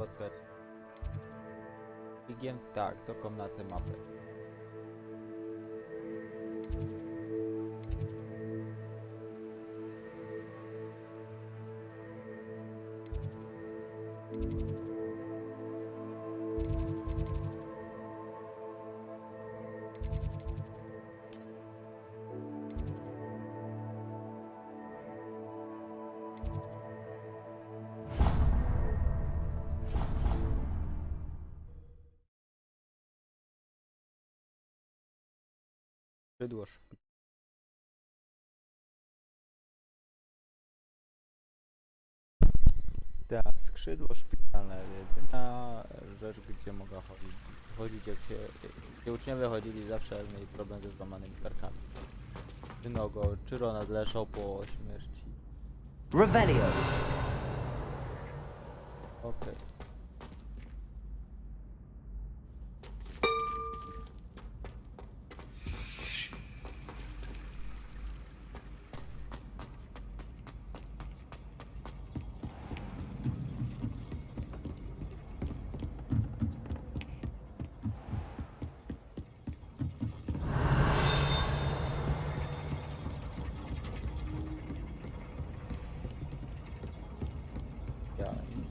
spotkać. Figiem? Tak, do komnaty mapy. Skrzydło szpitala. Tak, skrzydło szpitalne. Jedyna rzecz, gdzie mogę chodzić, gdzie uczniowie chodzili, zawsze mieli problem ze złamanymi karkami. Czy nogą, czy Ronald leżał po śmierci. Revelio. Okej.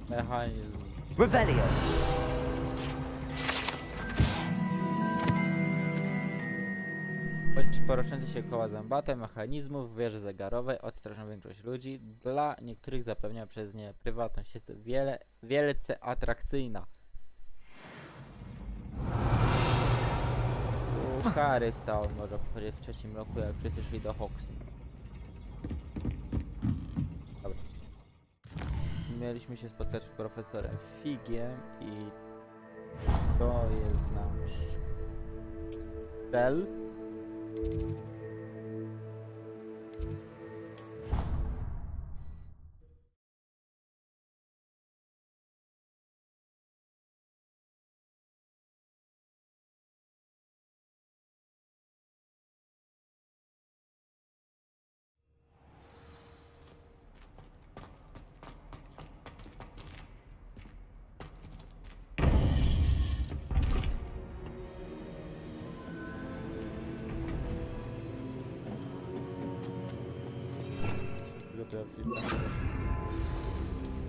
Mechanizm. Revelio. Choć poruszące się koła zębate mechanizmów w wieży zegarowej odstraszą większość ludzi, dla niektórych zapewnia przez nie prywatność. Jest wielce atrakcyjna. Harry stał może powiedzieć w trzecim roku, jak wszyscy szli do Hogsmeade. Dobra. Mieliśmy się spotkać z profesorem Figiem i to jest nasz cel.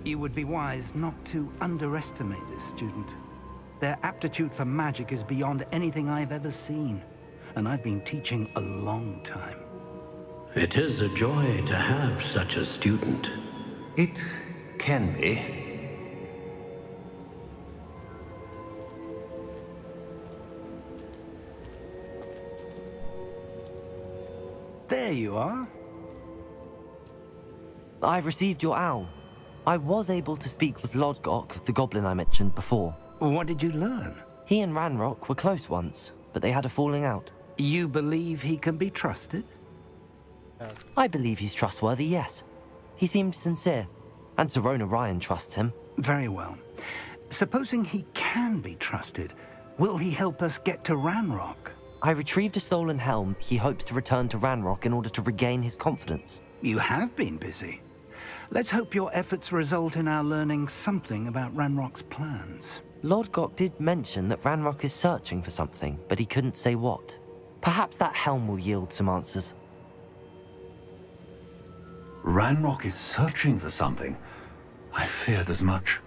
You would be wise not to underestimate this student. Their aptitude for magic is beyond anything I've ever seen, and I've been teaching a long time. It is a joy to have such a student. It can be. There you are. I've received your owl. I was able to speak with Lodgok, the goblin I mentioned before. What did you learn? He and Ranrock were close once, but they had a falling out. You believe he can be trusted? I believe he's trustworthy, yes. He seemed sincere, and Serona Ryan trusts him. Very well. Supposing he can be trusted, will he help us get to Ranrock? I retrieved a stolen helm. He hopes to return to Ranrock in order to regain his confidence. You have been busy. Let's hope your efforts result in our learning something about Ranrock's plans. Lodgok did mention that Ranrock is searching for something, but he couldn't say what. Perhaps that helm will yield some answers. Ranrock is searching for something. I feared as much.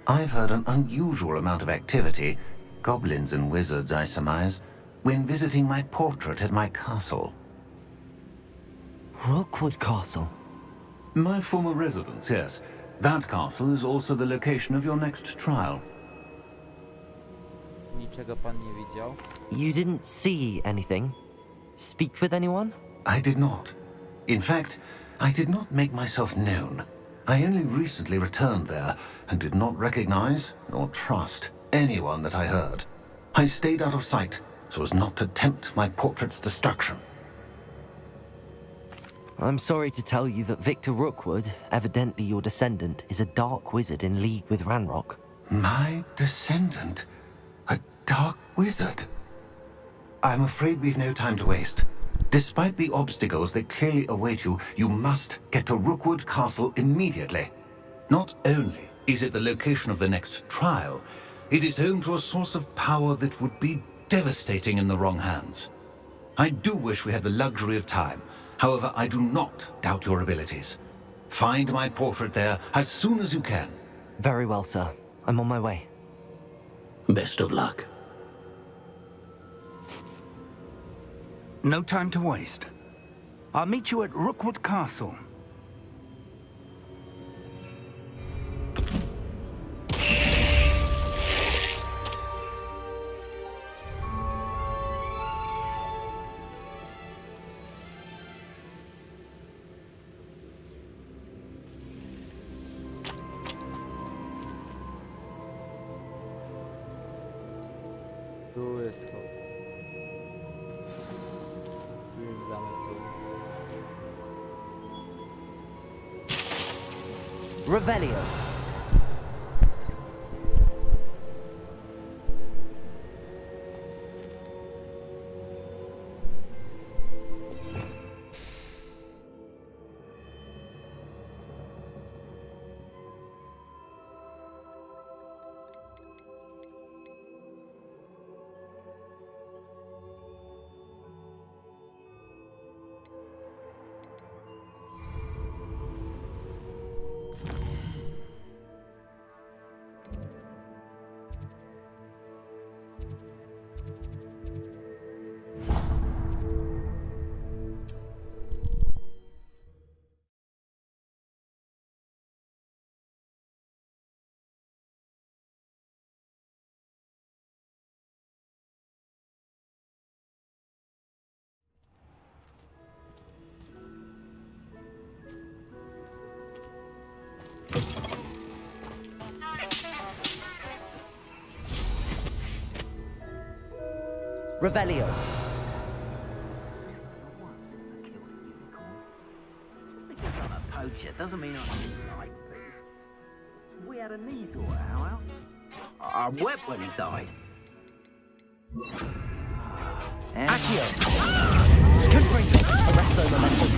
I've heard an unusual amount of activity, goblins and wizards, I surmise, when visiting my portrait at my castle. Rookwood Castle. My former residence, yes. That castle is also the location of your next trial. Niczego pan nie widział? You didn't see anything? Speak with anyone? I did not. In fact, I did not make myself known. I only recently returned there and did not recognize nor trust anyone that I heard. I stayed out of sight so as not to tempt my portrait's destruction. I'm sorry to tell you that Victor Rookwood, evidently your descendant, is a dark wizard in league with Ranrock. My descendant? A dark wizard? I'm afraid we've no time to waste. Despite the obstacles that clearly await you, you must get to Rookwood Castle immediately. Not only is at the location of the next trial, it is home to a source of power that would be devastating in the wrong hands. I do wish we had the luxury of time. However, I do not doubt your abilities. Find my portrait there as soon as you can. Very well, sir. I'm on my way. Best of luck. No time to waste. I'll meet you at Rookwood Castle. Tu jest schod. Tu jest zamek. Revelio. Revelio. Because I'm a poacher doesn't mean I like beasts. We had a Neasel at our house. I wept when he died. Accio. Confringo. Arresto momentum.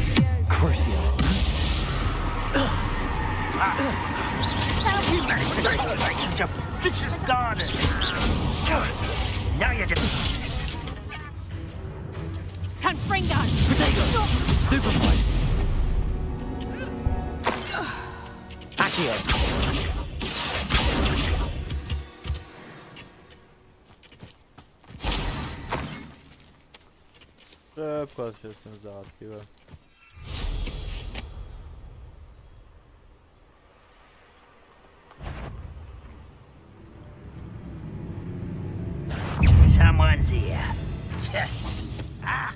Crucio. You managed to make such a vicious garden. Now you're just... Confringo! Potato. Stupefied. Accio. Szybko się z tym załatwiłem. Someone's here. Ah.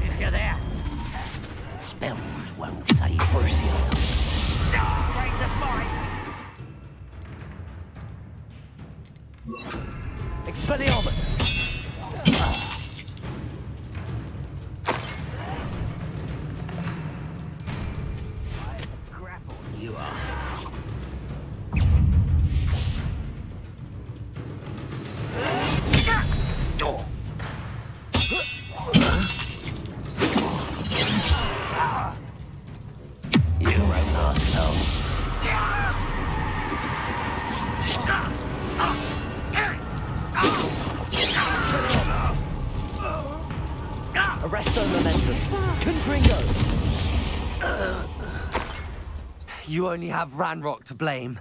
If you're there, spells won't save. Crucio. Ready to fight. Expelliarmus. Grapple. You are. Arresto momentum. Confringo. You only have Ranrock to blame.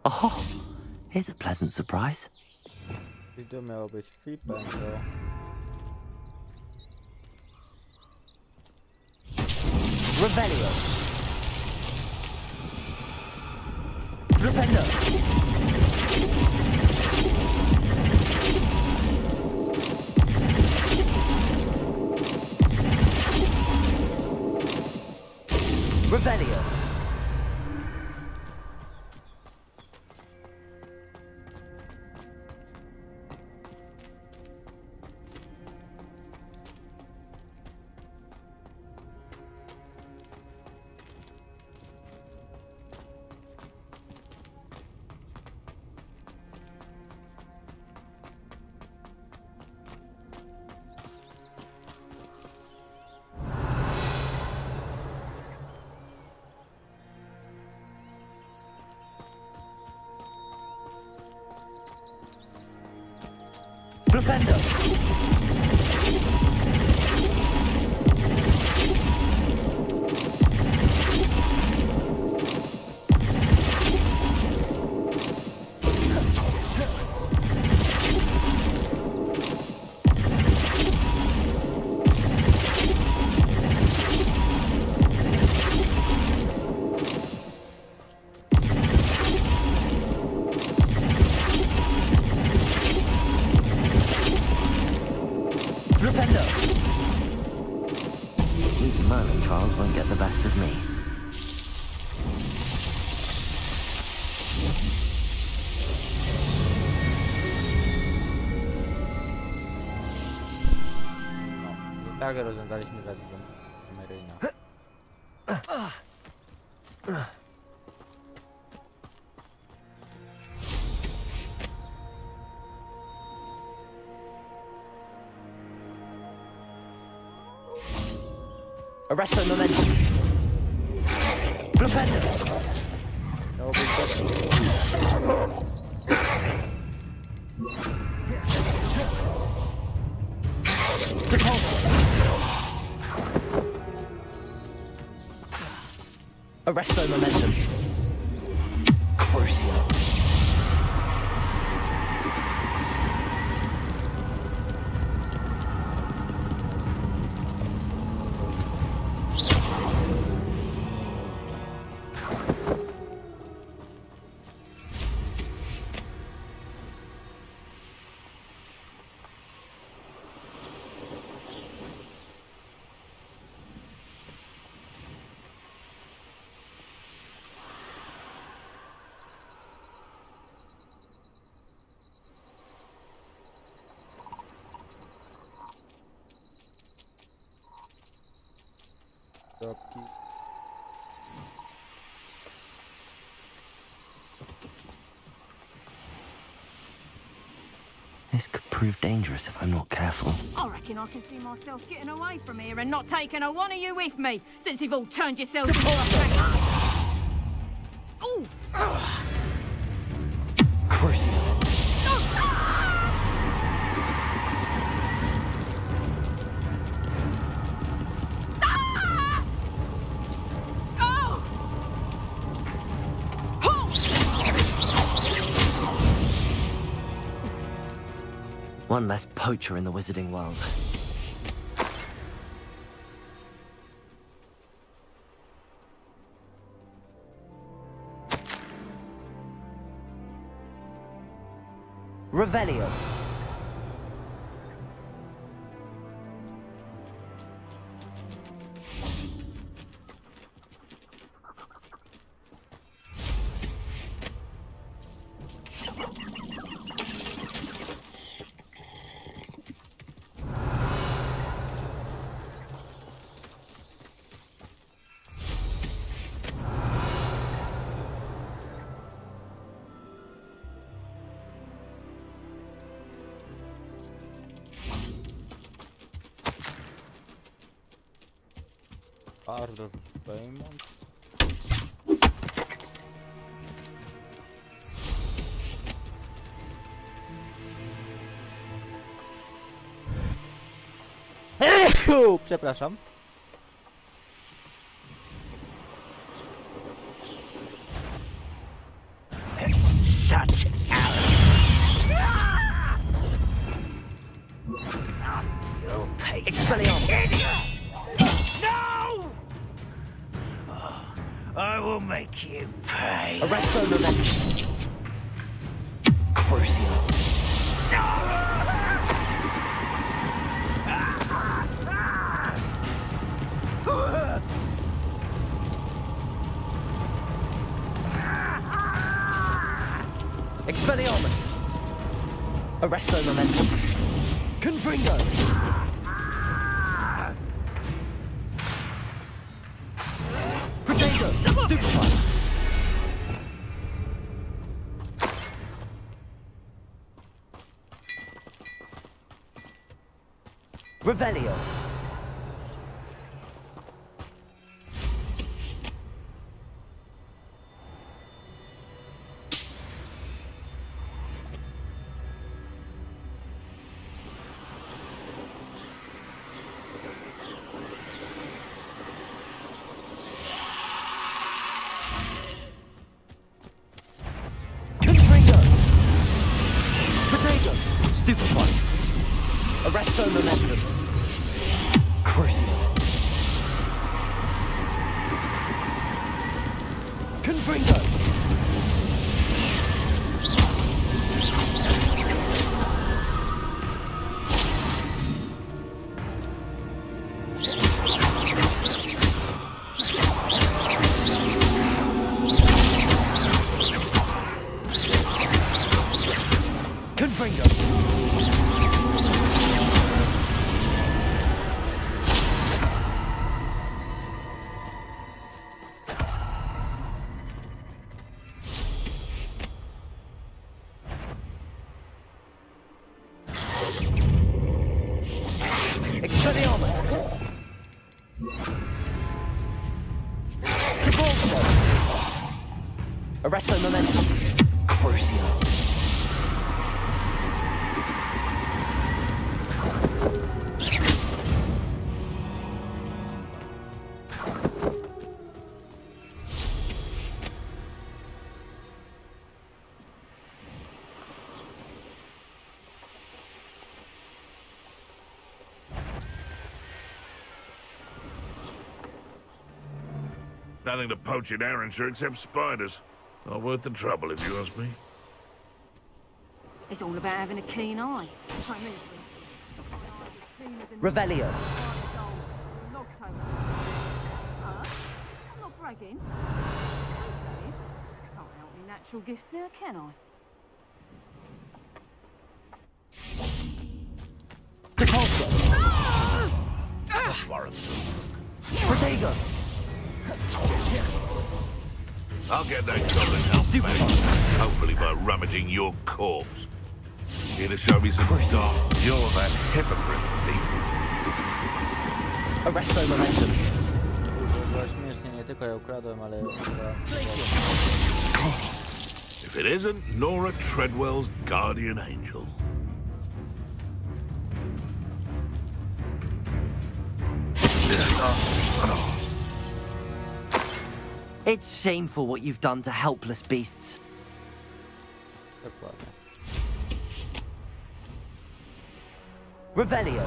Oh, here's a pleasant surprise. I to miało być flipem, to... Revelio. Flipendo. Revelio. Flipendo! Flipendo! These Merlin trials won't get the best of me. No, tak rozwiązaliśmy zagadkę Meryna. Arresto momentum. Flipendo! Miało być też... Repulsor! Arresto momentum. Crucio! Kropki. This could prove dangerous if I'm not careful. I reckon I can see myself getting away from here and not taking a one of you with me, since you've all turned yourselves into a Ooh! Crucio! One less poacher in the wizarding world. Revelio. Art of Payment. Przepraszam. Such You'll pay. Expelliarmus! No! I will make you pay. Arresto momentum. Crucio! Expelliarmus! Arresto momentum. Confringo! Protego! Stupefy! Revelio! Stupefy. Arresto momentum. Crucio. Confringo. Confringo. Expelliarmus. Devolso. Arresto momentum. Crucio. Nothing to poach in Arrynshire except spiders. Not worth the trouble, if you ask me. It's all about having a keen eye. Revelio. I'm not bragging. Can't help me natural gifts now, can I? Devolso. Protego. I'll get that goblin help back. Hopefully by rummaging your corpse. Here to show me some dark. You're that hypocrite thief. Arresto momentum. Było śmiesznie, nie tylko ja ukradłem, ale chyba... If it isn't Nora Treadwell's guardian angel. It's shameful what you've done to helpless beasts. Dokładnie. Revelio.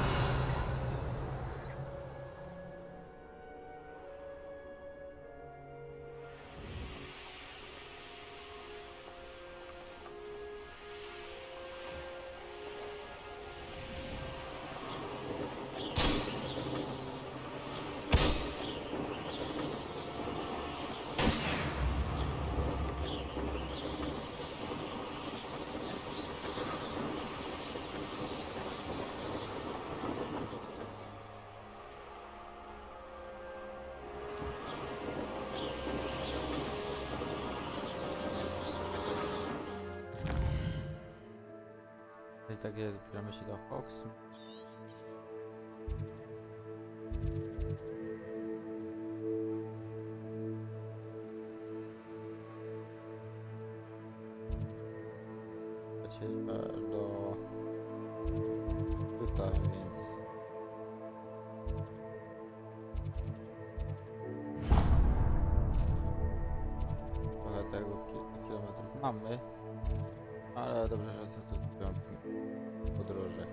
I tak jest, zbliżamy się do Hogsmeade. Chodźcie do Druga, więc trochę tego kilka kilometrów mamy, ale dobrze, że co tu podróży.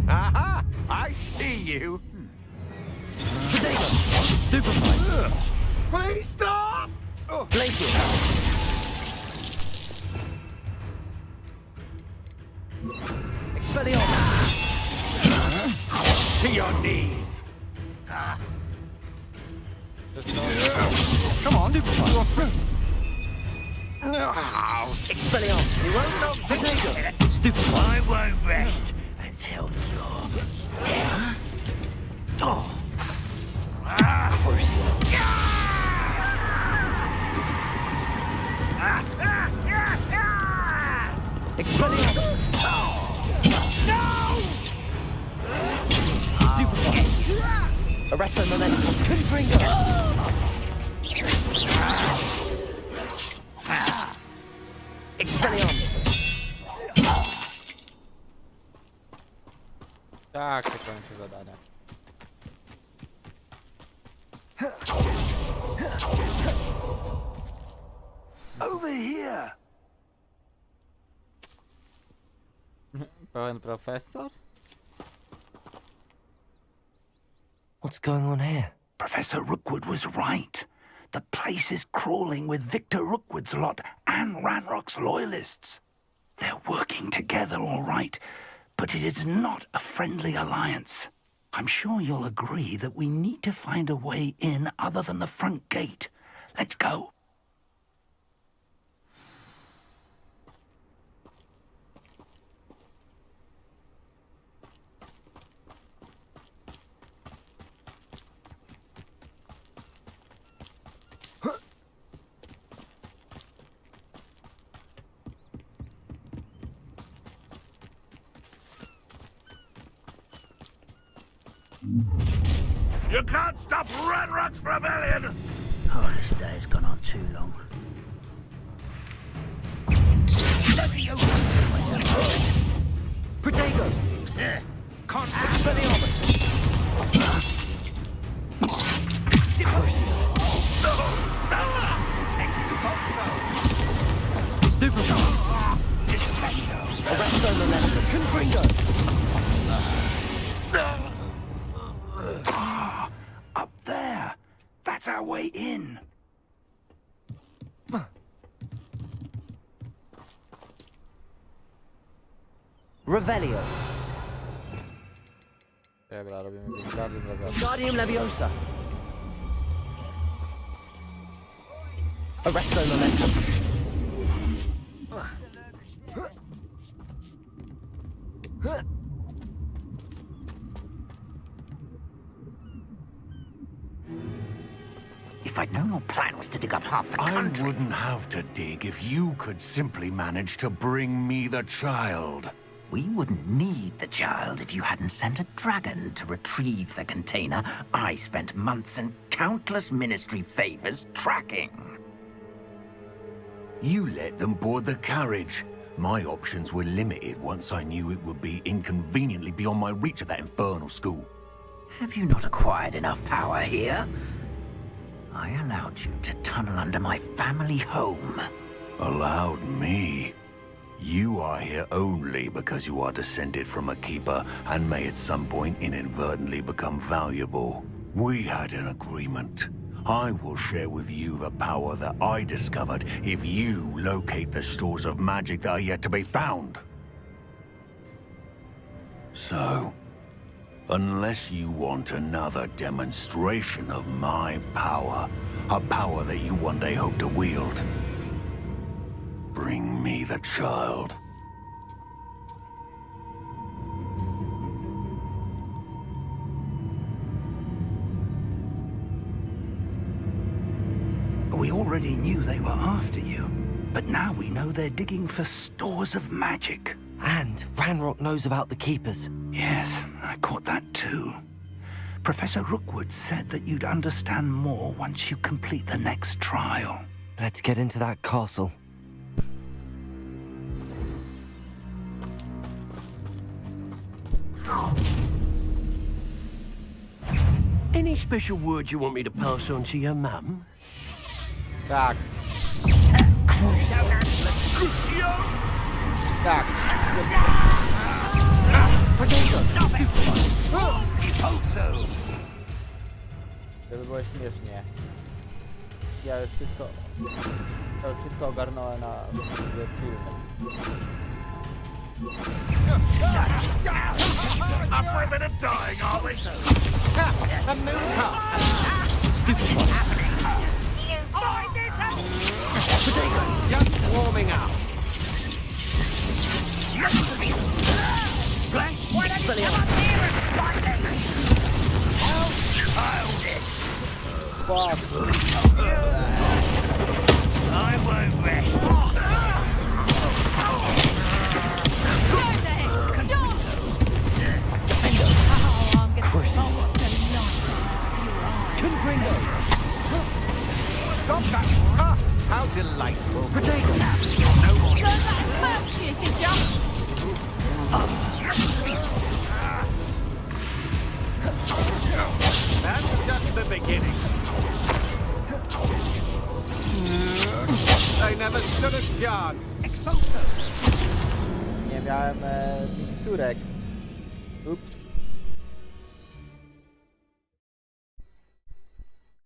Aha! I see you! Protego. Stupefy. Please stop! Glacial. Expelliarmus. To your knees! Come on. Stupefy. Expelliarmus. You won't know Protego. Stupefy. I won't rest until you're dead. Oh. Crucio. Expelliarmus. Stupefy. Arresto momentum. Confringo. Expelliarmus. Tak, się kończy zadanie. Over here! Pełen profesor? What's going on here? Professor Rookwood was right. The place is crawling with Victor Rookwood's lot and Ranrock's loyalists. They're working together all right, but it is not a friendly alliance. I'm sure you'll agree that we need to find a way in other than the front gate. Let's go. You can't stop Ranrock's rebellion! Oh, this day's gone on too long. Protego! Yeah. Expelliarmus! Stupefy! Arresto Molesta! Confringo! Up there. That's our way in. Revelio. Dobra, robimy Wingardium Leviosa. Guardium Leviosa. Arresto Momentum. If I'd known your plan was to dig up half the I country... wouldn't have to dig if you could simply manage to bring me the child. We wouldn't need the child if you hadn't sent a dragon to retrieve the container I spent months and countless ministry favors tracking. You let them board the carriage. My options were limited once I knew it would be inconveniently beyond my reach at that infernal school. Have you not acquired enough power here? I allowed you to tunnel under my family home. Allowed me? You are here only because you are descended from a keeper and may at some point inadvertently become valuable. We had an agreement. I will share with you the power that I discovered if you locate the stores of magic that are yet to be found. So, unless you want another demonstration of my power, a power that you one day hope to wield, bring me the child. We already knew they were after you, but now we know they're digging for stores of magic. And Ranrock knows about the Keepers. Yes, I caught that too. Professor Rookwood said that you'd understand more once you complete the next trial. Let's get into that castle. Any special words you want me to pass on to your mum? Tak. Tak. Żeby było śmiesznie. Ja już wszystko ogarnąłem na filmie. Up for a bit of dying, are we? The moon cup! Stupid! Potato, just warming up. Fuck. I won't rest. Stop that! Ah, how delightful. Potato! Learn that first year, did ya? miałem miksturek. Ups.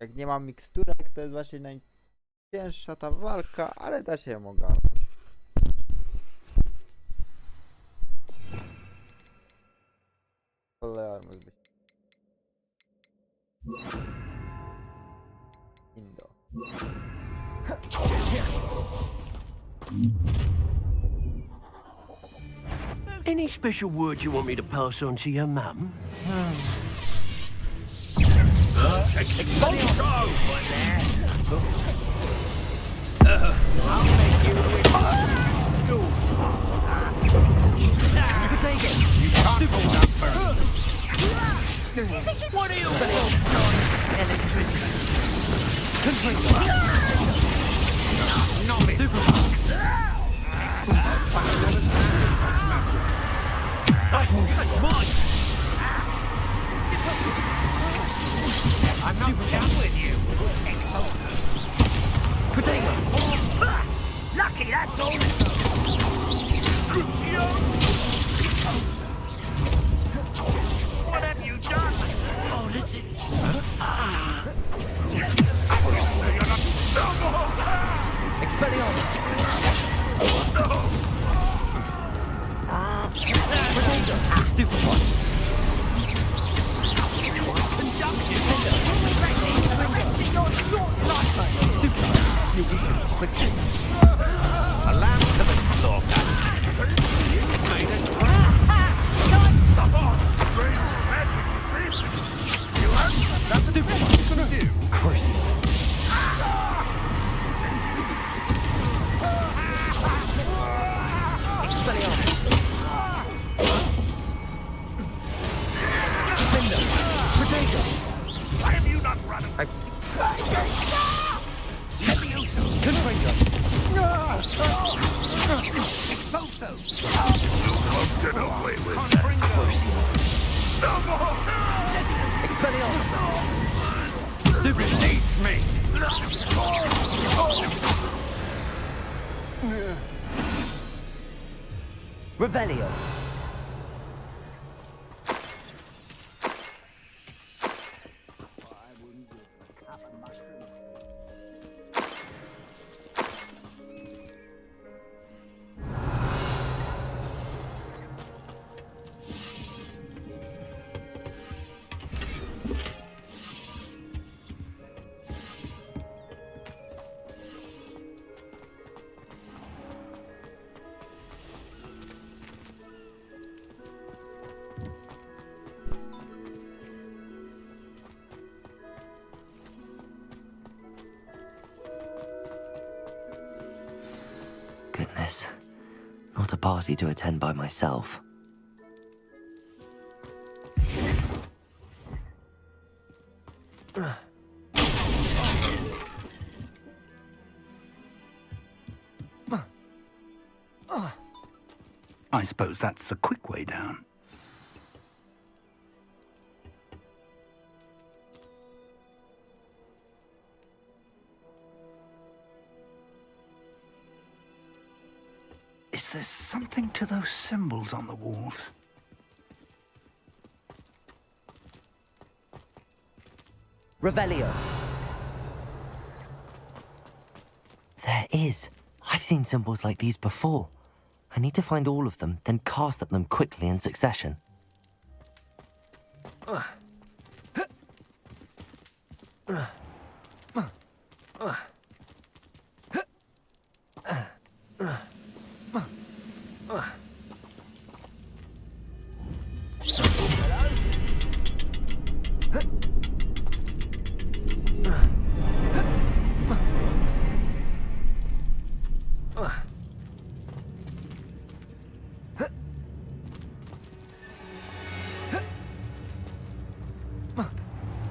Jak nie mam miksturek, to jest właśnie najcięższa ta walka, ale da się ją ogarnąć. Cholera, może być. Indo. Any special word you want me to pass on to your mum? I'll make you wish. School. You can take it. You stupid number. What are you doing? Electricity. I'm not done with you. Potato. Lucky that's all. What have you done? Oh, this is. Expelliarmus. Potato. Stupid one. A lamb to the slaughter. Made a strange magic is this? You have that stupid one. What are you gonna do? Curse you. Expelliarmus. Potato. Why have you not run? I've seen. Get away with that. Expelliarmus. Stupid, release me. Revelio. Goodness. Not a party to attend by myself. I suppose that's the quick way down. Is there something to those symbols on the walls? Revelio. There is. I've seen symbols like these before. I need to find all of them, then cast at them quickly in succession.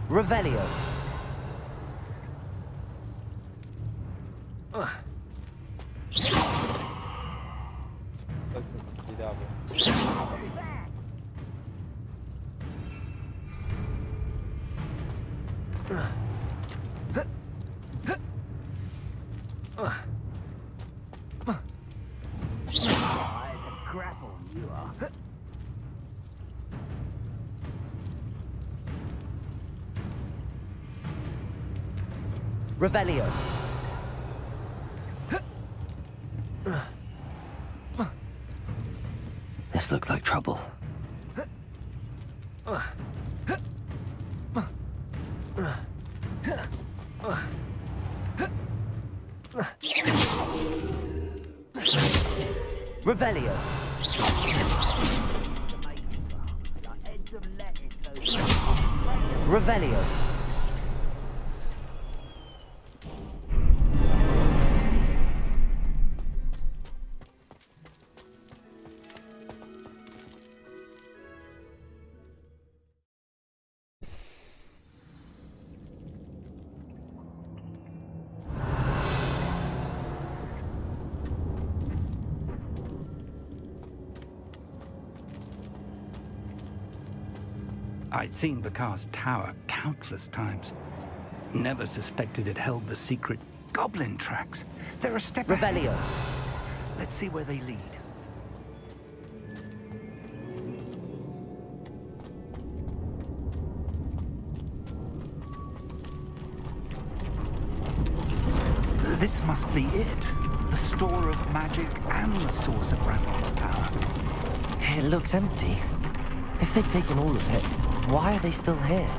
Revelio. Tak są widawne. grapple, you are. Revelio. This looks like trouble. Revelio. Revelio. I'd seen Bakar's tower countless times. Never suspected it held the secret goblin tracks. They're a step ahead of Revelio. us. Let's see where they lead. This must be it. The store of magic and the source of Ranrock's power. It looks empty. If they've taken all of it, why are they still here?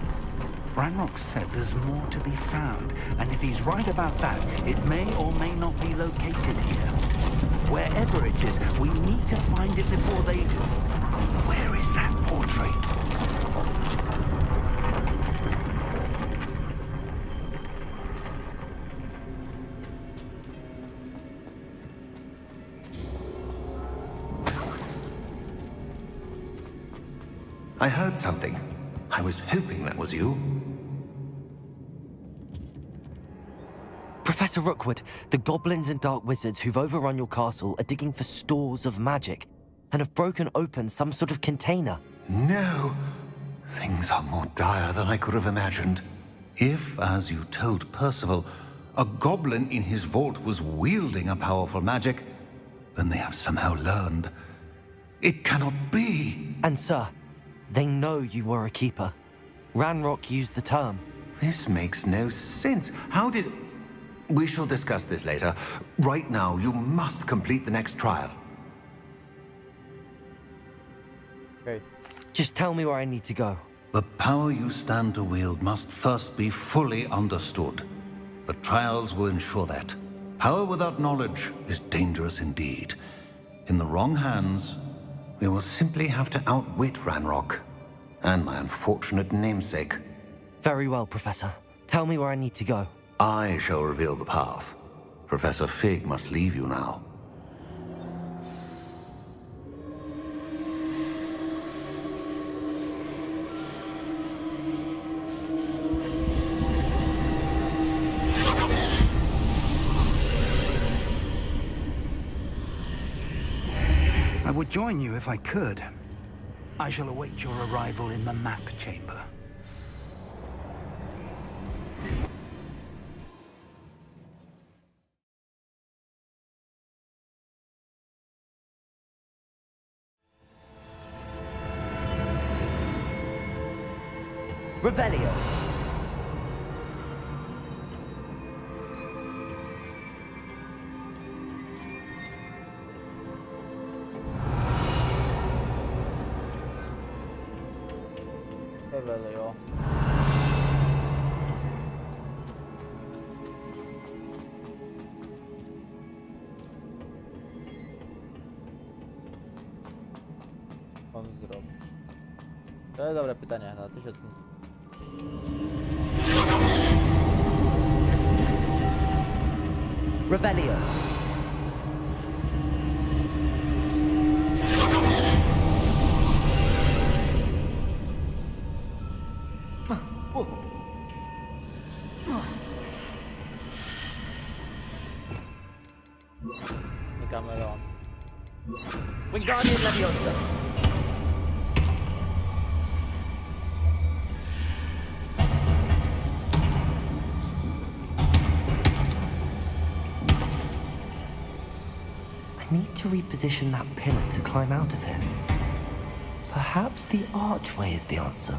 Ranrock said there's more to be found, and if he's right about that, it may or may not be located here. Wherever it is, we need to find it before they do. Where is that portrait? I heard something. I was hoping that was you. Professor Rookwood, the goblins and dark wizards who've overrun your castle are digging for stores of magic and have broken open some sort of container. No. Things are more dire than I could have imagined. If, as you told Percival, a goblin in his vault was wielding a powerful magic, then they have somehow learned. It cannot be. And sir, they know you were a keeper. Ranrock used the term. This makes no sense. How did... We shall discuss this later. Right now, you must complete the next trial. Okay. Just tell me where I need to go. The power you stand to wield must first be fully understood. The trials will ensure that. Power without knowledge is dangerous indeed. In the wrong hands, we will simply have to outwit Ranrock and my unfortunate namesake. Very well, Professor. Tell me where I need to go. I shall reveal the path. Professor Fig must leave you now. I would join you if I could. I shall await your arrival in the map chamber. Revelio. Revelio. Mam zrobić? To jest dobre pytanie, na 1000 punktów. Revelio. Cameron. Wingardium Leviosa. I need to reposition that pillar to climb out of here. Perhaps the archway is the answer.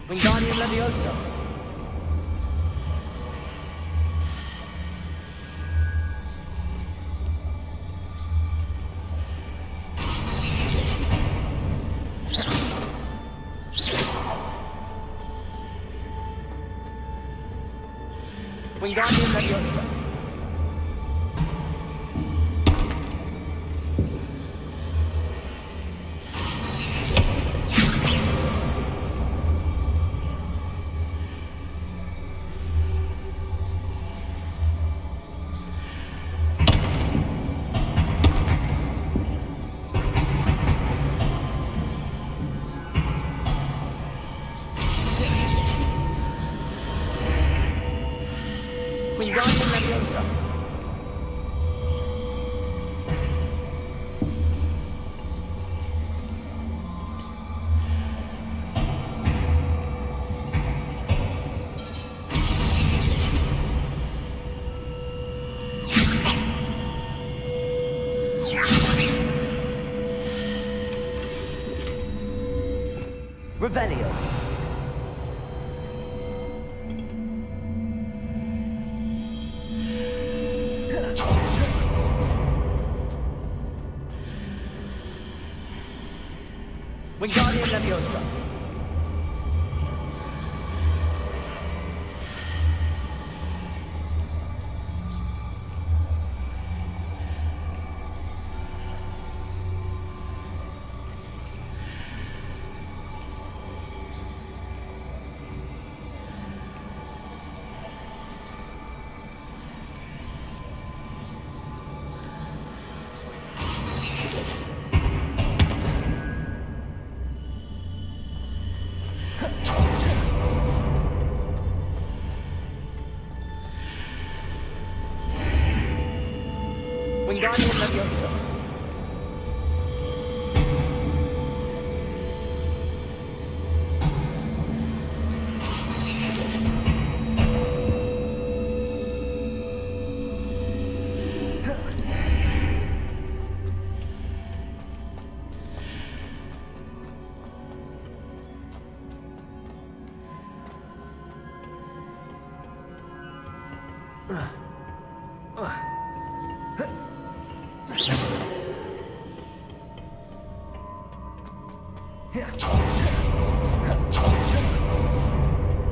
Wingardium Leviosa. Wingardium Leviosa. Wingardium Leviosa. Revelio. Wingardium Leviosa. Wingardium Leviosa.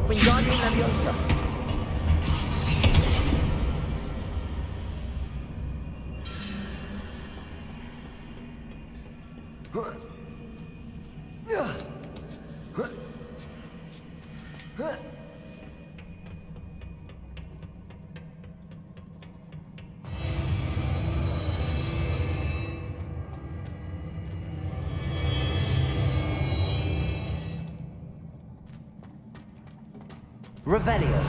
Wingardium Leviosa. Revelio.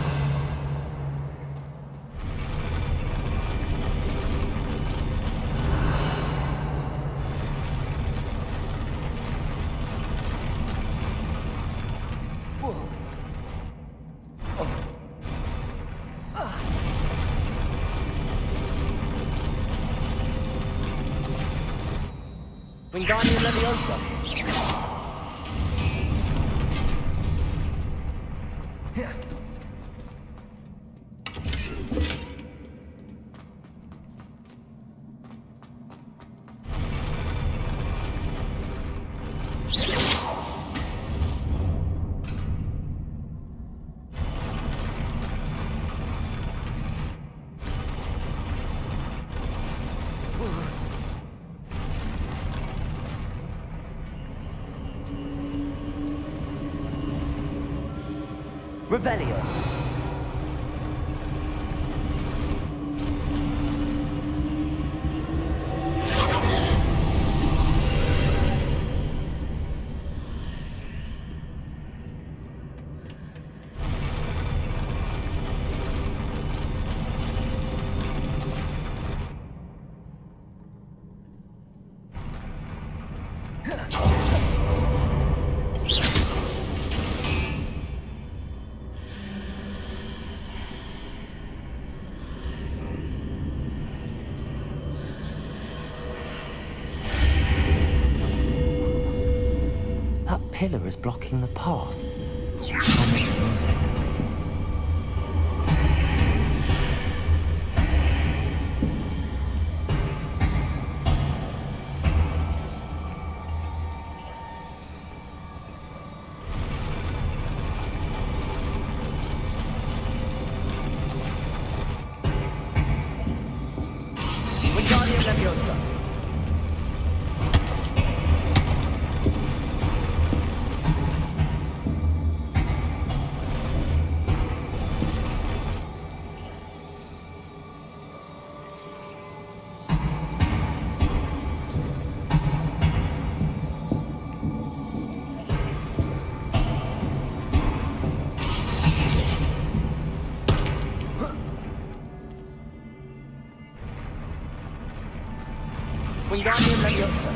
Wingardium Leviosa. Revelio. That pillar is blocking the path. Wingardium Leviosa. Wingardium Leviosa.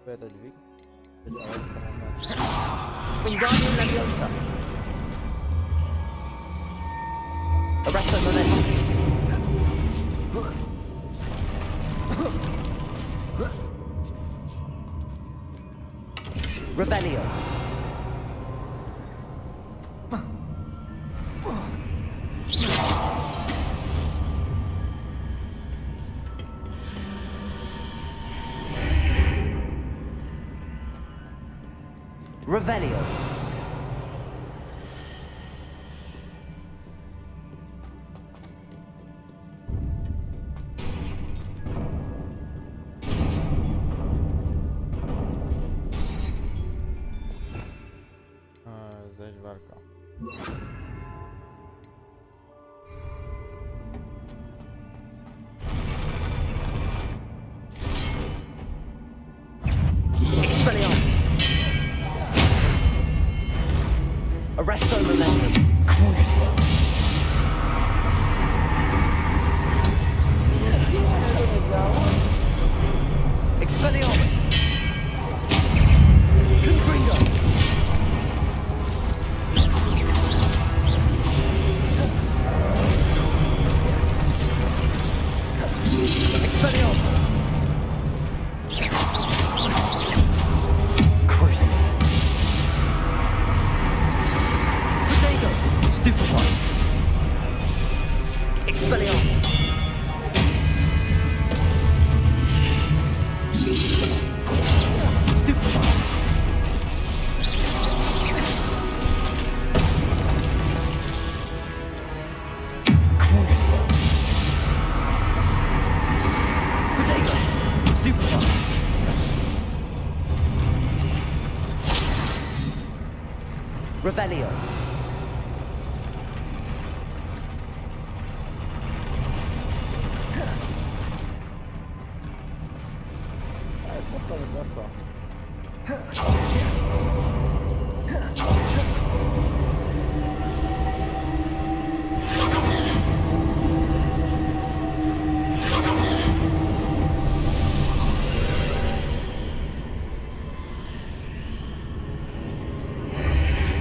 Te drzwi? Ale jest Wingardium Leviosa. Arresto momentum. Revelio. Revelio. Zaś walka. Expelliarmus. Arresto momentum. Crucio. Expelliarmus. Confringo. Expelliarmus. Crucio. Stupefy. Expelliarmus. Stupefy. Crucio. Potato. Stupefy. Revelio. Szybko wyszło.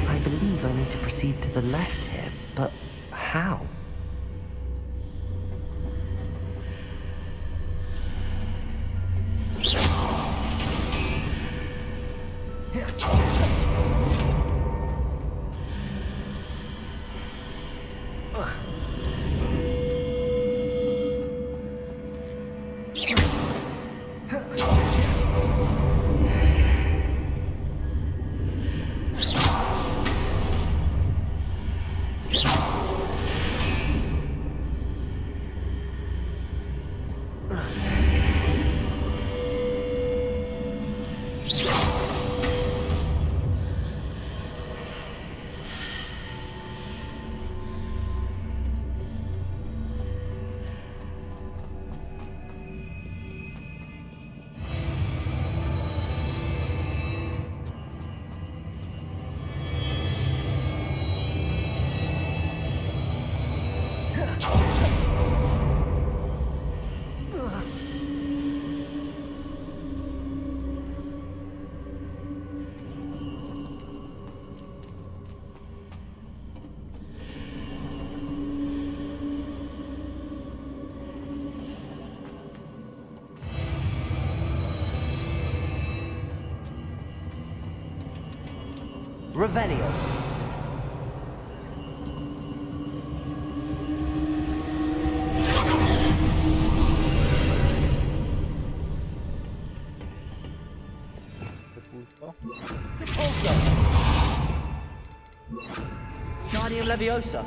I believe I need to proceed to the left here, but how? Revelio. Pusto. Repulsor. Guardian Leviosa.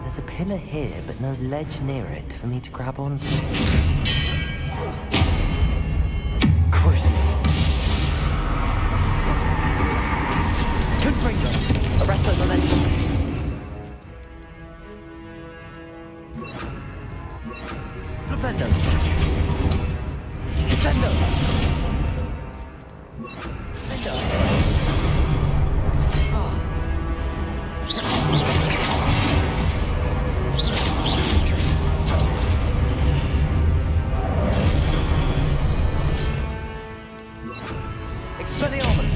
There's a pillar here, but no ledge near it for me to grab onto. Cruising. Confringo. Arrest those momentum. Flipendo. Descendo. Flipendo. Expelliarmus!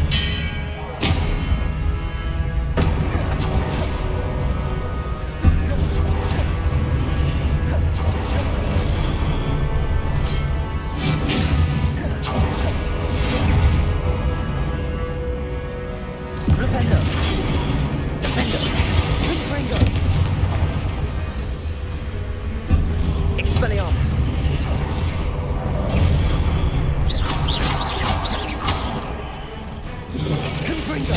Flipendo! Defendo! Confringo! Expelliarmus! Confringo!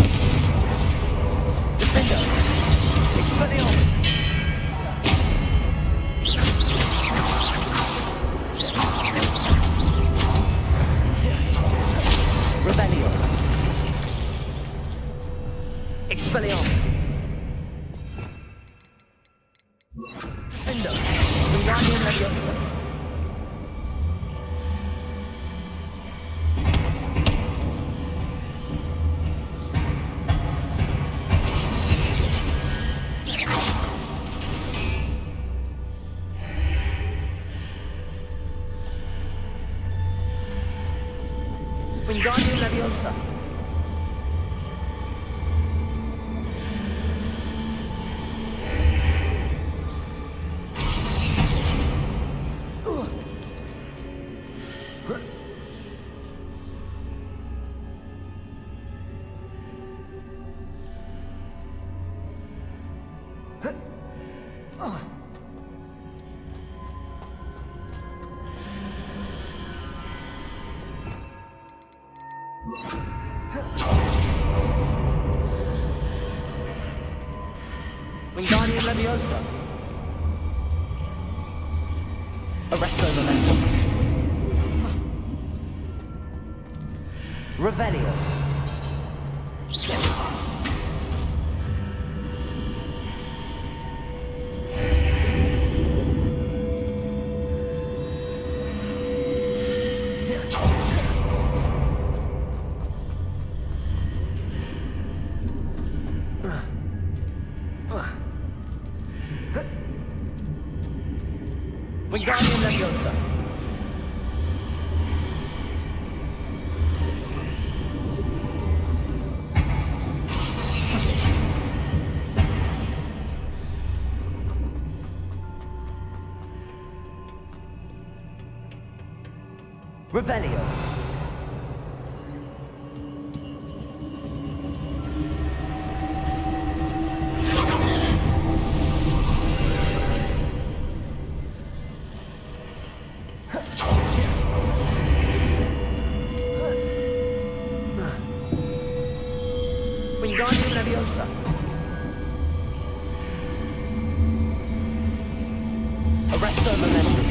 Defendo! Expelliarmus! Rebellion! Expelliarmus! Defendo! Wingardium Leviosa! Wingardium Leviosa! Wingardium Leviosa! Arresto Momentum! Revelio! Wingardium Leviosa! Revelio! Wingardium Leviosa! Arresto Momentum!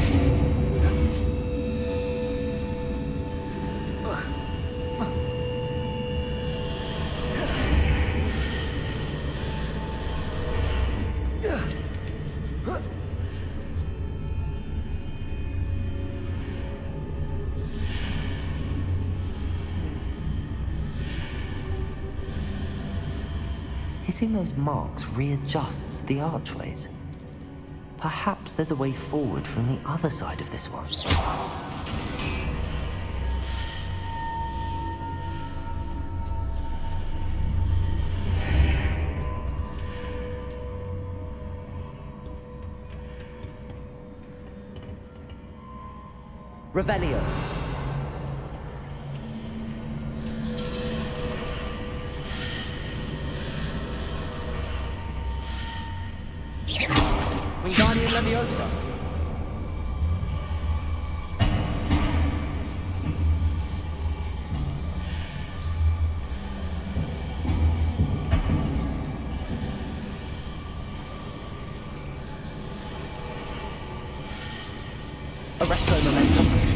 Hitting those marks readjusts the archways. Perhaps there's a way forward from the other side of this one. Revelio. Wingardium Leviosa. Arresto Momentum.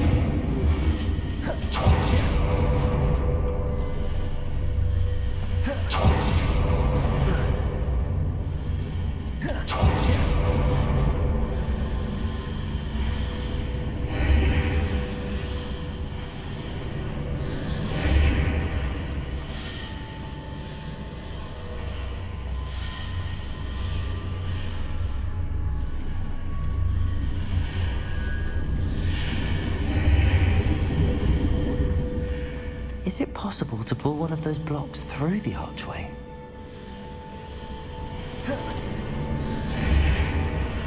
Is it possible to pull one of those blocks through the archway?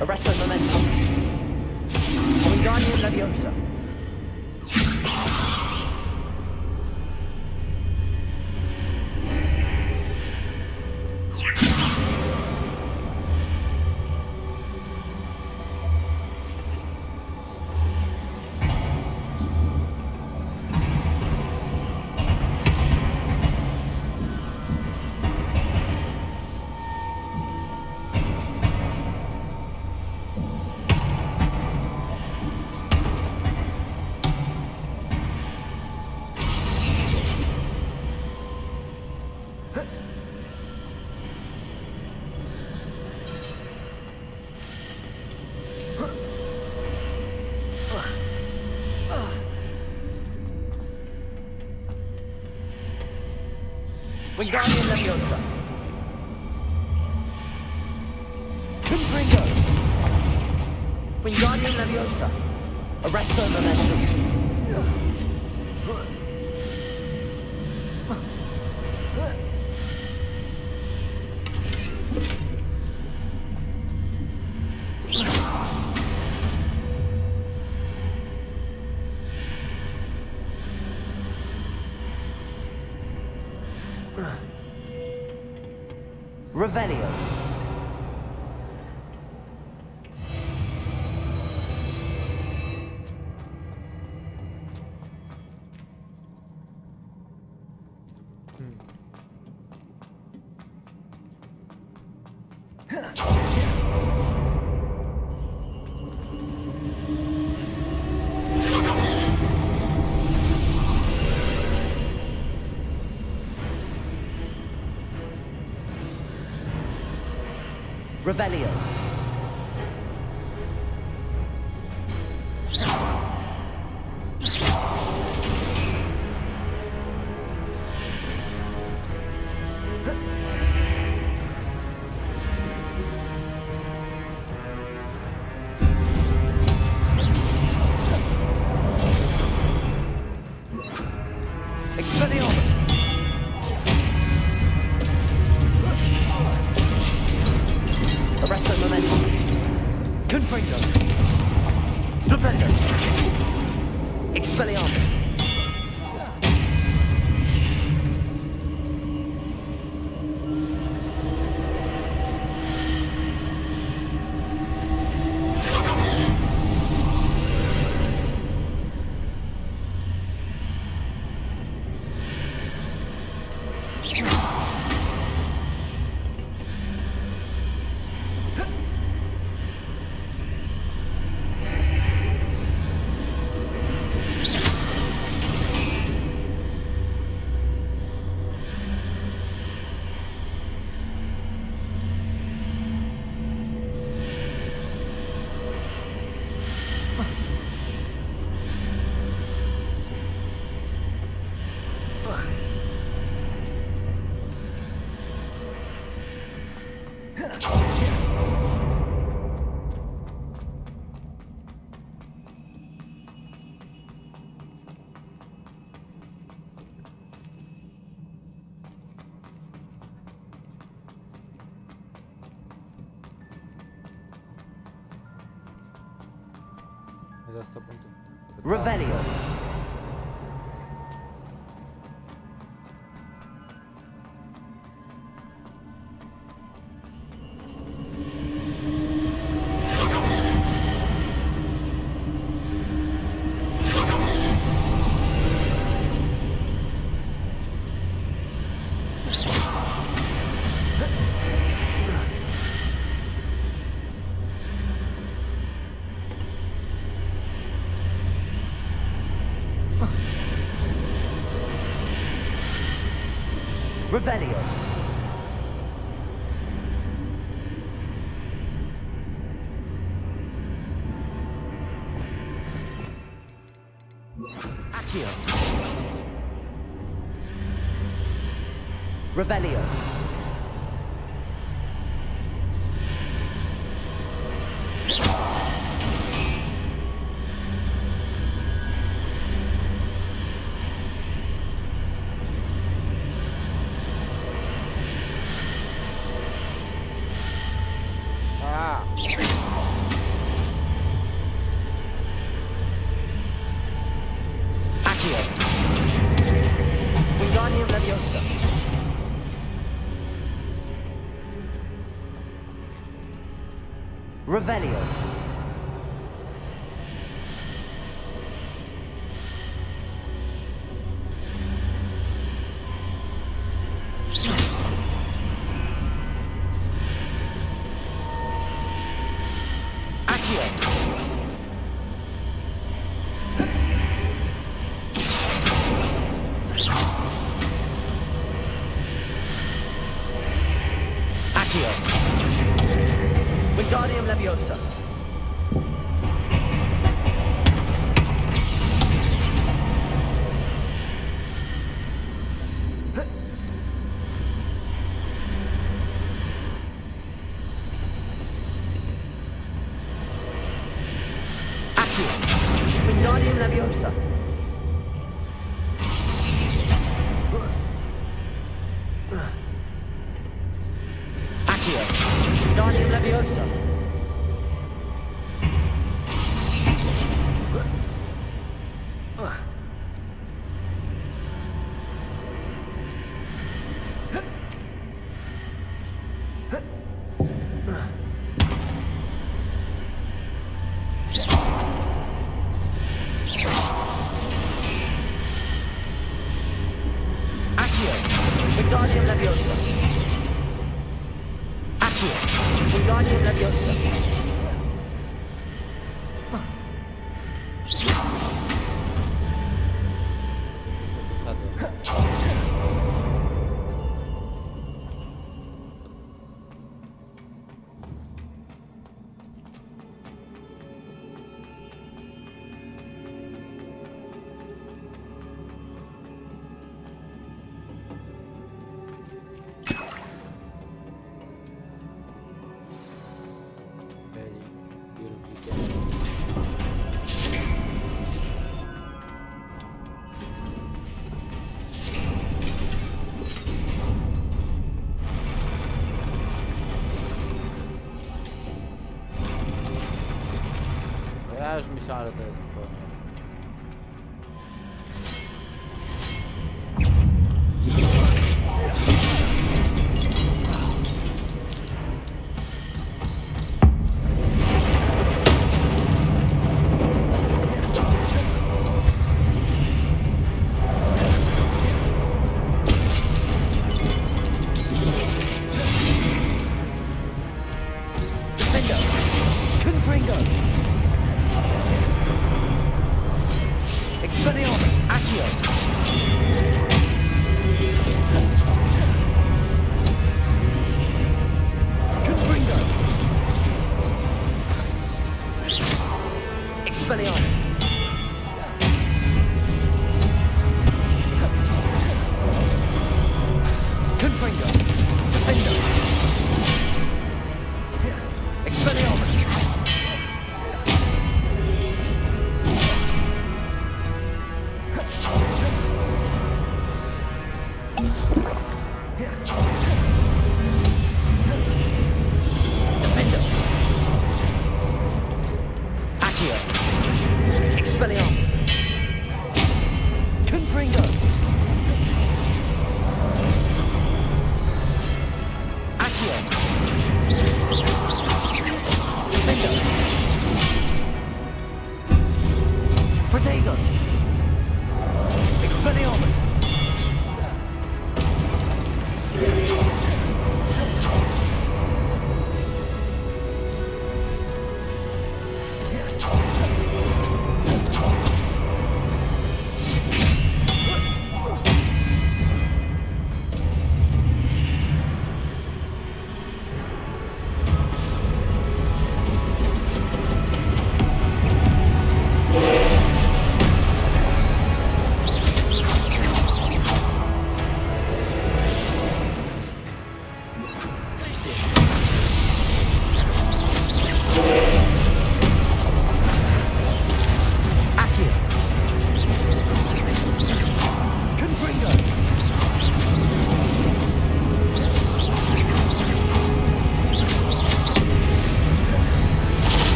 Arresto Momentum. Wingardium Leviosa. Wingardium Leviosa. Confringo. Wingardium Leviosa. Arresto Momentum. Revelio. Revelio. Expelliarmus. Arresto Momentum. Confringo. Flipendo. Expelliarmus. Za 100 punktów. Revelio. Revelio. Accio. Revelio. Accio. Wingardium Leviosa. Revelio. Accio. Accio. Wingardium Leviosa. Accio. Wingardium Leviosa. Accio. Wingardium Leviosa. Accio. Wingardium Leviosa. Accio. Wingardium Leviosa. Usiadłem. Ja już myślałem, że to jest koniec. Confringo. Expelliarmus. Accio. Confringo. Expelliarmus. Confringo. Defendo. Expelliarmus. Expelliarmus!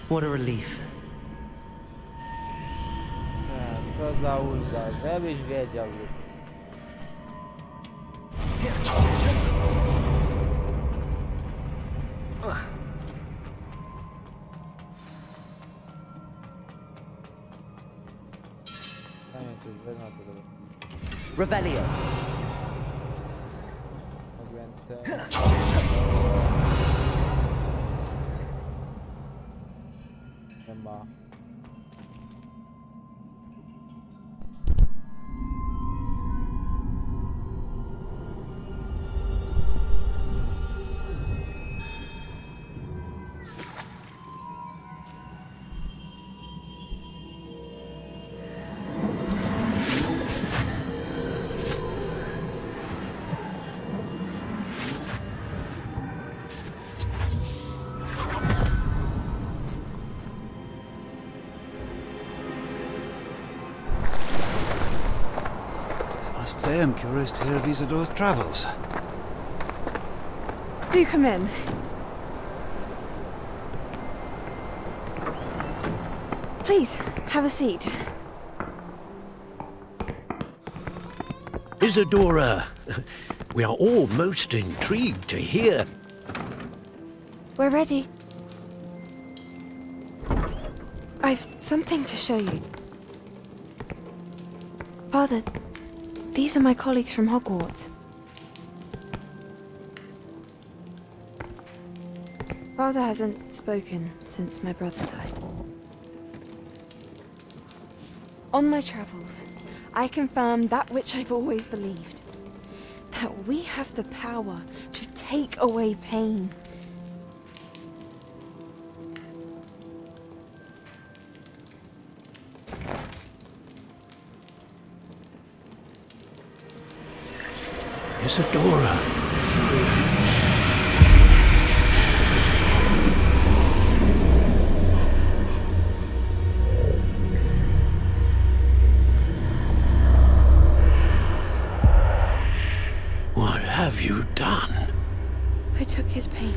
What a relief. Co za ulga, żebyś wiedział. Revelio. Chyba. say I'm curious to hear of Isadora's travels. Do come in. Please, have a seat. Isadora, we are all most intrigued to hear. We're ready. I've something to show you. Father, these are my colleagues from Hogwarts. Father hasn't spoken since my brother died. On my travels, I confirmed that which I've always believed. That we have the power to take away pain. Isadora. What have you done? I took his pain.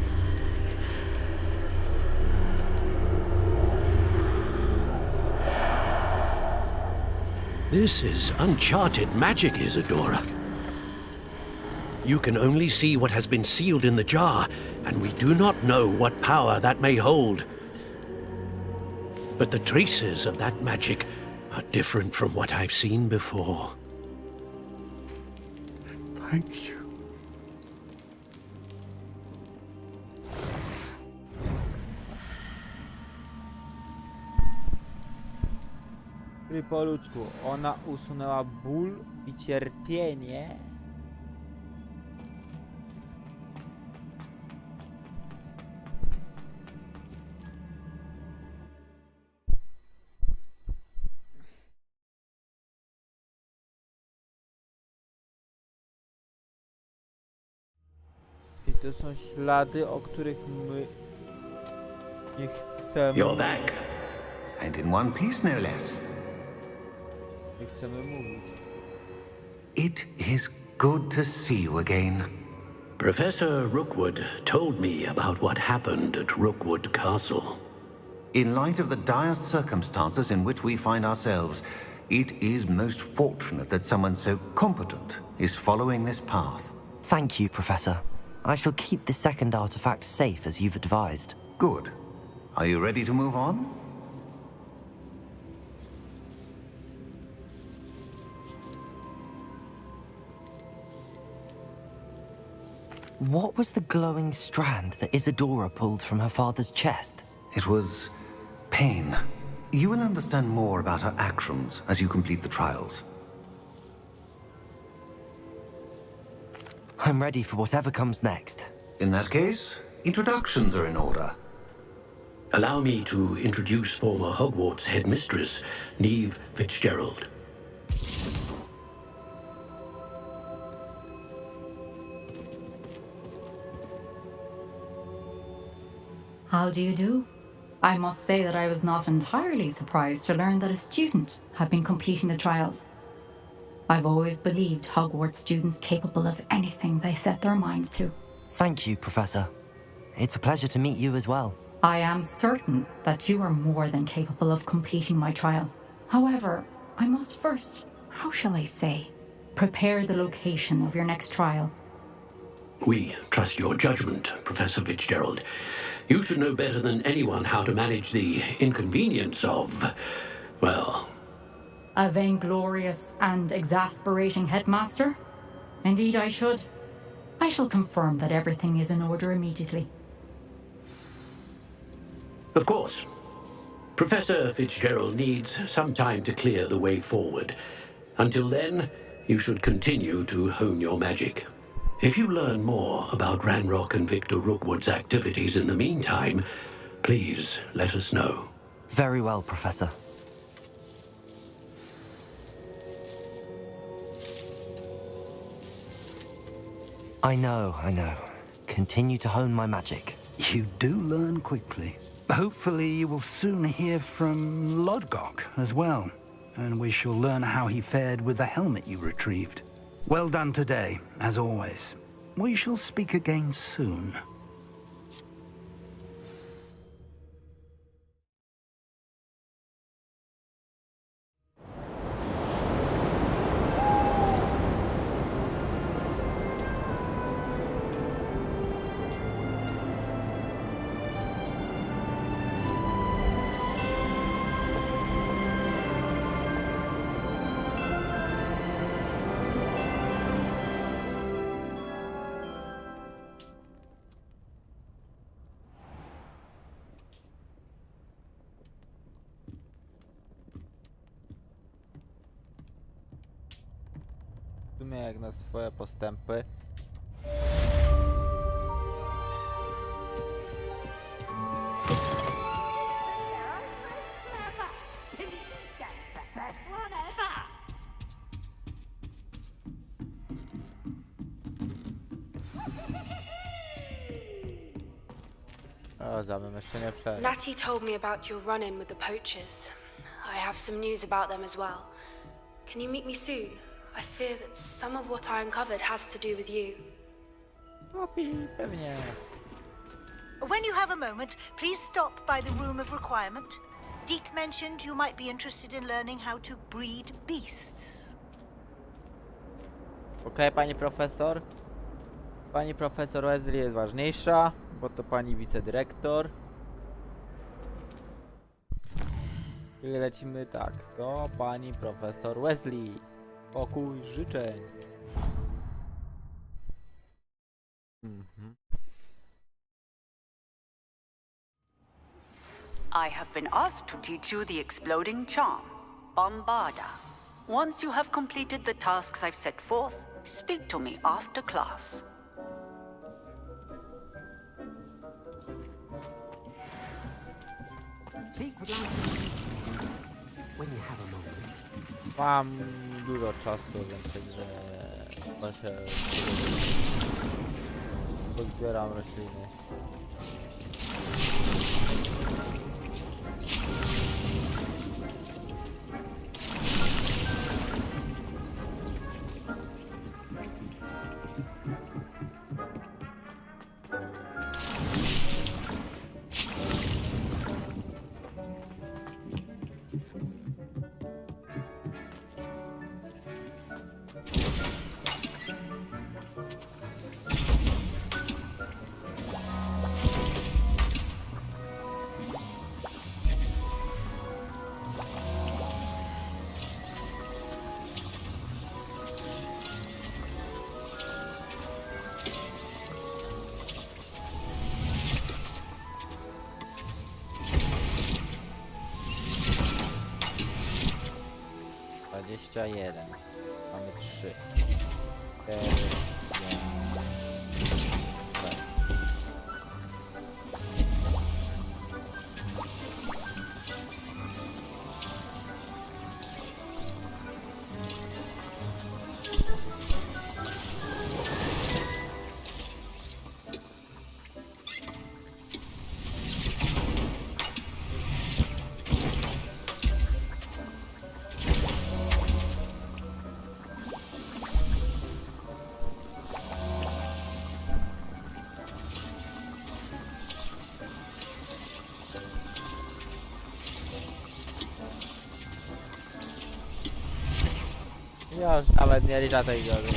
This is uncharted magic, Isadora. You can only see what has been sealed in the jar, and we do not know what power that may hold. But the traces of that magic are different from what I've seen before. Thank you. Czyli po ludzku, ona usunęła ból i cierpienie. I to są ślady, o których my nie chcemy. You're back. And in one piece, no less. Nie chcemy mówić. It is good to see you again. Professor Rookwood told me about what happened at Rookwood Castle. In light of the dire circumstances in which we find ourselves, it is most fortunate that someone so competent is following this path. Thank you, Professor. I shall keep the second artifact safe as you've advised. Good. Are you ready to move on? What was the glowing strand that Isadora pulled from her father's chest? It was pain. You will understand more about her actions as you complete the trials. I'm ready for whatever comes next. In that case, introductions are in order. Allow me to introduce former Hogwarts headmistress, Neve Fitzgerald. How do you do? I must say that I was not entirely surprised to learn that a student had been completing the trials. I've always believed Hogwarts students capable of anything they set their minds to. Thank you, Professor. It's a pleasure to meet you as well. I am certain that you are more than capable of completing my trial. However, I must first, how shall I say, prepare the location of your next trial. We trust your judgment, Professor Fitzgerald. You should know better than anyone how to manage the inconvenience of, well... A vainglorious and exasperating headmaster? Indeed I should. I shall confirm that everything is in order immediately. Of course. Professor Fitzgerald needs some time to clear the way forward. Until then, you should continue to hone your magic. If you learn more about Ranrock and Victor Rookwood's activities in the meantime, please let us know. Very well, Professor. I know. Continue to hone my magic. You do learn quickly. Hopefully you will soon hear from Lodgok as well, and we shall learn how he fared with the helmet you retrieved. Well done today, as always. We shall speak again soon. W sumie jak na swoje postępy. O, zamym jeszcze nie przejdę. Natty told me about your run-in with the poachers. I have some news about them as well. Can you meet me soon? I fear that some of what I uncovered has to do with you. Łopi, pewnie. When you have a moment, please stop by the Room of Requirement. Deke mentioned you might be interested in learning how to breed beasts. Okej, pani profesor. Pani profesor Wesley jest ważniejsza, bo to pani wicedyrektor. I lecimy tak, to pani profesor Wesley. Pokój życzeń. I have been asked to teach you the exploding charm, Bombarda. Once you have completed the tasks I've set forth, speak to me after class. Mam dużo czasu, więc także chyba się pozbieram rośliny. Jeden. Mamy 3. 4, 5, 6. Już nawet nie licza tej gory.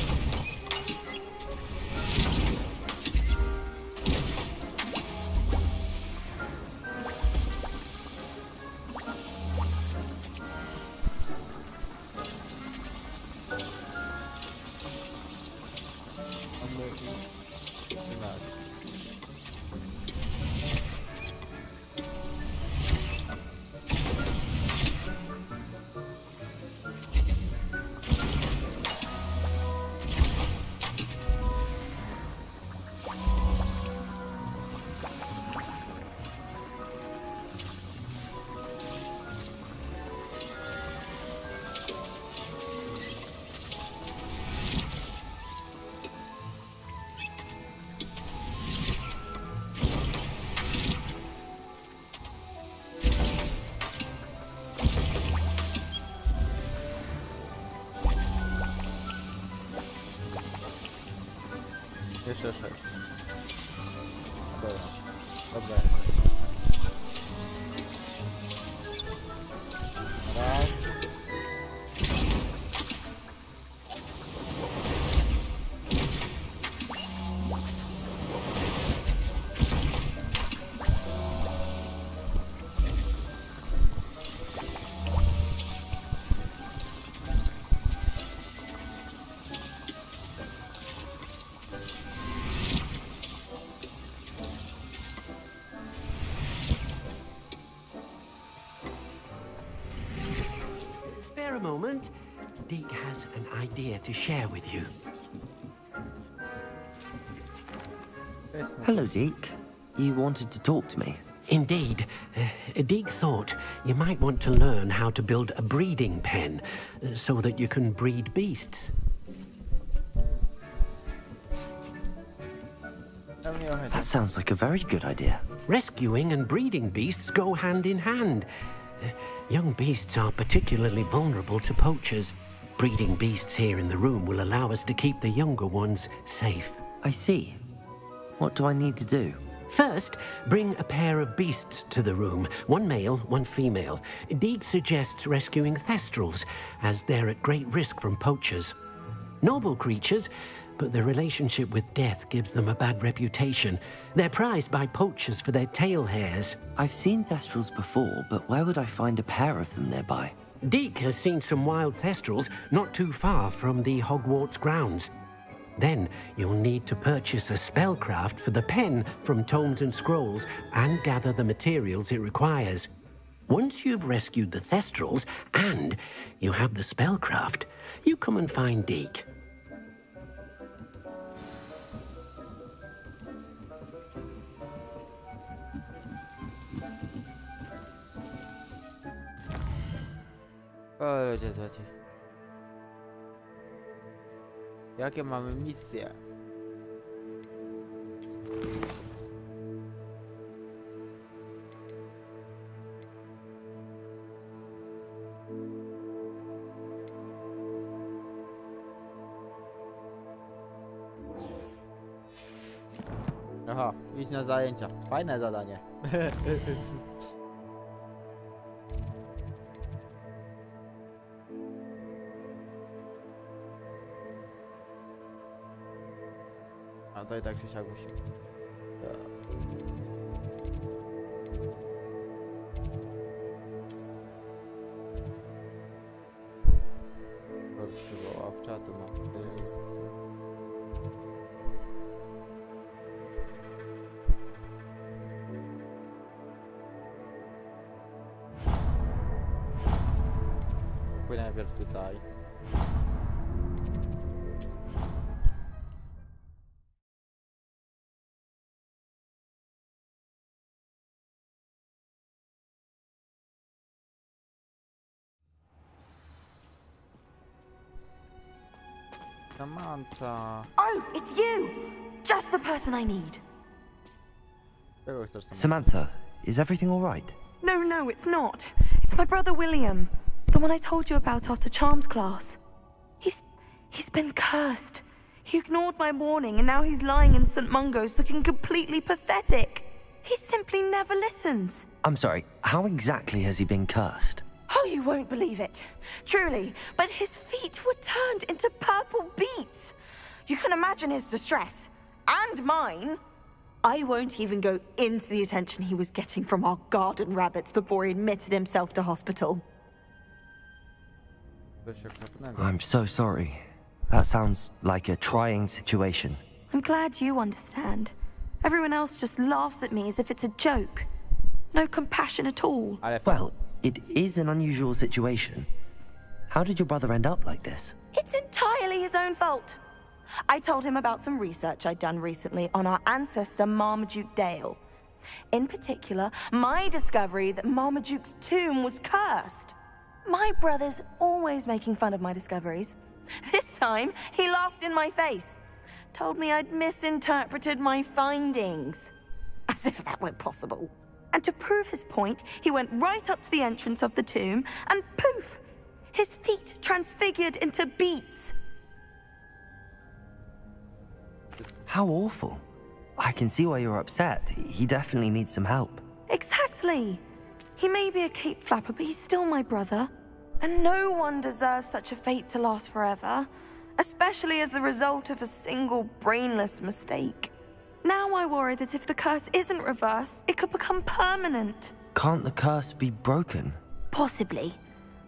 Jeszcze 6. Dobra. Dobra. Raz. Spare a moment. Deke has an idea to share with you. Hello, Deke. You wanted to talk to me? Indeed. Deke thought you might want to learn how to build a breeding pen so that you can breed beasts. That sounds like a very good idea. Rescuing and breeding beasts go hand in hand. Young beasts are particularly vulnerable to poachers. Breeding beasts here in the room will allow us to keep the younger ones safe. I see. What do I need to do? First, bring a pair of beasts to the room. One male, one female. Deke suggests rescuing thestrals, as they're at great risk from poachers. Noble creatures, but their relationship with death gives them a bad reputation. They're prized by poachers for their tail hairs. I've seen thestrals before, but where would I find a pair of them nearby? Deke has seen some wild thestrals not too far from the Hogwarts grounds. Then you'll need to purchase a spellcraft for the pen from tomes and scrolls and gather the materials it requires. Once you've rescued the thestrals and you have the spellcraft, you come and find Deke. O ludzie złoci. Jakie mamy misje? Aha, idź na zajęcia. Fajne zadanie. A to i tak się siak musi. Przywoławcza, tu mam Pójdę najpierw tutaj. Samantha. Oh, it's you! Just the person I need. Samantha, is everything all right? No, it's not. It's my brother William. The one I told you about after Charms class. He's been cursed. He ignored my warning and now he's lying in St. Mungo's looking completely pathetic. He simply never listens. I'm sorry, how exactly has he been cursed? Oh, you won't believe it. Truly, but his feet were turned into purple beets. You can imagine his distress. And mine. I won't even go into the attention he was getting from our garden rabbits before he admitted himself to hospital. I'm so sorry. That sounds like a trying situation. I'm glad you understand. Everyone else just laughs at me as if it's a joke. No compassion at all. Well, it is an unusual situation. How did your brother end up like this? It's entirely his own fault. I told him about some research I'd done recently on our ancestor Marmaduke Dale. In particular, my discovery that Marmaduke's tomb was cursed. My brother's always making fun of my discoveries. This time, he laughed in my face. Told me I'd misinterpreted my findings. As if that were possible. And to prove his point, he went right up to the entrance of the tomb and poof! His feet transfigured into beets. How awful. I can see why you're upset. He definitely needs some help. Exactly. He may be a cape flapper, but he's still my brother. And no one deserves such a fate to last forever, especially as the result of a single brainless mistake. Now I worry that if the curse isn't reversed, it could become permanent. Can't the curse be broken? Possibly.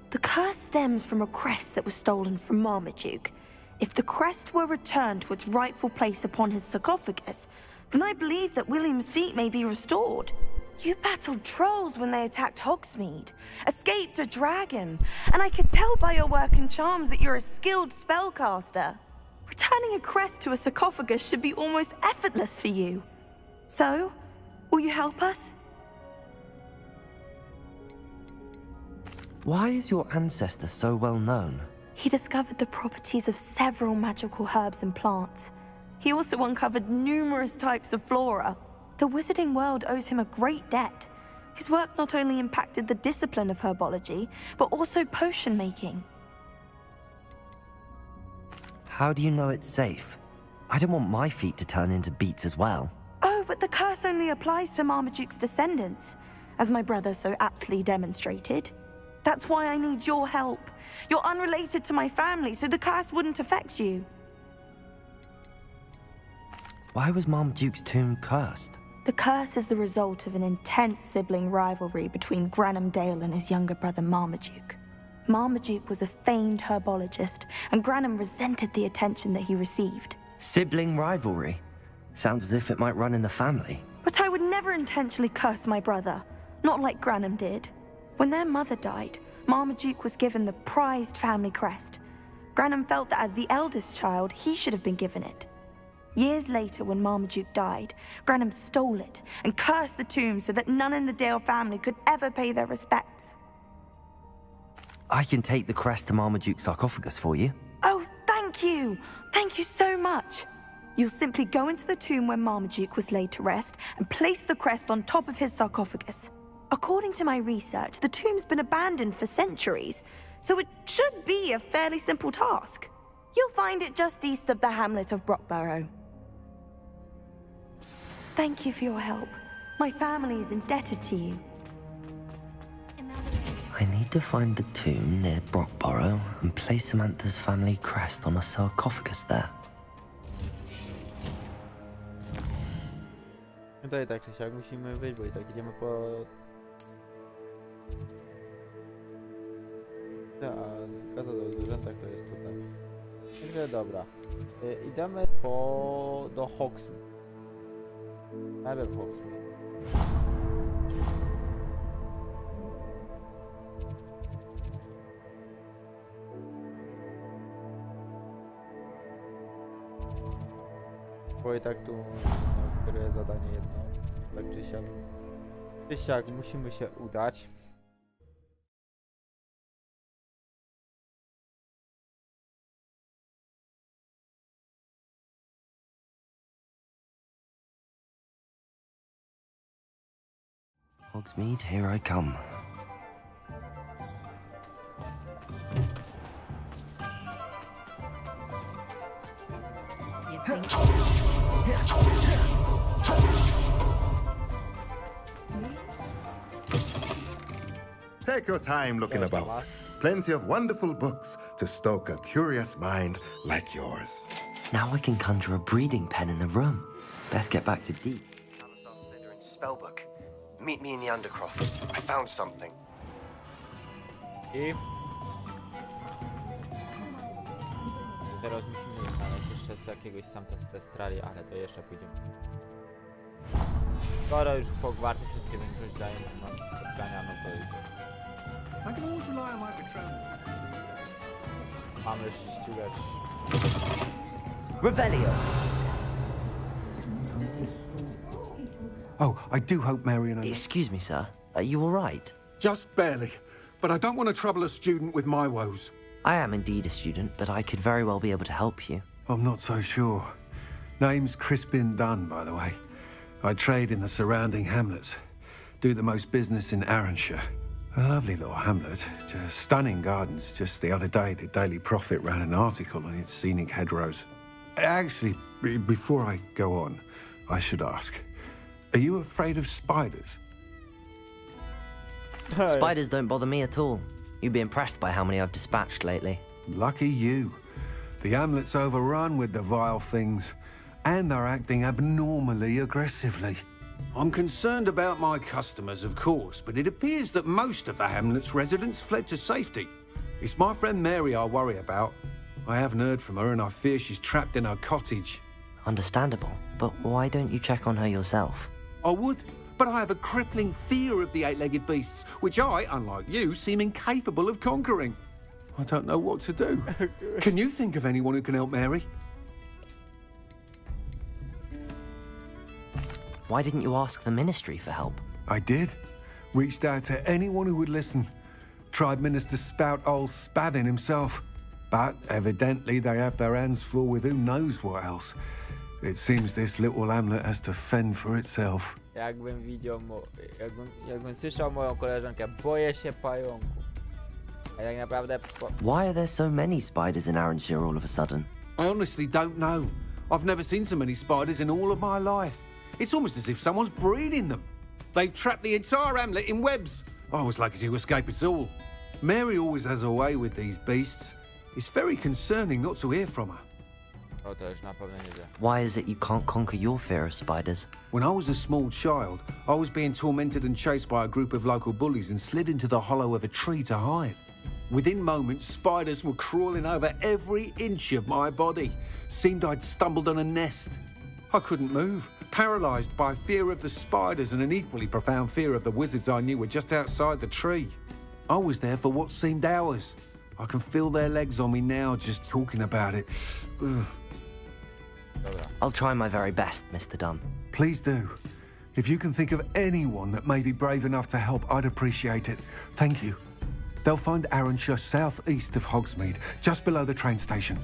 The curse stems from a crest that was stolen from Marmaduke. If the crest were returned to its rightful place upon his sarcophagus, then I believe that William's feat may be restored. You battled trolls when they attacked Hogsmeade, escaped a dragon, and I could tell by your work and charms that you're a skilled spellcaster. Returning a crest to a sarcophagus should be almost effortless for you. So, will you help us? Why is your ancestor so well known? He discovered the properties of several magical herbs and plants. He also uncovered numerous types of flora. The wizarding world owes him a great debt. His work not only impacted the discipline of herbology, but also potion making. How do you know it's safe? I don't want my feet to turn into beets as well. Oh, but the curse only applies to Marmaduke's descendants, as my brother so aptly demonstrated. That's why I need your help. You're unrelated to my family, so the curse wouldn't affect you. Why was Marmaduke's tomb cursed? The curse is the result of an intense sibling rivalry between Granham Dale and his younger brother Marmaduke. Marmaduke was a famed herbologist, and Granham resented the attention that he received. Sibling rivalry? Sounds as if it might run in the family. But I would never intentionally curse my brother, not like Granham did. When their mother died, Marmaduke was given the prized family crest. Granham felt that as the eldest child, he should have been given it. Years later, when Marmaduke died, Granham stole it and cursed the tomb so that none in the Dale family could ever pay their respects. I can take the crest to Marmaduke's sarcophagus for you. Oh, thank you! Thank you so much! You'll simply go into the tomb where Marmaduke was laid to rest and place the crest on top of his sarcophagus. According to my research, the tomb's been abandoned for centuries, so it should be a fairly simple task. You'll find it just east of the hamlet of Brockborough. Thank you for your help. My family is indebted to you. I need to find the tomb near Brockborough and place Samantha's family crest on a sarcophagus there. Tutaj tak czy siak musimy wyjść, bo i tak idziemy po... A kasa do zwierzęta to jest tutaj. Także dobra. Idziemy do Hogsmeade. Najpierw Hogsmeade. Bo i tak tu skieruję zadanie jedno. Tak czy siak. Czy siak musimy się udać. Hogsmeade, here I come. Take your time looking about. Plenty of wonderful books to stoke a curious mind like yours. Now I can conjure a breeding pen in the room. Best get back to Deep. Spellbook. Meet me in the Undercroft. I found something. I teraz musimy znaleźć jeszcze z jakiegoś samca z Testrali, ale to jeszcze pójdziemy. Skoro już w Hogwarcie wszystkie większość daje nam spotkania, no to mamy ścigać. Revelio! Oh, I do hope Marion... Excuse me, sir. Are you all right? Just barely. But I don't want to trouble a student with my woes. I am indeed a student, but I could very well be able to help you. I'm not so sure. Name's Crispin Dunn, by the way. I trade in the surrounding hamlets. Do the most business in Arranshire. A lovely little hamlet. Just stunning gardens. Just the other day, the Daily Prophet ran an article on its scenic hedgerows. Actually, before I go on, I should ask, are you afraid of spiders? Spiders don't bother me at all. You'd be impressed by how many I've dispatched lately. Lucky you. The hamlet's overrun with the vile things, and they're acting abnormally aggressively. I'm concerned about my customers, of course, but it appears that most of the hamlet's residents fled to safety. It's my friend Mary I worry about. I haven't heard from her, and I fear she's trapped in her cottage. Understandable, but why don't you check on her yourself? I would, but I have a crippling fear of the eight-legged beasts, which I, unlike you, seem incapable of conquering. I don't know what to do. Can you think of anyone who can help Mary? Why didn't you ask the ministry for help? I did. Reached out to anyone who would listen. Tried Minister Spout old Spavin himself. But evidently they have their hands full with who knows what else. It seems this little hamlet has to fend for itself. Jakbym widział, jakbym słyszał moją koleżankę, boję się pająków. A tak naprawdę... Why are there so many spiders in Arranshire all of a sudden? I honestly don't know. I've never seen so many spiders in all of my life. It's almost as if someone's breeding them. They've trapped the entire hamlet in webs. I was lucky to escape it all. Mary always has a way with these beasts. It's very concerning not to hear from her. O, to już na pewno nie wie. Why is it you can't conquer your fear of spiders? When I was a small child, I was being tormented and chased by a group of local bullies and slid into the hollow of a tree to hide. Within moments, spiders were crawling over every inch of my body. Seemed I'd stumbled on a nest. I couldn't move, paralysed by fear of the spiders and an equally profound fear of the wizards I knew were just outside the tree. I was there for what seemed hours. I can feel their legs on me now just talking about it. Ugh. I'll try my very best, Mr. Dunn. Please do. If you can think of anyone that may be brave enough to help, I'd appreciate it. Thank you. They'll find Arranshire southeast of Hogsmeade, just below the train station.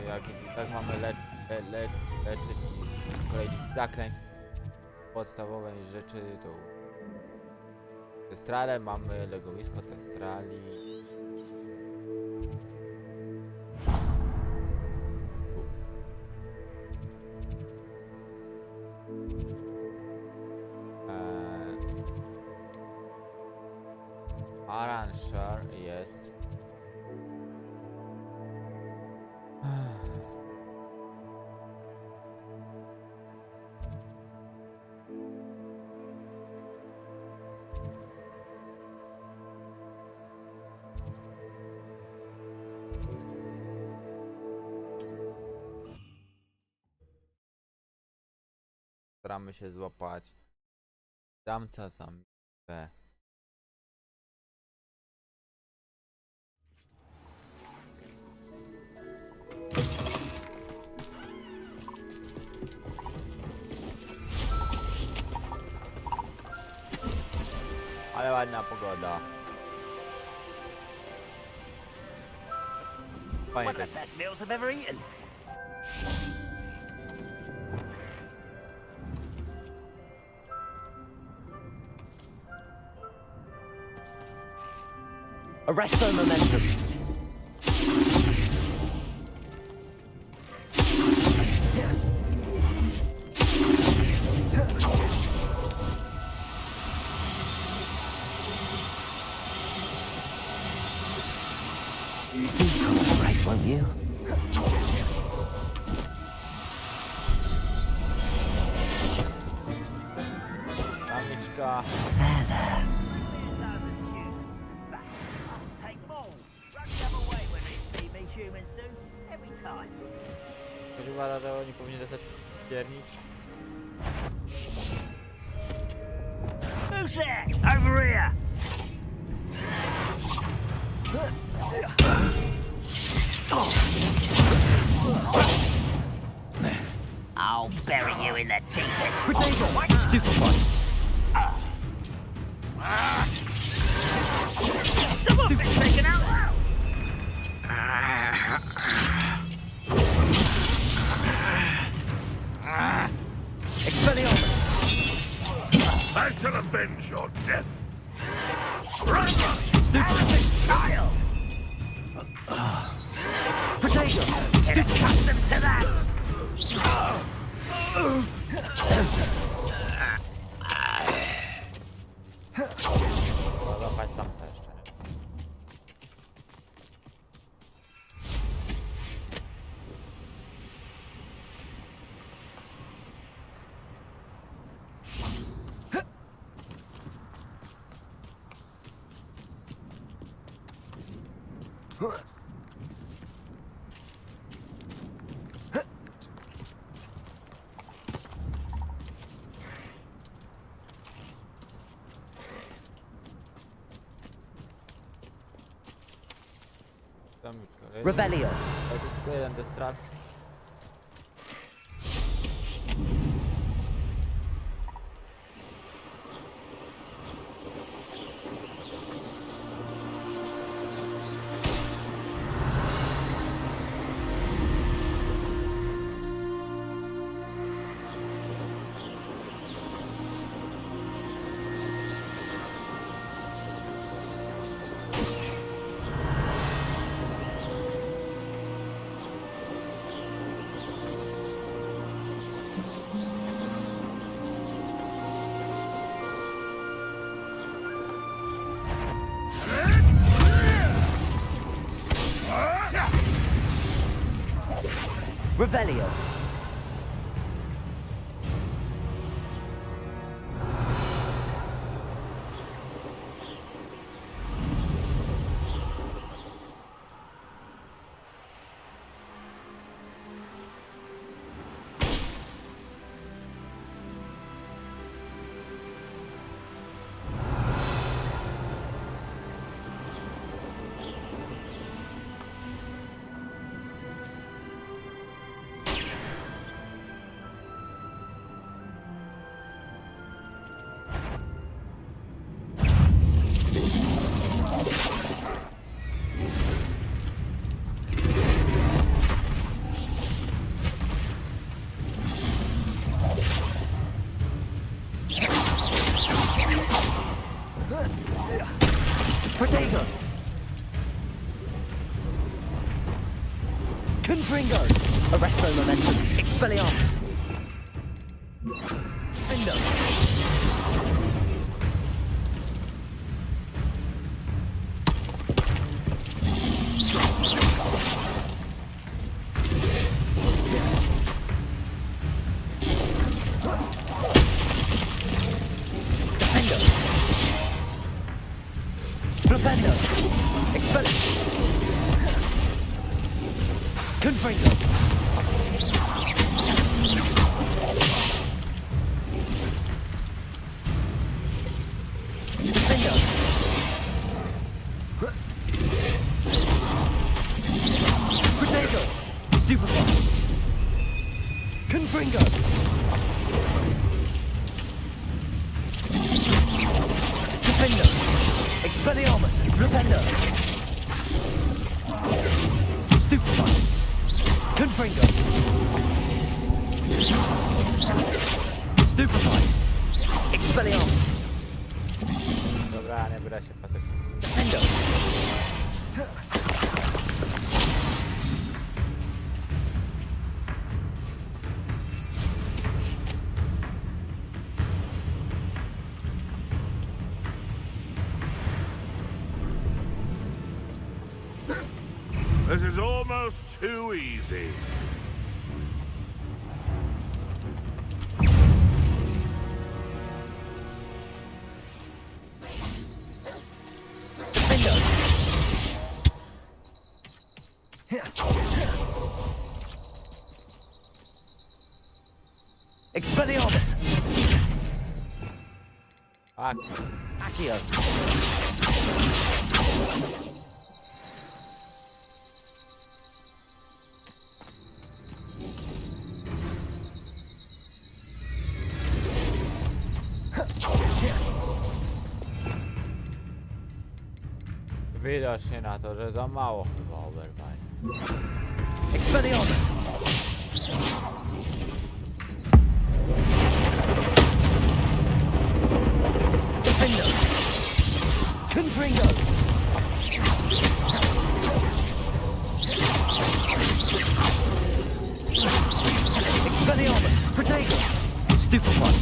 Jak już i tak mamy leczyć i kolejnych zaklęć, podstawowe rzeczy to testrale, mamy legowisko testrali. Arranshire jest. Staramy się złapać damca za miłę. Ale ładna pogoda. Fajnie. One of the best meals I've ever eaten. Arresto momentum. Right, won't you? Damiczka. Ktoś uważa, że oni powinni dostać piernicz? Who's there? Over here! I'll bury you in the deepest. Stupefy. Someone's been taken out! Expelliarmus. I shall avenge your death. Run! Child! Potato! Get accustomed to that! Złapać samca jeszcze. Revelio. To jest tylko jeden destrakt. Revelio. Protego. Confringo. Arresto momentum. Expelliarmus. Endo. Flipendo. Expel. Confringo. Defendo. Protego. Stupefy. Confringo. Defendo. Expelliarmus! Flipendo! Stupefy! Confringo! Stupefy! Expelliarmus! Dobra, nie byle się patrzeć. Defendo! This is almost too easy. Expelliarmus! Accio! Widocznie na to, że za mało chyba oberwanie. Expelliarmus! stupefied.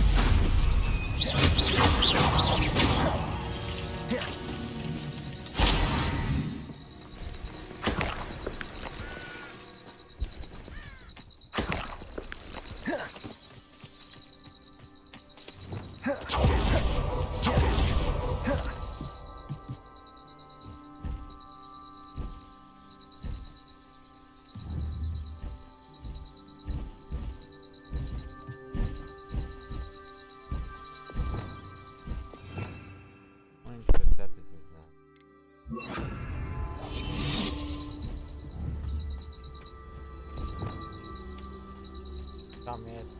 Tam jest.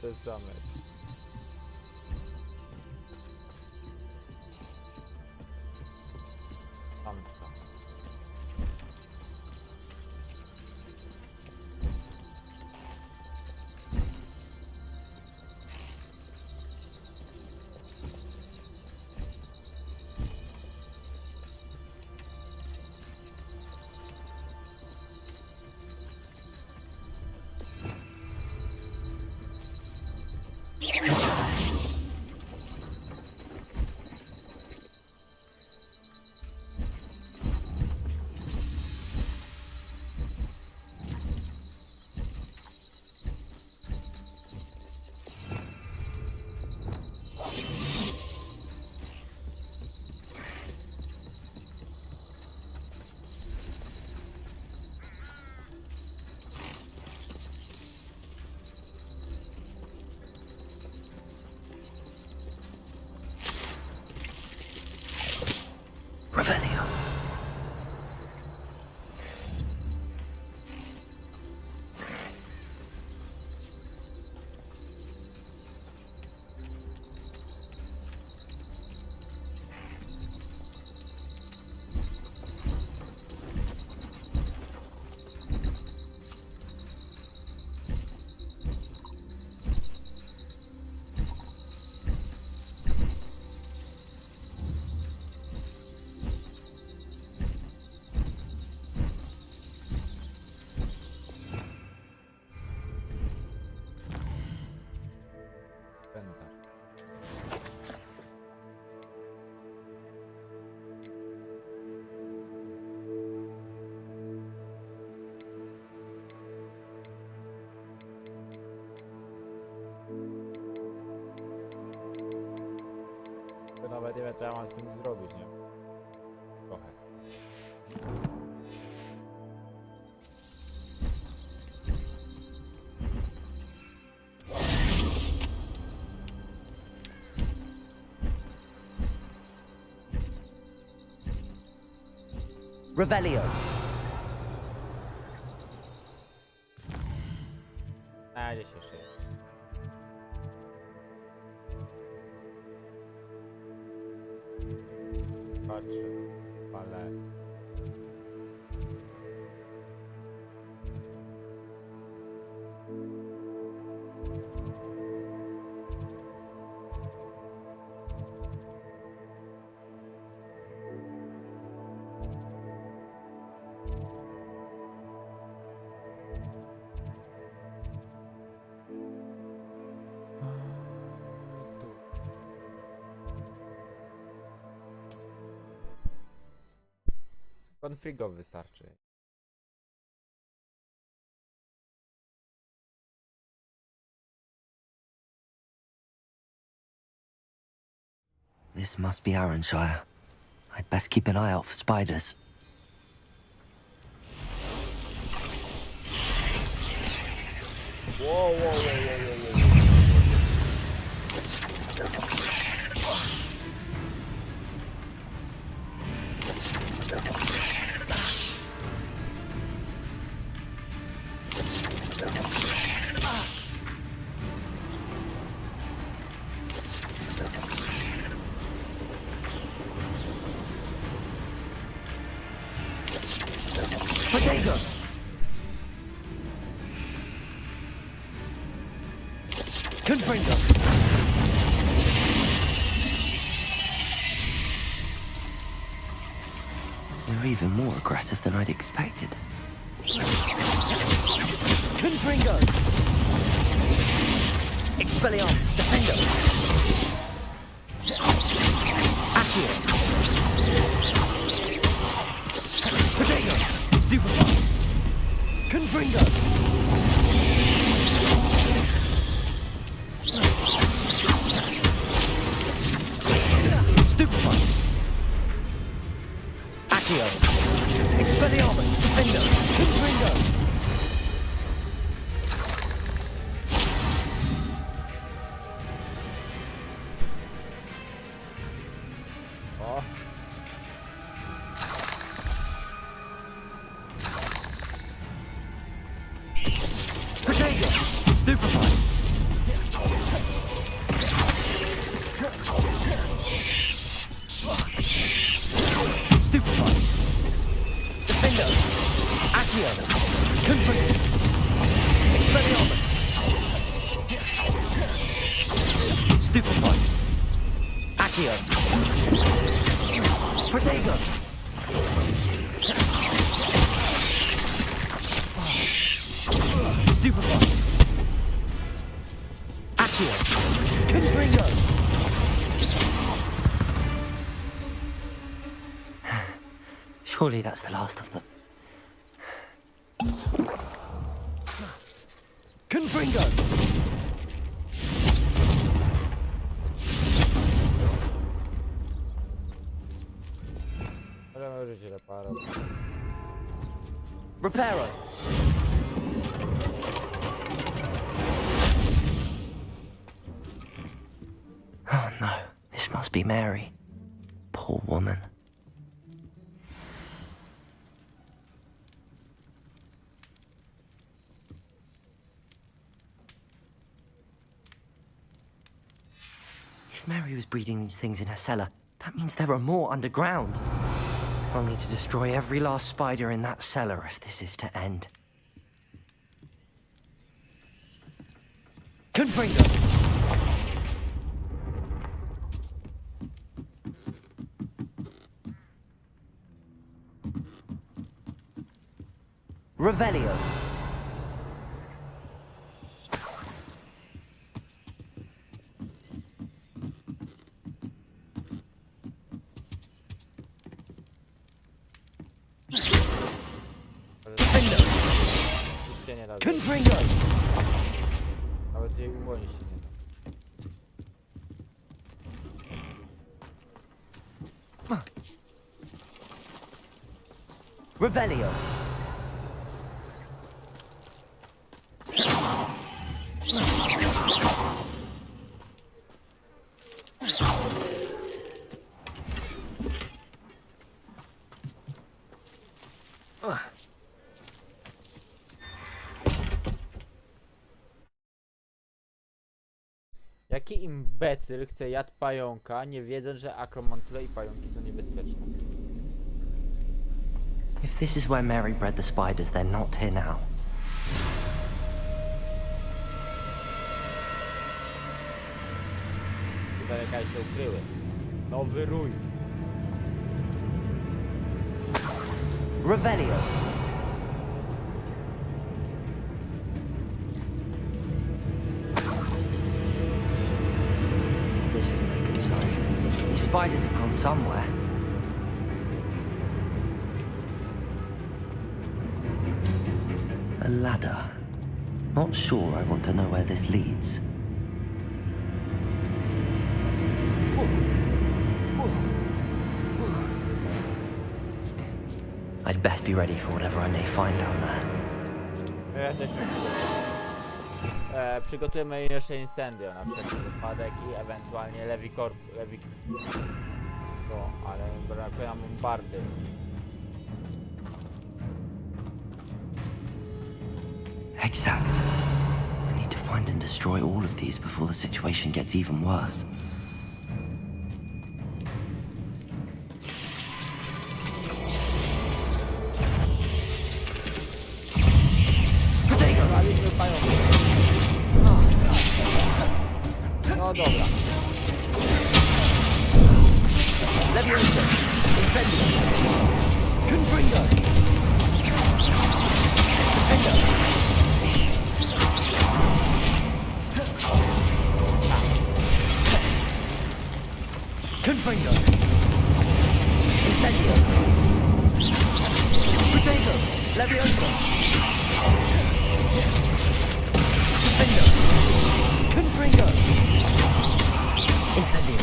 To jest zamek. Tam są. Revelio. Nawet nie wiem, co ja mam z tym zrobić, nie? Trochę. Revelio. A, gdzieś jeszcze jest. Patrzę, ale... Konfligowy wystarczy. This must be Arranshire. I'd best keep an eye out for spiders. Whoa, whoa, whoa, whoa, whoa, whoa. Potato! Confringo! They're even more aggressive than I'd expected. Confringo! Expelliarmus, Defendo! Accio! Protego! Stupefy! Confringo! Stupefy! Accio! Expelliarmus! Defendo! Confringo! O. Protego! Stupefy! Stupefy! Defendo! Accio! Confringo! Expelliarmus! Stupefy! Accio! Protego! Stupefy! Accio! Confringo! Surely that's the last of them. Confringo! Ale życie reparo. Reparo! Oh no, this must be Mary. Poor woman. If Mary was breeding these things in her cellar, that means there are more underground. I'll need to destroy every last spider in that cellar if this is to end. Confringo! Revelio! Nic się nie da. Confringo! Nawet jej uwolnić się nie da. Revelio! Jaki imbecyl chce jad pająka, nie wiedząc, że akromantule i pająki są niebezpieczne? If this is where Mary bred the spiders, they're not here now. Z daleka się ukryły. Nowy rój. Revelio! This isn't a good sign. These spiders have gone somewhere. A ladder. Not sure I want to know where this leads. I'd best be ready for whatever I may find down there. Jesteśmy. Przygotujemy jeszcze incendio na wszelki wypadek i ewentualnie No, ale brakuje nam bombardy. Exact. I need to find and destroy all of these before the situation gets even worse. No dobra. Leviosa! Incendio! Confringo! Defender! Confringo! Incendio! Potato! Leviosa! Defender! Confringo! Incendio!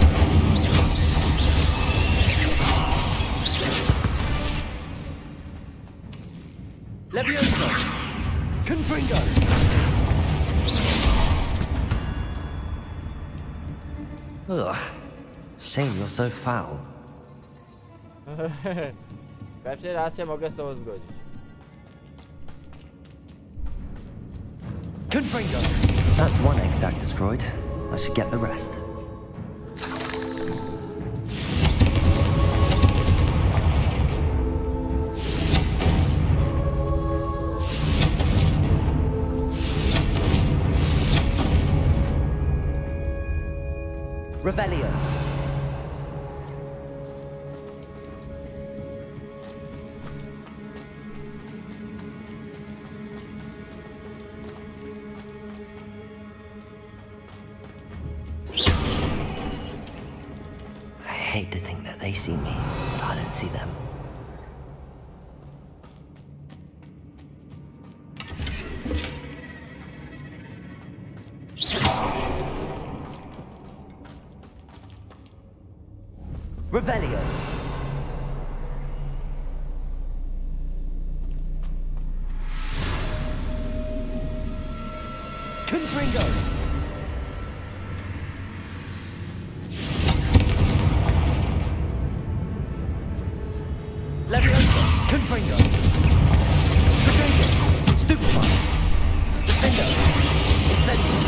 Leviosa! Confringo! Ugh. Shame you're so foul. Pierwszy raz się mogę z tobą zgodzić. Confringo! That's one exact destroyed. I should get the rest. Revelio. I hate to think that they see me, but I don't see them. Revelio. Confringo. Leviosa. Confringo. Potato. Stupefy. Defender. Incendio.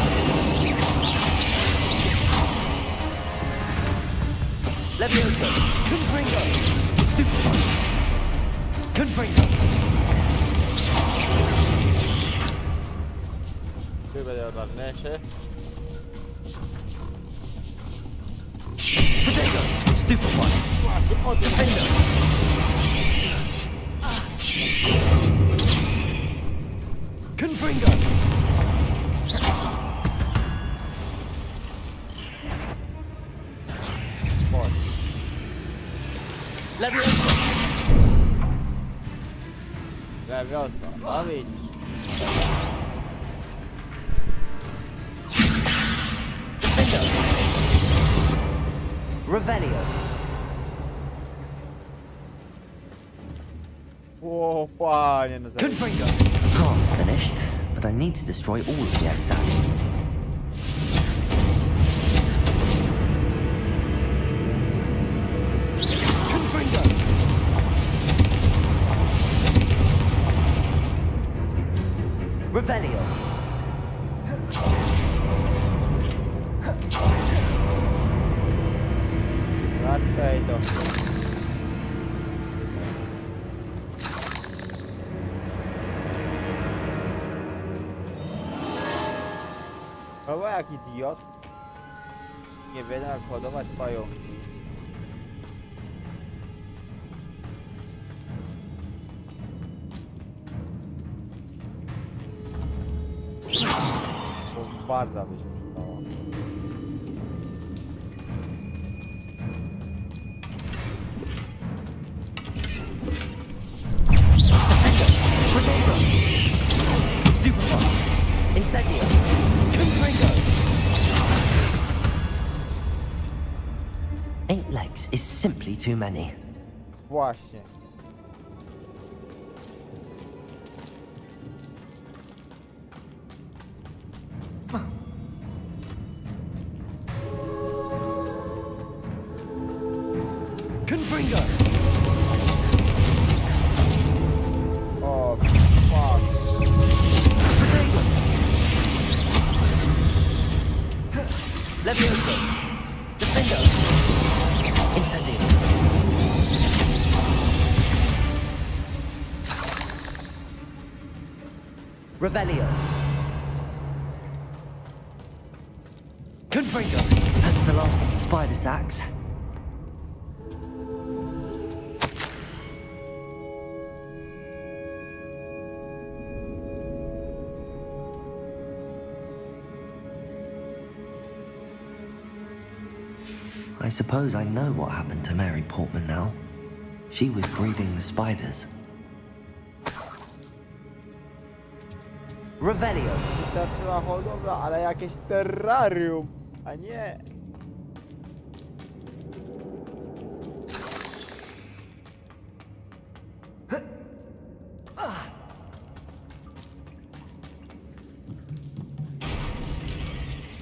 Leviosa! Confringo! Stupefy! Confringo! Tu będę odważniejszy. Potato! Stupefy! Defender! Confringo! Leviosa! Leviosa, no widzisz. Defender! Revelio! O, panie, no Confringo! Half finished, but I need to destroy all of the exacts. Confringo! Revelio! Raczej to. Albo jak idiot. Nie wiem jak hodować pająki. Bombarda by się przydała. Potato! Stupefy! Incendio! Confringo! 8 legs is simply too many. Właśnie. Confringo! O, fuck. Potato! Leviosa! Defender! Incendio! Revelio! Confringo! That's the last of the spider sacks. I suppose I know what happened to Mary Portman now. She was breeding the spiders. Revelio. Wystarczyła hodowla, ale jakieś terrarium, a nie.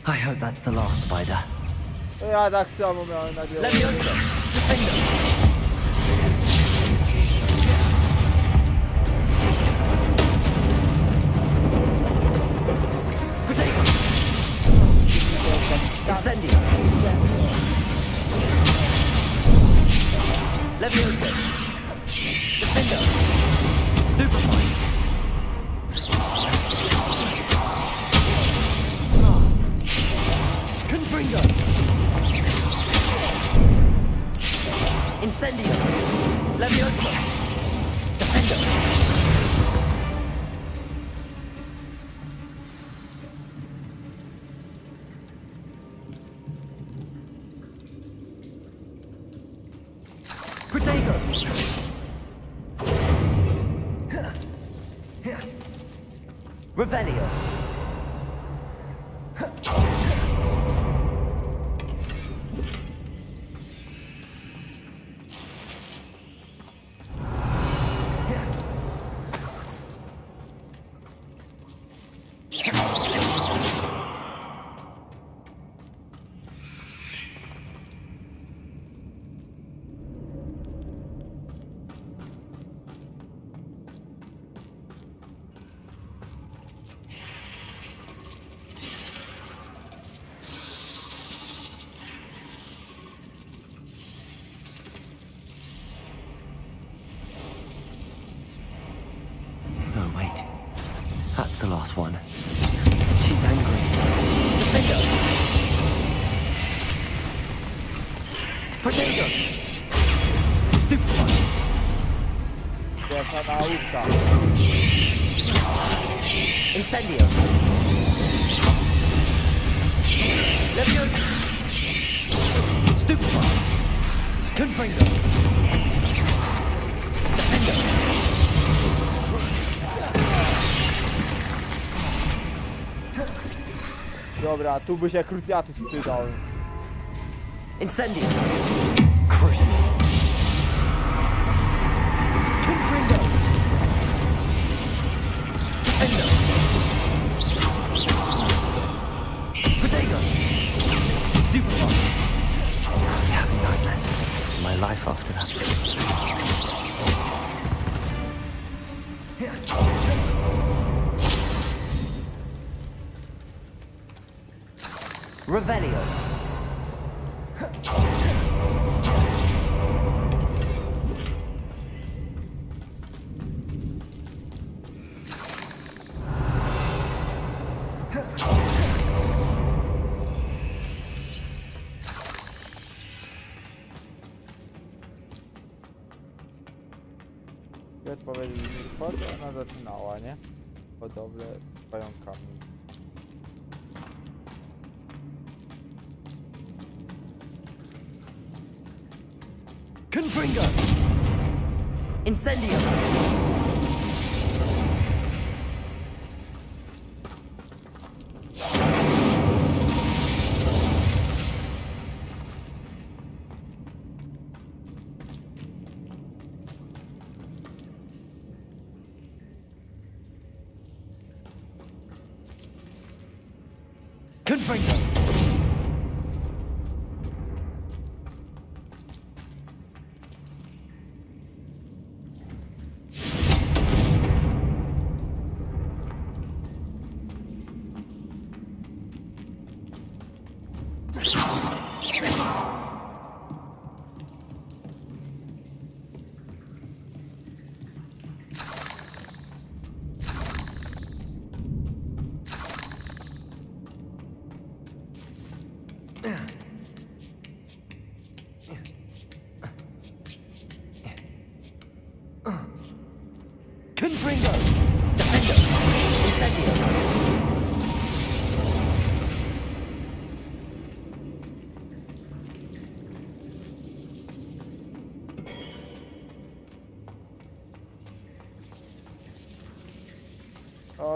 I hope that's the last spider. Ja tak samo miałem nadzieję. Leviosa! Incendio! Leviosa! Defender! Stupefy! Confringo! Incendio! Leviosa! Defender! Protego! Revelio! No, wait. That's the last one. She's angry. Defender! Protego! Stupefy! Pierwsza nauka. Incendio! Leviosa! Stupefy! Confringo! Defender! Dobra, tu by się Cruciatus przydał. Incendio! Crucible! Confringo! Defender! Protego! Stupefy! I have nightmares for the rest of my life after that. Revelio. I odpowiedzieli mi wchodzę, ona zaczynała, nie? Hodowlę z pająkami. Confringo! Incendio! Confringo!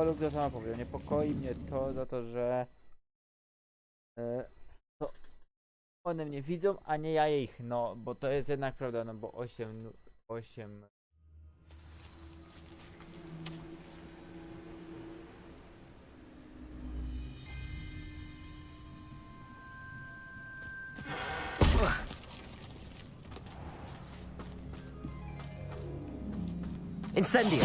No, lub to samo powiem, niepokoi mnie to za to, że to one mnie widzą, a nie ja ich, no, bo to jest jednak prawda, no bo 8 Incendio!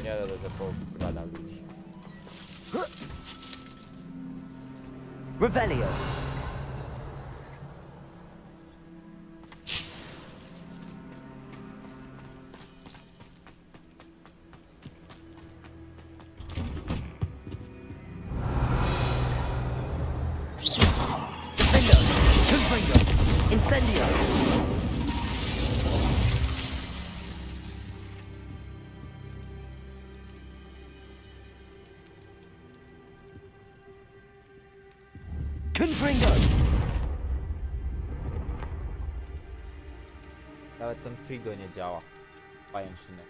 Jadę do zapokładam ludzi. Revelio! Confringo! Incendio! Confringo! Nawet ten Frigo nie działa. Pajęczyny.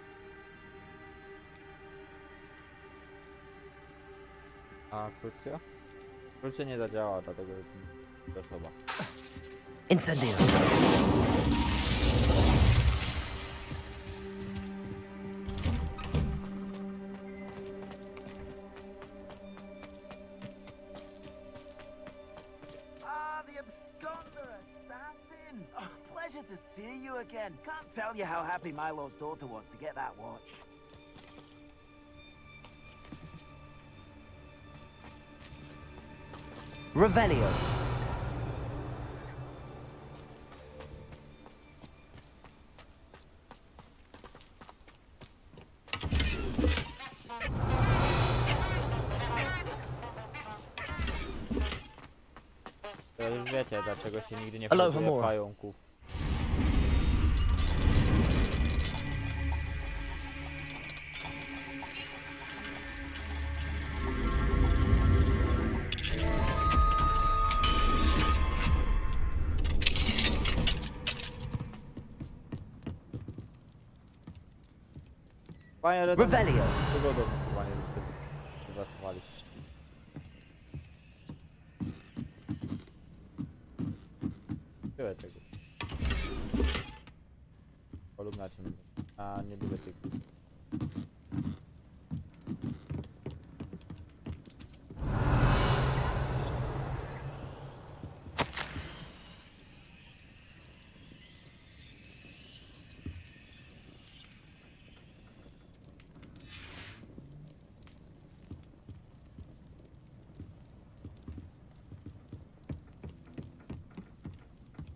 A Crucio? Crucio nie zadziała, dlatego to osoba. Incendio! The absconder, Staffin. Oh, pleasure to see you again. Can't tell you how happy Milo's daughter was to get that watch. Revelio! To już wiecie, dlaczego się nigdy nie Aloha hoduje more. pająków. Panie Redon, Revelio! wygodą chyba nie zdewastowali. Tyle tego. Kolumnacie mnie. A nie lubię tych.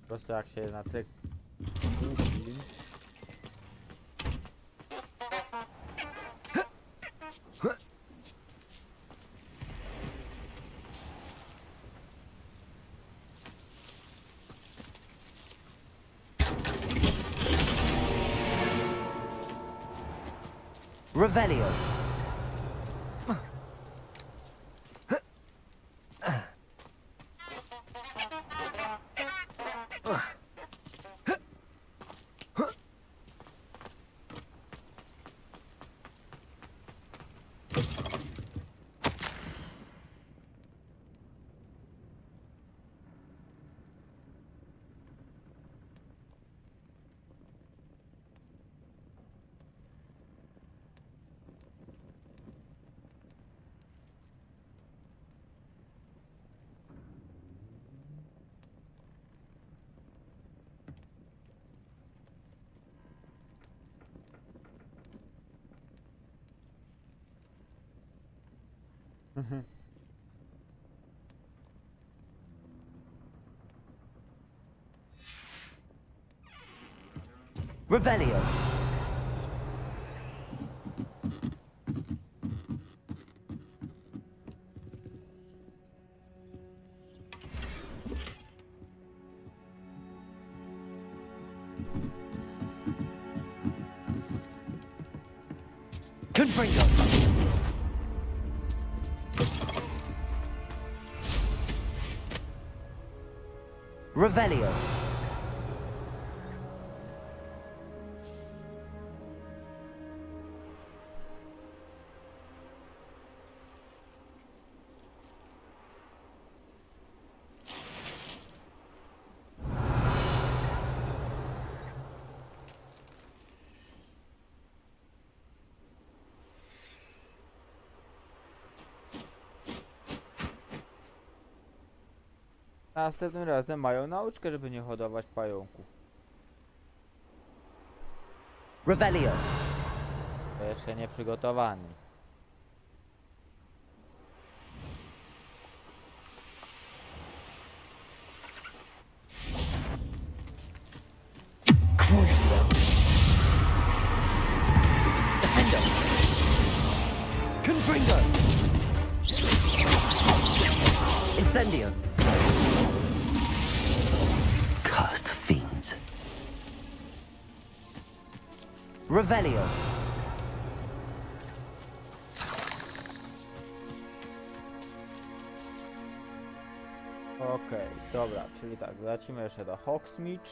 Po prostu jak się na tryk. Revelio! Revelio! Confringo! Revelio. Następnym razem mają nauczkę, żeby nie hodować pająków. Revelio. To jeszcze nie przygotowany. Crucio. Defendo. Confringo. Incendio. Cursed fiends. Revelio. Okej, dobra, czyli tak, lecimy jeszcze do Hogsmeade.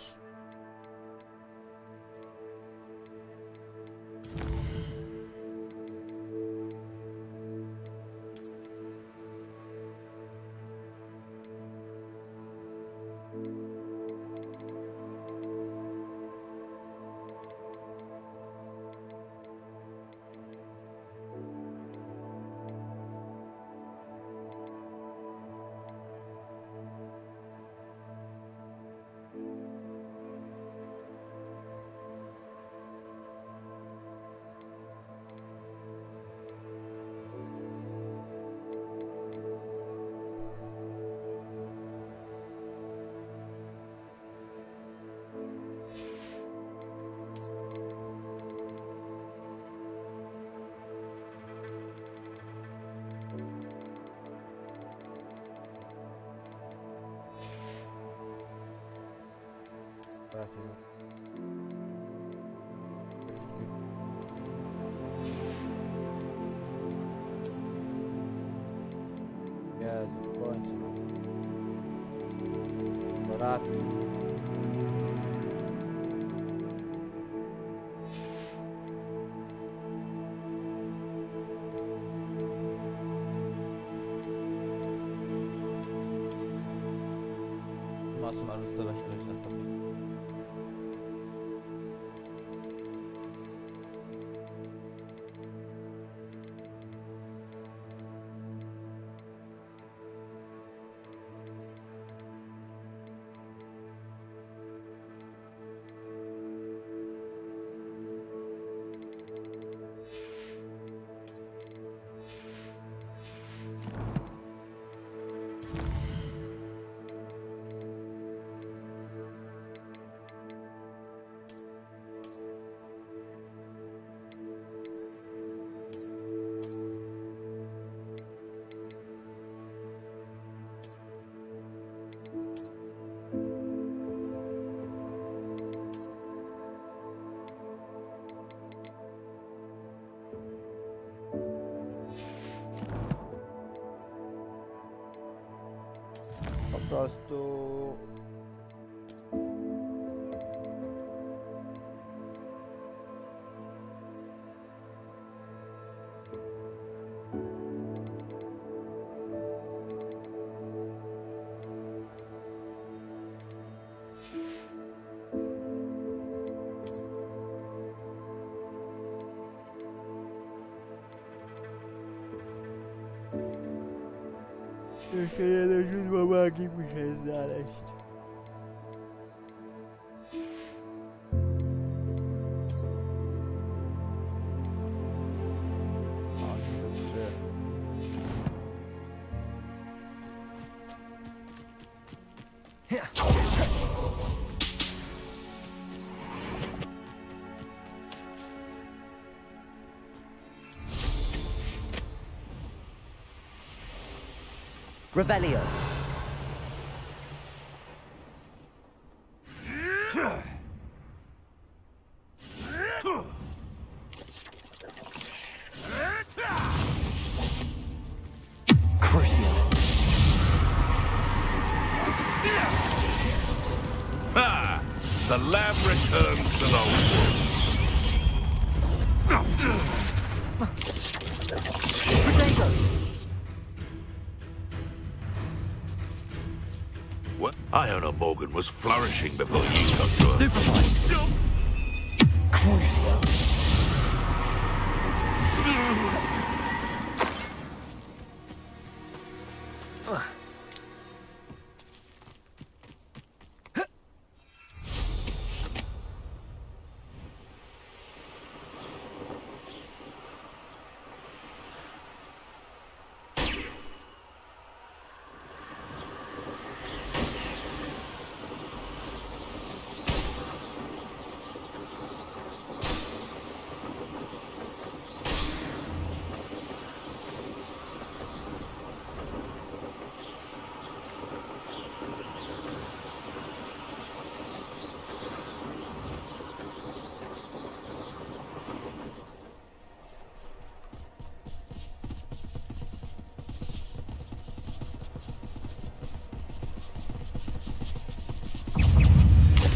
Jezu, w końcu. To raz. Summa 126 na stopniu. Po prostu... Jeszcze jedno źródło magii muszę znaleźć. O, to 3. Revelio. Ha! The lamb returns to the Potato! What? Iona Morgan was flourishing before you got to her. Stupefied! Crucio!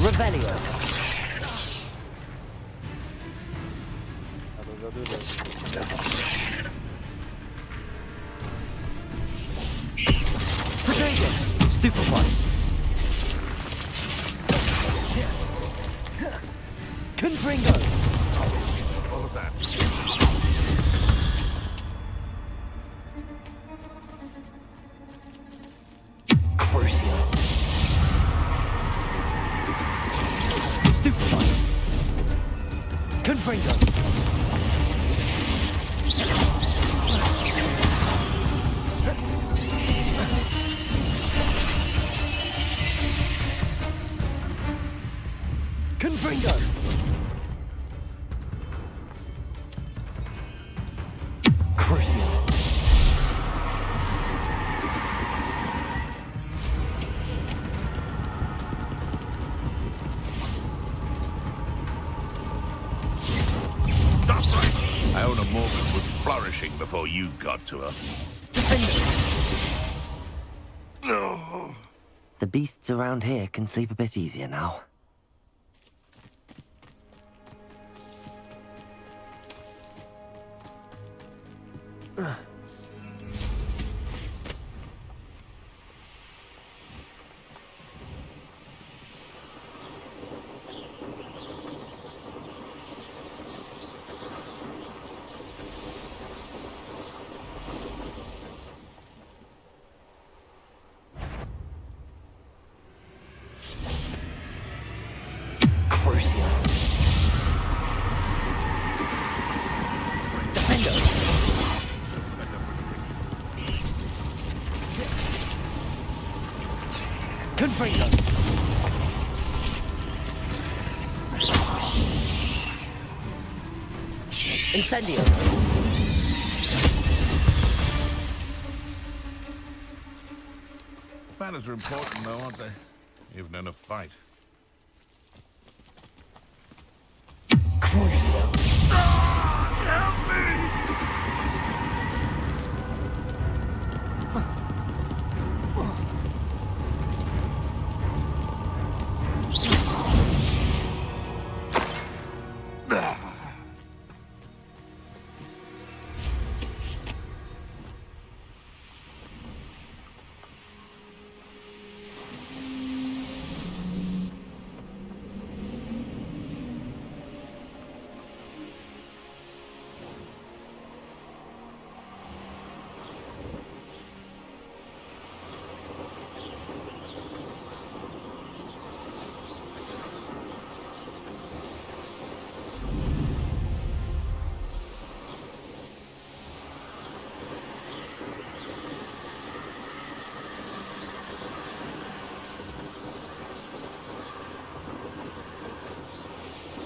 Revelio. Potato. Stupefy. Confringo. All of that. Crucio. Stupefy. Confringo. Confringo. Crucio. Iona Morgan was flourishing before you got to her. No. The beasts around here can sleep a bit easier now. Crucio. Defendo. Confringo. Incendio. Manners are important, though, aren't they? Even in a fight. Crucio. Help me!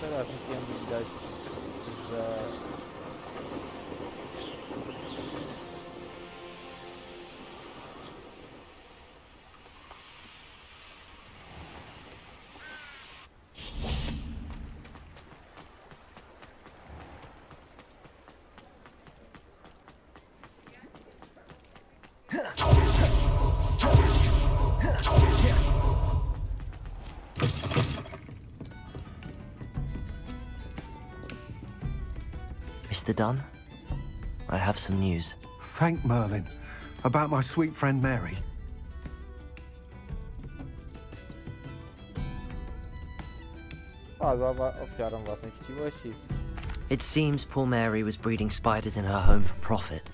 Teraz wszystkim widać, że Mr. Dunn, I have some news. Thank Merlin. About my sweet friend Mary. Padła ofiarą własnej chciwości. It seems poor Mary was breeding spiders in her home for profit,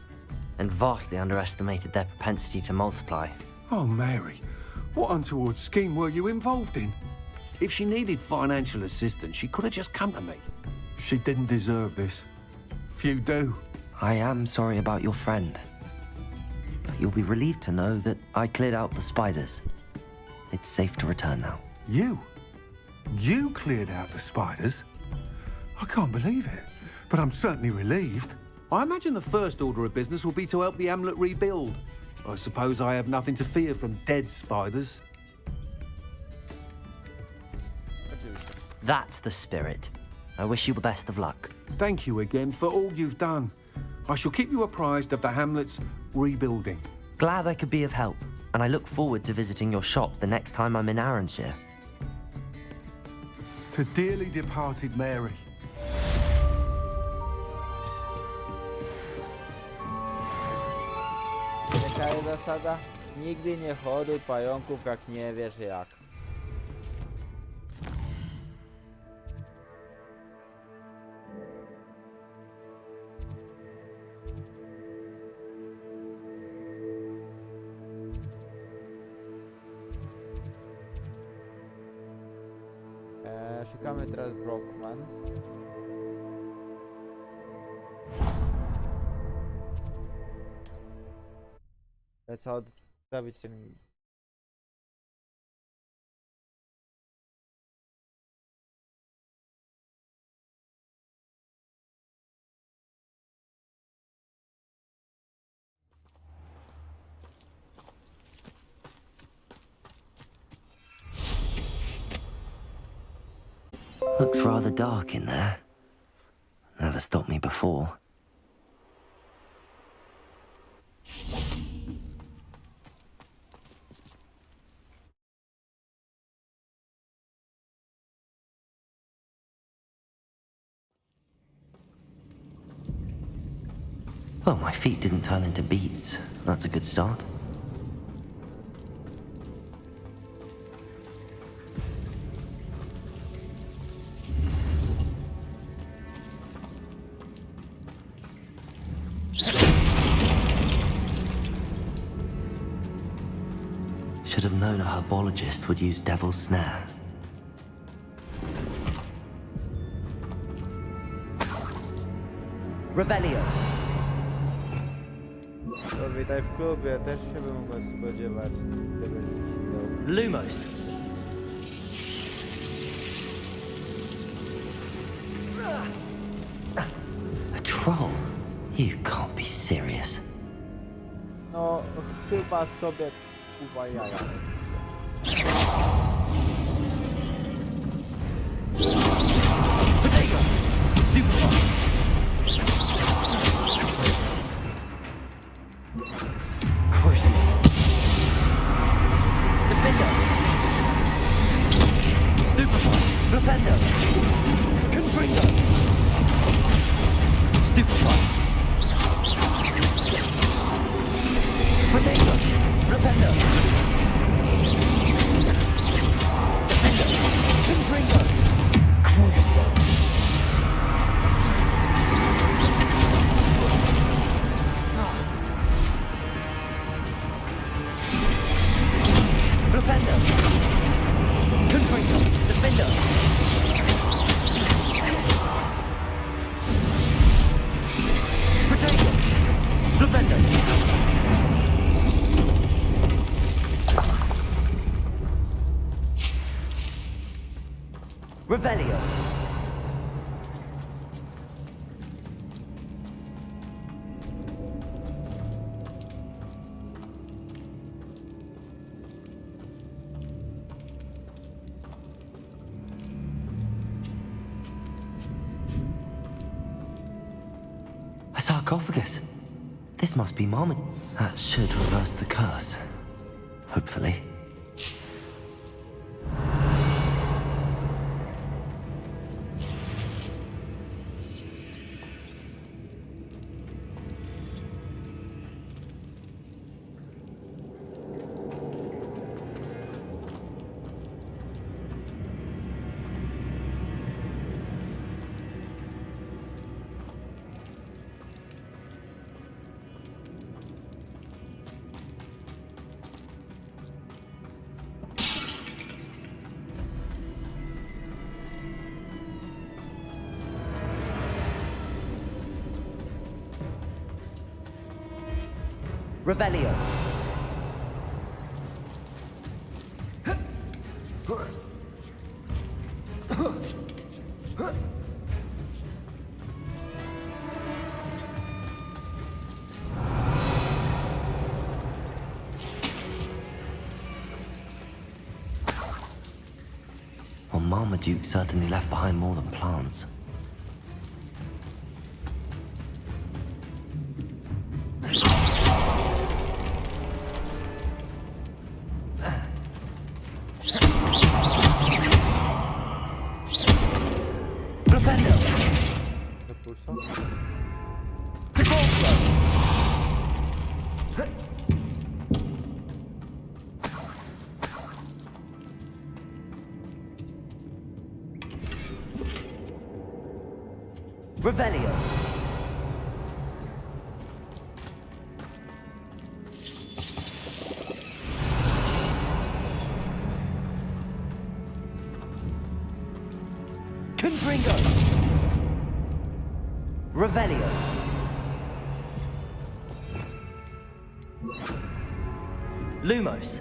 and vastly underestimated their propensity to multiply. Oh, Mary, what untoward scheme were you involved in? If she needed financial assistance, she could have just come to me. She didn't deserve this. Few do. I am sorry about your friend. But you'll be relieved to know that I cleared out the spiders. It's safe to return now. You? You cleared out the spiders? I can't believe it, but I'm certainly relieved. I imagine the first order of business will be to help the amulet rebuild. I suppose I have nothing to fear from dead spiders. That's the spirit. I wish you the best of luck. Thank you again for all you've done. I shall keep you apprised of the hamlet's rebuilding. Glad I could be of help, and I look forward to visiting your shop the next time I'm in Arranshire. To dearly departed Mary. Jaka jest zasada? Nigdy nie hoduj pająków, jak nie wiesz jak. Szukamy teraz Brockman. Co odprawić tym... Looks rather dark in there. Never stopped me before. Well, my feet didn't turn into beads. That's a good start. Should have known a herbologist would use Devil's Snare. Revelio. To witaj w klubie, też się bym mógł spodziewać dywersji sił. Lumos. A troll? You can't be serious. No, chyba sobie kuwa jaja. Crucible. Defender. Stupefy. Flipendo. Confringo. Stupefy. Potato. Flipendo. Defender. Confringo. Crucible. Flipendo. Confringo. Defender. Potato. Flipendo. Revelio. A sarcophagus. This must be Marmot. That should reverse the curse. Hopefully. Revelio. Well, Marmaduke certainly left behind more than plants. Revelio. Confringo. Revelio. Lumos.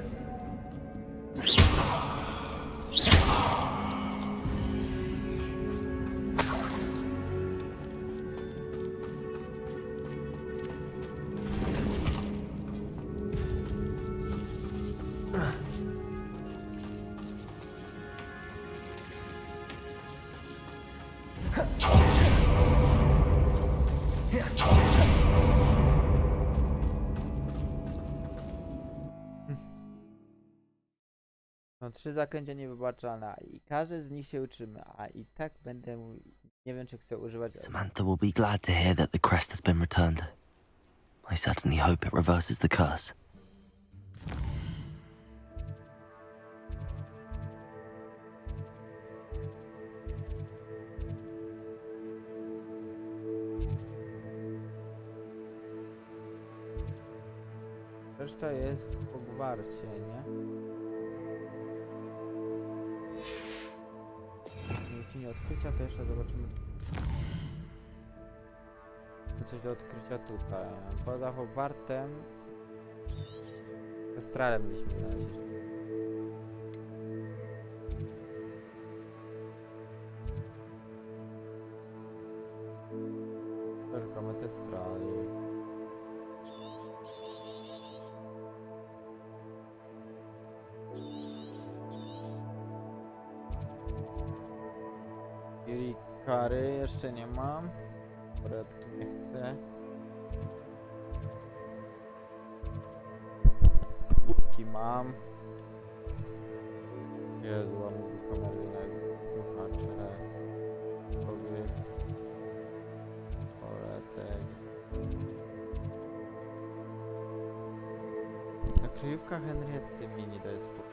Są 3 zaklęcia niewybaczalne i każde z nich się uczymy, a i tak będę... Nie wiem, czy chcę używać... Samantha will be glad to hear that the crest has been returned. I certainly hope it reverses the curse. Reszta jest w Hogwarcie, nie? Nie odkrycia, to jeszcze zobaczymy coś do odkrycia tutaj. Poza Hogwartem Astralem mieliśmy znaleźć. Szukamy te strali. Kary jeszcze nie mam. Porядki nie chcę. Kubki mam. Jezu, łamówka marionek. Kuchacze. Powiew. Poletek. Na kryjówka Henrietty mini to jest spoko.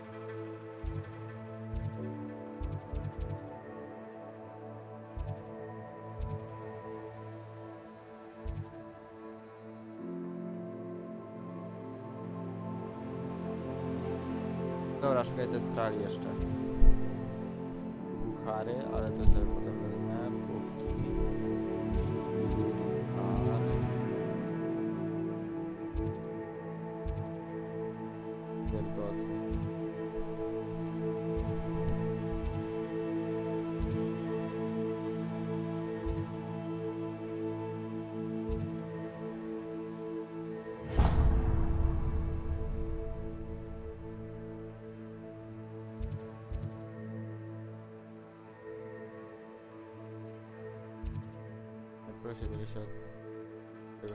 Dobra, szukaj te strali jeszcze. Buchary, ale to sobie potem wezmę. Główki. Buchary. Wielgot. Proszę, będzie się od tego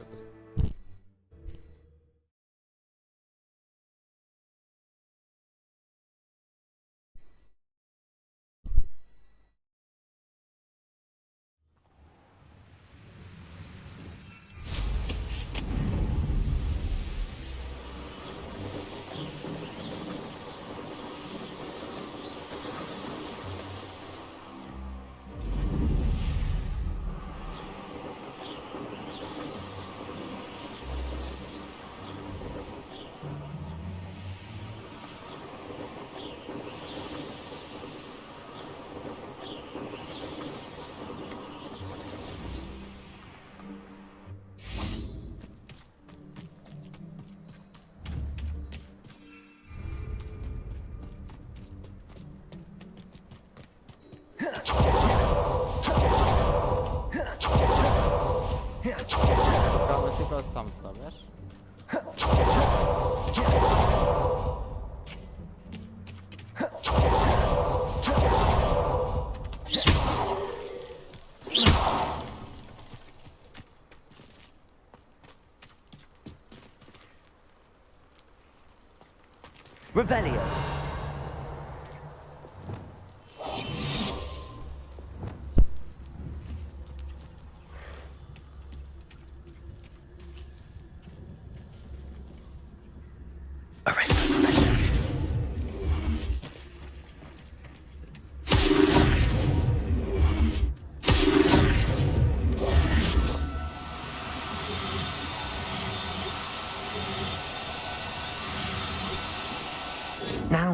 tego samca, wiesz? Revelio.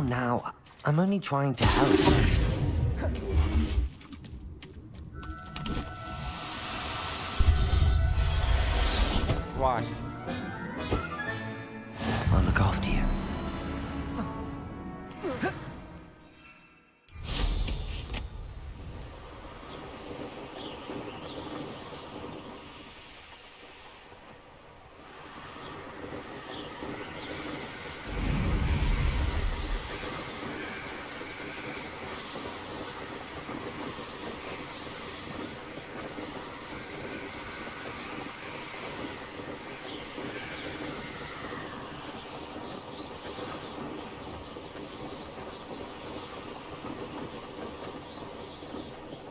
Now, I'm only trying to help. Właśnie. I'll look after you.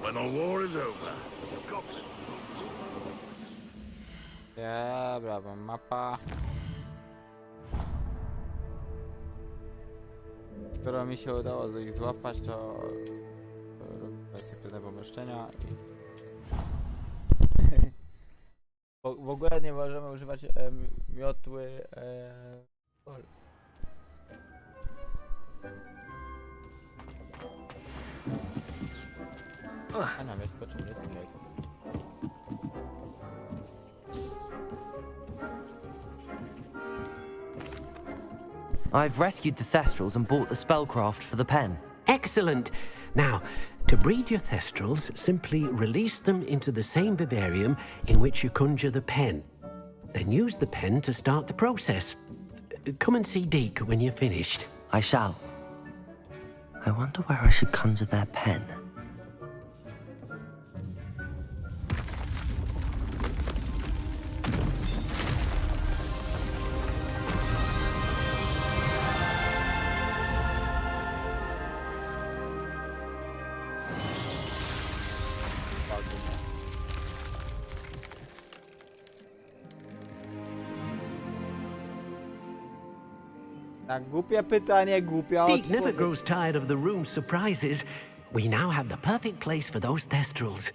When the war is over, goblins Dobra, mam mapa. Skoro mi się udało ich złapać, to robimy sekretne pomieszczenia i... w ogóle nie możemy używać miotły... A nie, jest po czym jest jajko. I've rescued the Thestrals and bought the spellcraft for the pen. Excellent. Now, to breed your Thestrals, simply release them into the same vivarium in which you conjure the pen. Then use the pen to start the process. Come and see Deke when you're finished. I shall. I wonder where I should conjure their pen. Na głupie pytanie, głupia Deke never odpowiedź. grows tired of the room's surprises. We now have the perfect place for those Thestrals.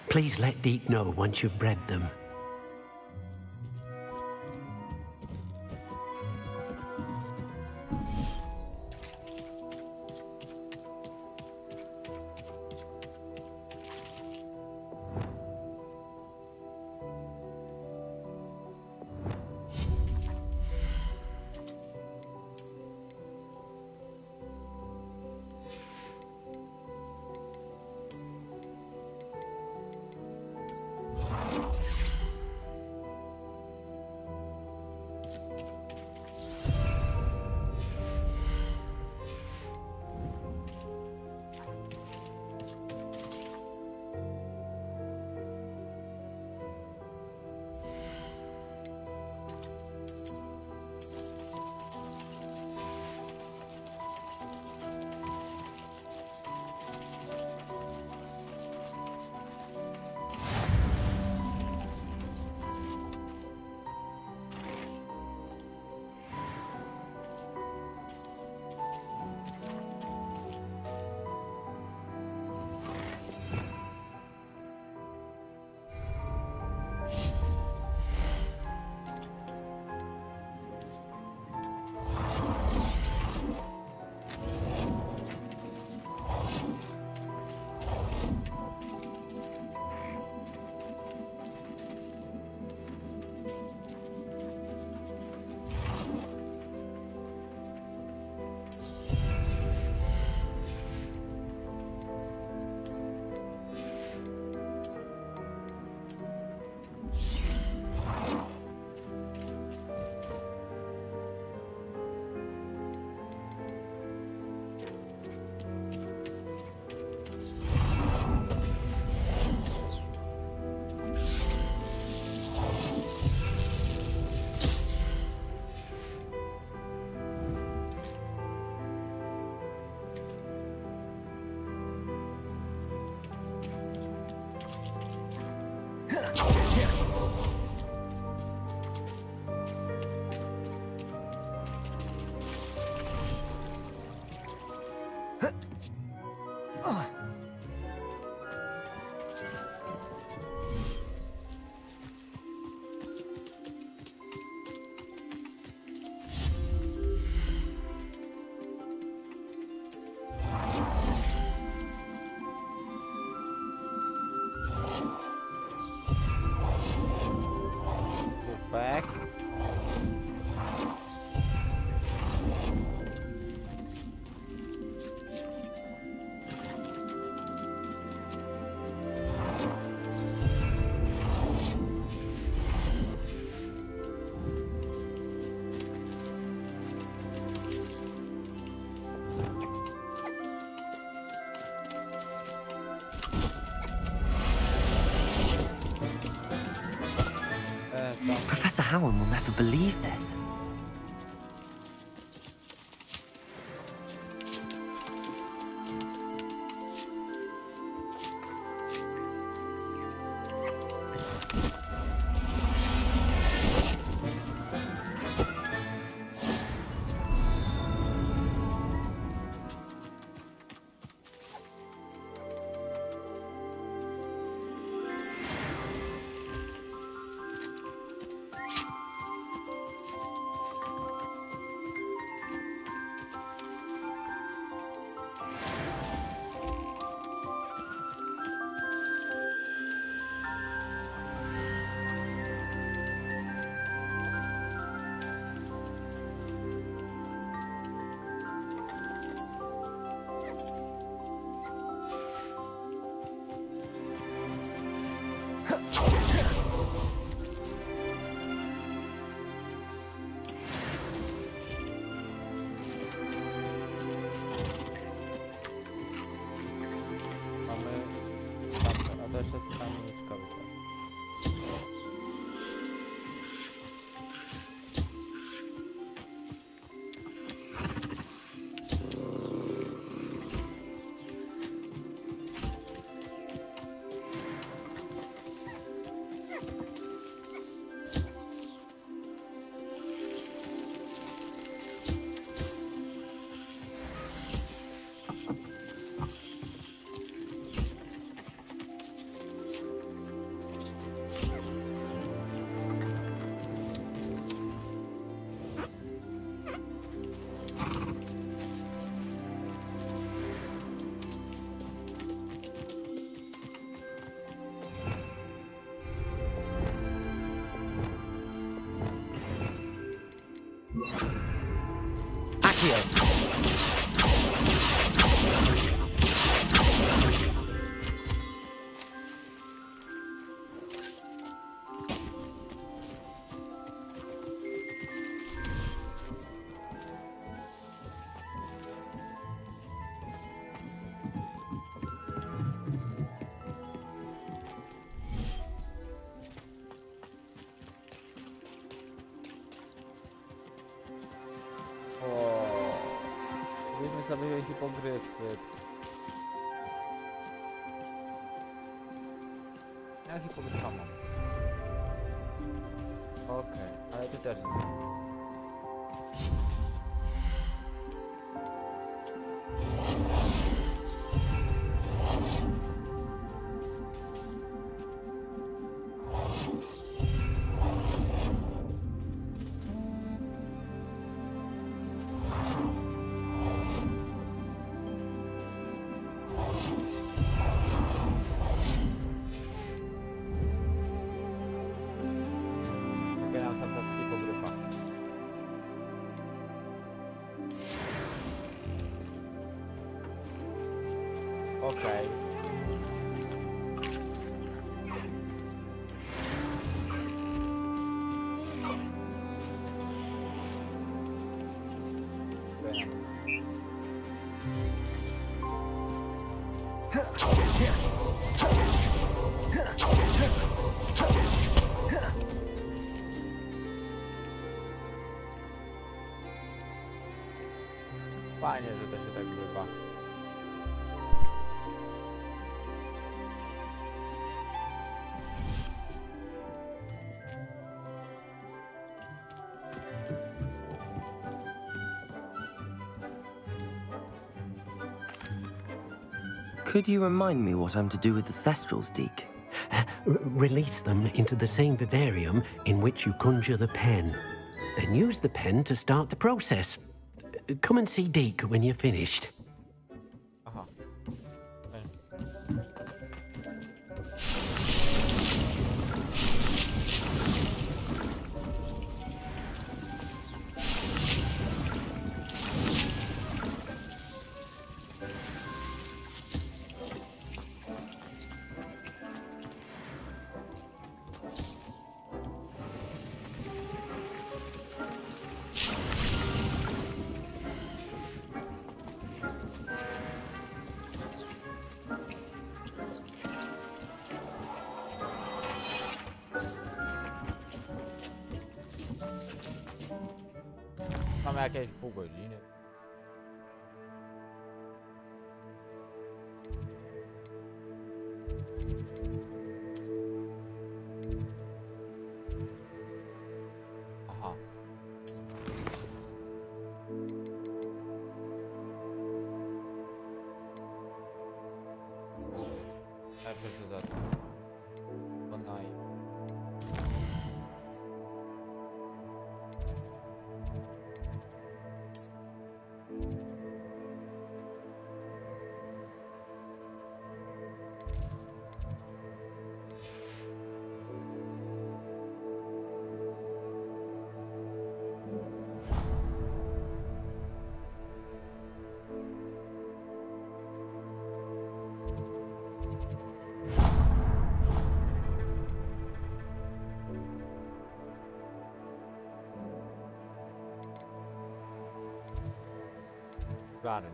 Please let Deke know once you've bred them. Professor Howard will never believe this. To jeszcze samiczka wystarczy. Weźmy sobie hipogryfy. Ja hipogryfa mam. Okej, ale ty też nie. Okej. Fajnie, że to się tak bywa. Could you remind me what I'm to do with the Thestrals, Deke? Release them into the same vivarium in which you conjure the pen. Then use the pen to start the process. Come and see Deke when you're finished. Aha. Mamy jakieś pół godziny. Aha. Najpierw to zacznę. Ponaj. Garni.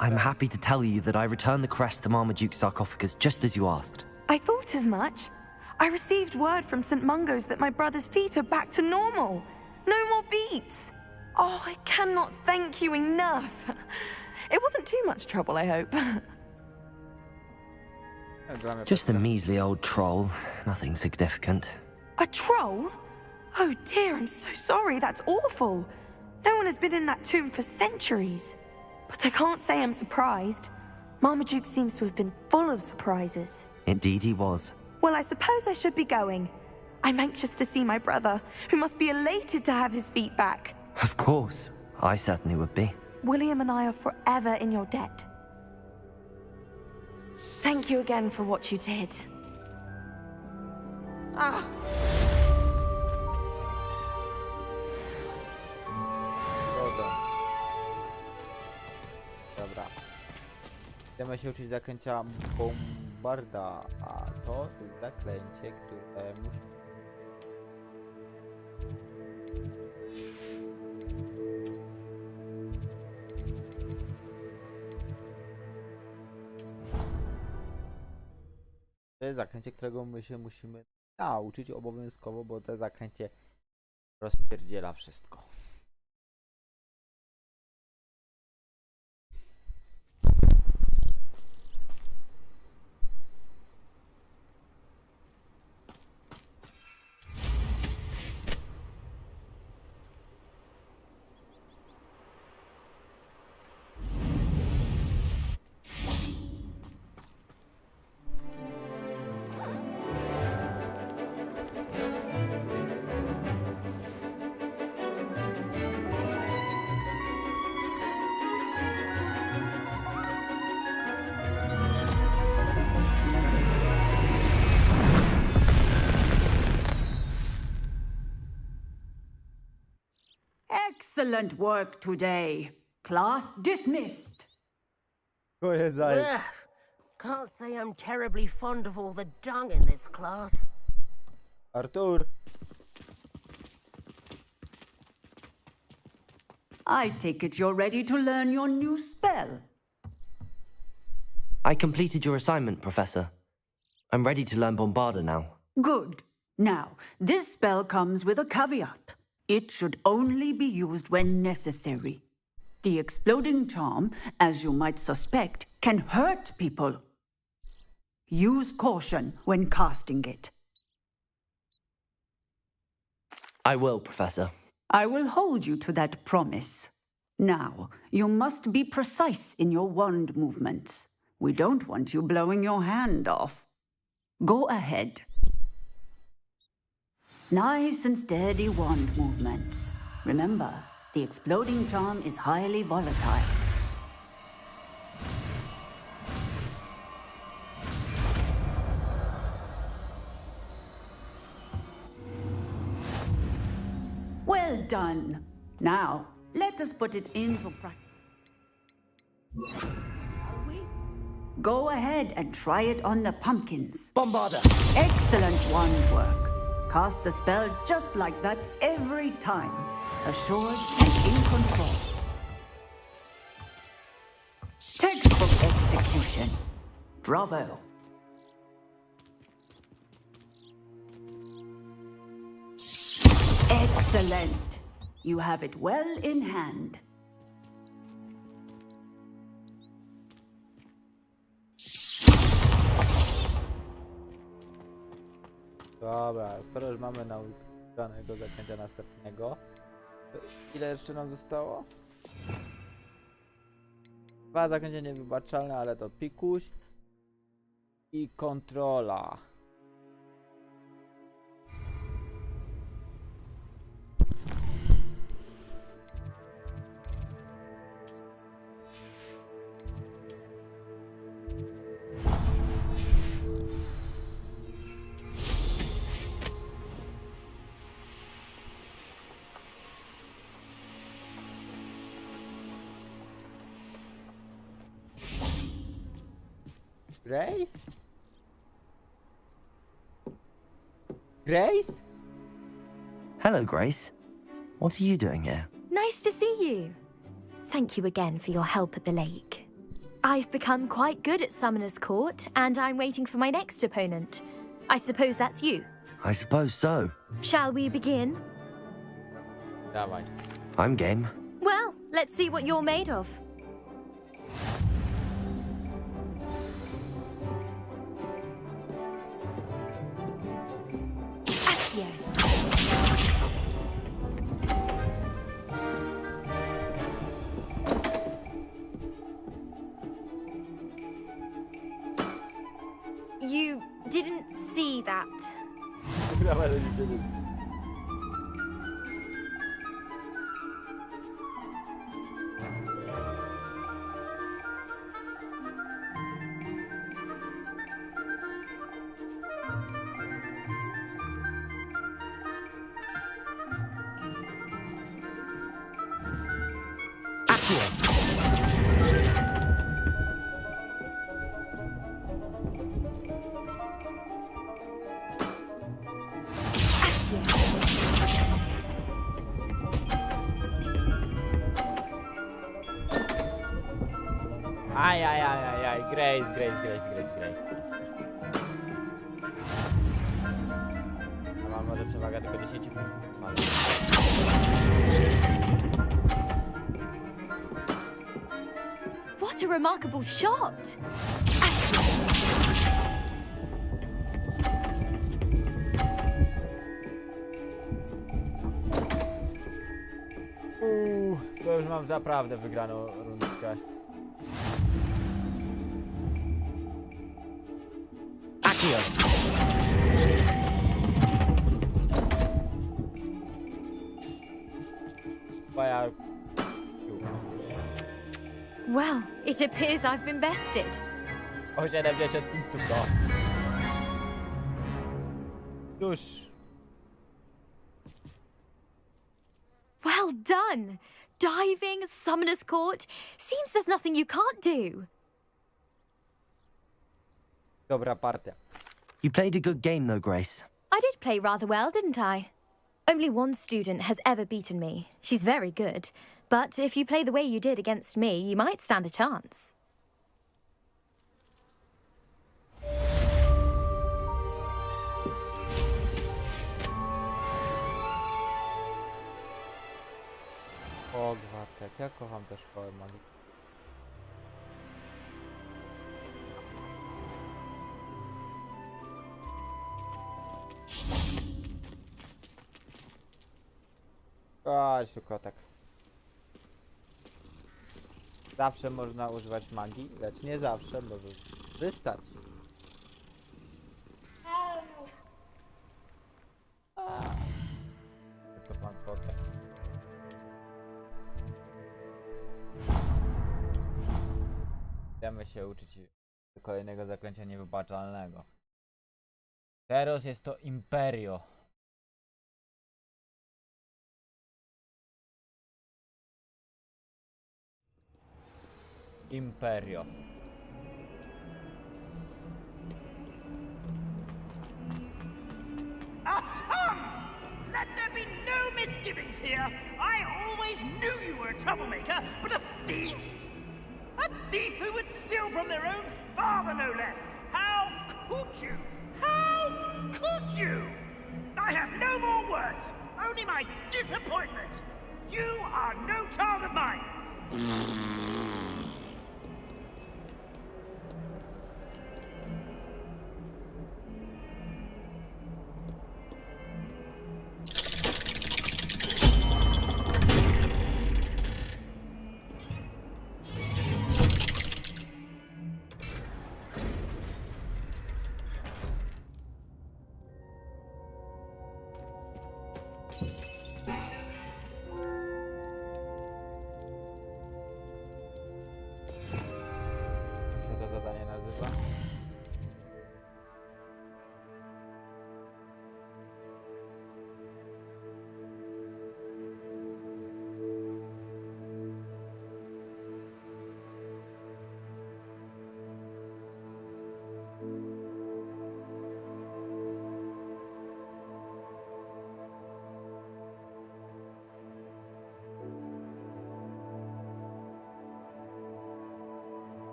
I'm happy to tell you that I returned the crest to Marmaduke's sarcophagus just as you asked. I thought as much. I received word from St. Mungo's that my brother's feet are back to normal. No more beats. Oh, I cannot thank you enough. It wasn't too much trouble, I hope. Just a measly old troll, nothing significant. A troll? Oh dear, I'm so sorry. That's awful. No one has been in that tomb for centuries. But I can't say I'm surprised. Marmaduke seems to have been full of surprises. Indeed he was. Well, I suppose I should be going. I'm anxious to see my brother, who must be elated to have his feet back. Of course, I certainly would be. William and I are forever in your debt. Thank you again for what you did. Ah. Dobra. Chcemy się uczyć zaklęcia bombarda, a to jest zaklęcie, które musimy... To jest zaklęcie, którego my się musimy nauczyć obowiązkowo, bo to zaklęcie rozpierdziela wszystko. Excellent work today. Class dismissed. Ugh, can't say I'm terribly fond of all the dung in this class. Artur. I take it you're ready to learn your new spell. I completed your assignment, Professor. I'm ready to learn Bombarda now. Good. Now, this spell comes with a caveat. It should only be used when necessary. The exploding charm, as you might suspect, can hurt people. Use caution when casting it. I will, Professor. I will hold you to that promise. Now, you must be precise in your wand movements. We don't want you blowing your hand off. Go ahead. Nice and steady wand movements. Remember, the exploding charm is highly volatile. Well done. Now, let us put it into practice. Go ahead and try it on the pumpkins. Bombarda! Excellent wand work. Cast the spell just like that every time. Assured and in control. Textbook execution. Bravo. Excellent. You have it well in hand. Dobra, skoro już mamy nauczonego zaklęcia następnego, to ile jeszcze nam zostało? 2 zaklęcia niewybaczalne, ale to pikuś i kontrola. Grace? Grace? Hello, Grace. What are you doing here? Nice to see you. Thank you again for your help at the lake. I've become quite good at Summoner's Court, and I'm waiting for my next opponent. I suppose that's you. I suppose so. Shall we begin? Dawaj. I'm game. Well, let's see what you're made of. Accio. You didn't see that. Aj, Grace. No, mam może przewagę tylko 10 punktów. What a remarkable shot! To już mam naprawdę wygraną rundkę. Accio! Well, it appears I've been bested. O 70 punktów to. Już. Well done! Diving, Summoner's Court. Seems there's nothing you can't do. Dobra partia. You played a good game, though, Grace. I did play rather well, didn't I? Only one student has ever beaten me. She's very good. But if you play the way you did against me, you might stand a chance. Hogwart, ja kocham tę szkołę magii. Chodź tu, kotek. Zawsze można używać magii, lecz nie zawsze może wystarczy. To pan kotek. Chcemy się uczyć kolejnego zaklęcia niewybaczalnego. Teraz jest to Imperio. Imperio. Aha! Let there be no misgivings here. I always knew you were a troublemaker, but a thief! A thief who would steal from their own father, no less! How could you? How could you? I have no more words, only my disappointment. You are no child of mine. Jak się to zadanie nazywa?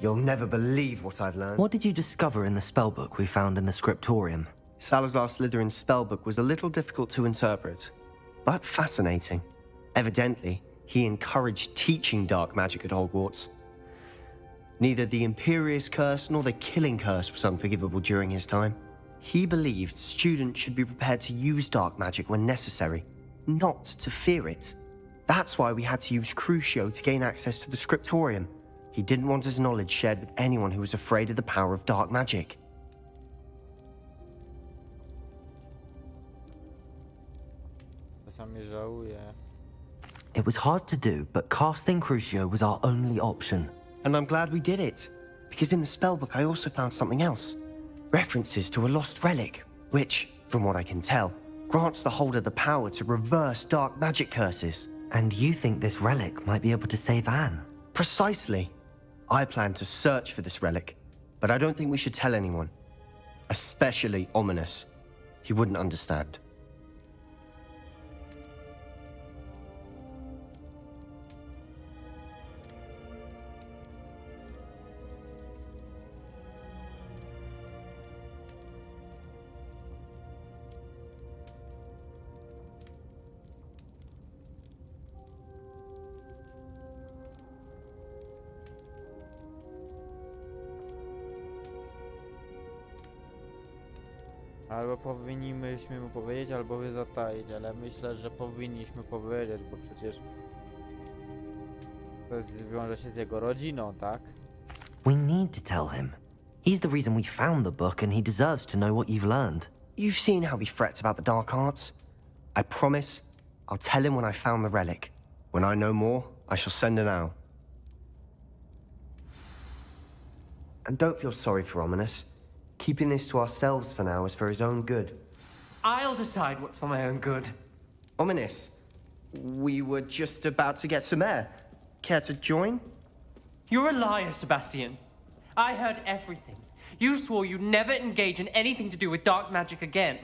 You'll never believe what I've learned. What did you discover in the spellbook we found in the scriptorium? Salazar Slytherin's spellbook was a little difficult to interpret, but fascinating. Evidently, he encouraged teaching dark magic at Hogwarts. Neither the Imperious Curse nor the Killing Curse was unforgivable during his time. He believed students should be prepared to use dark magic when necessary, not to fear it. That's why we had to use Crucio to gain access to the scriptorium. He didn't want his knowledge shared with anyone who was afraid of the power of dark magic. Czasami żałuję. It was hard to do, but casting Crucio was our only option. And I'm glad we did it, because in the spellbook I also found something else. References to a lost relic, which, from what I can tell, grants the holder the power to reverse dark magic curses. And you think this relic might be able to save Anne? Precisely. I plan to search for this relic, but I don't think we should tell anyone. Especially Ominous. He wouldn't understand. Albo powinniśmy mu powiedzieć, albo by zataić, ale myślę, że powinniśmy powiedzieć, bo przecież to wiąże się z jego rodziną, tak? We need to tell him. He's the reason we found the book and he deserves to know what you've learned. You've seen how he frets about the dark arts. I promise I'll tell him when I found the relic. When I know more, I shall send an owl. And don't feel sorry for Ominous. Keeping this to ourselves for now is for his own good. I'll decide what's for my own good. Ominous, we were just about to get some air. Care to join? You're a liar, Sebastian. I heard everything. You swore you'd never engage in anything to do with dark magic again.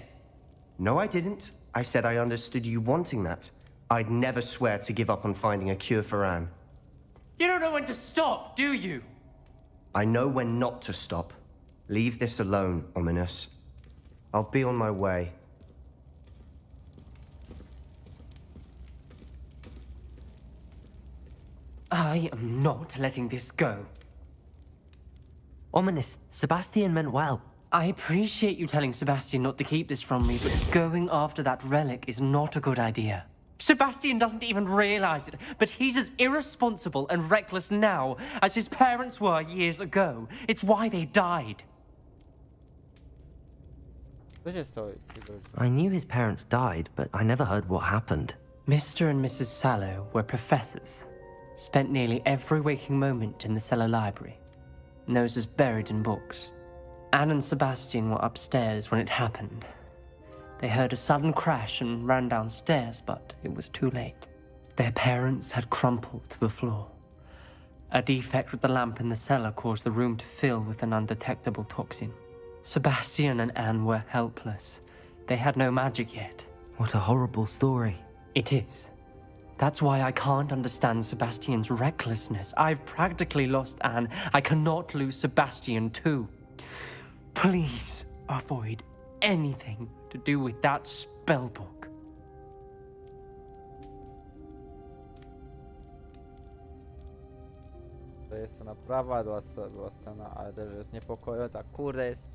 No, I didn't. I said I understood you wanting that. I'd never swear to give up on finding a cure for Anne. You don't know when to stop, do you? I know when not to stop. Leave this alone, Ominous. I'll be on my way. I am not letting this go. Ominous, Sebastian meant well. I appreciate you telling Sebastian not to keep this from me, but going after that relic is not a good idea. Sebastian doesn't even realize it, but he's as irresponsible and reckless now as his parents were years ago. It's why they died. I knew his parents died, but I never heard what happened. Mr. and Mrs. Sallow were professors. Spent nearly every waking moment in the cellar library. Noses buried in books. Anne and Sebastian were upstairs when it happened. They heard a sudden crash and ran downstairs, but it was too late. Their parents had crumpled to the floor. A defect with the lamp in the cellar caused the room to fill with an undetectable toxin. Sebastian and Anne were helpless. They had no magic yet. What a horrible story. It is. That's why I can't understand Sebastian's recklessness. I've practically lost Anne. I cannot lose Sebastian too. Please avoid anything to do with that spellbook. To jest scena prawa, była scena, ale też jest niepokojąca. Kurde, jest...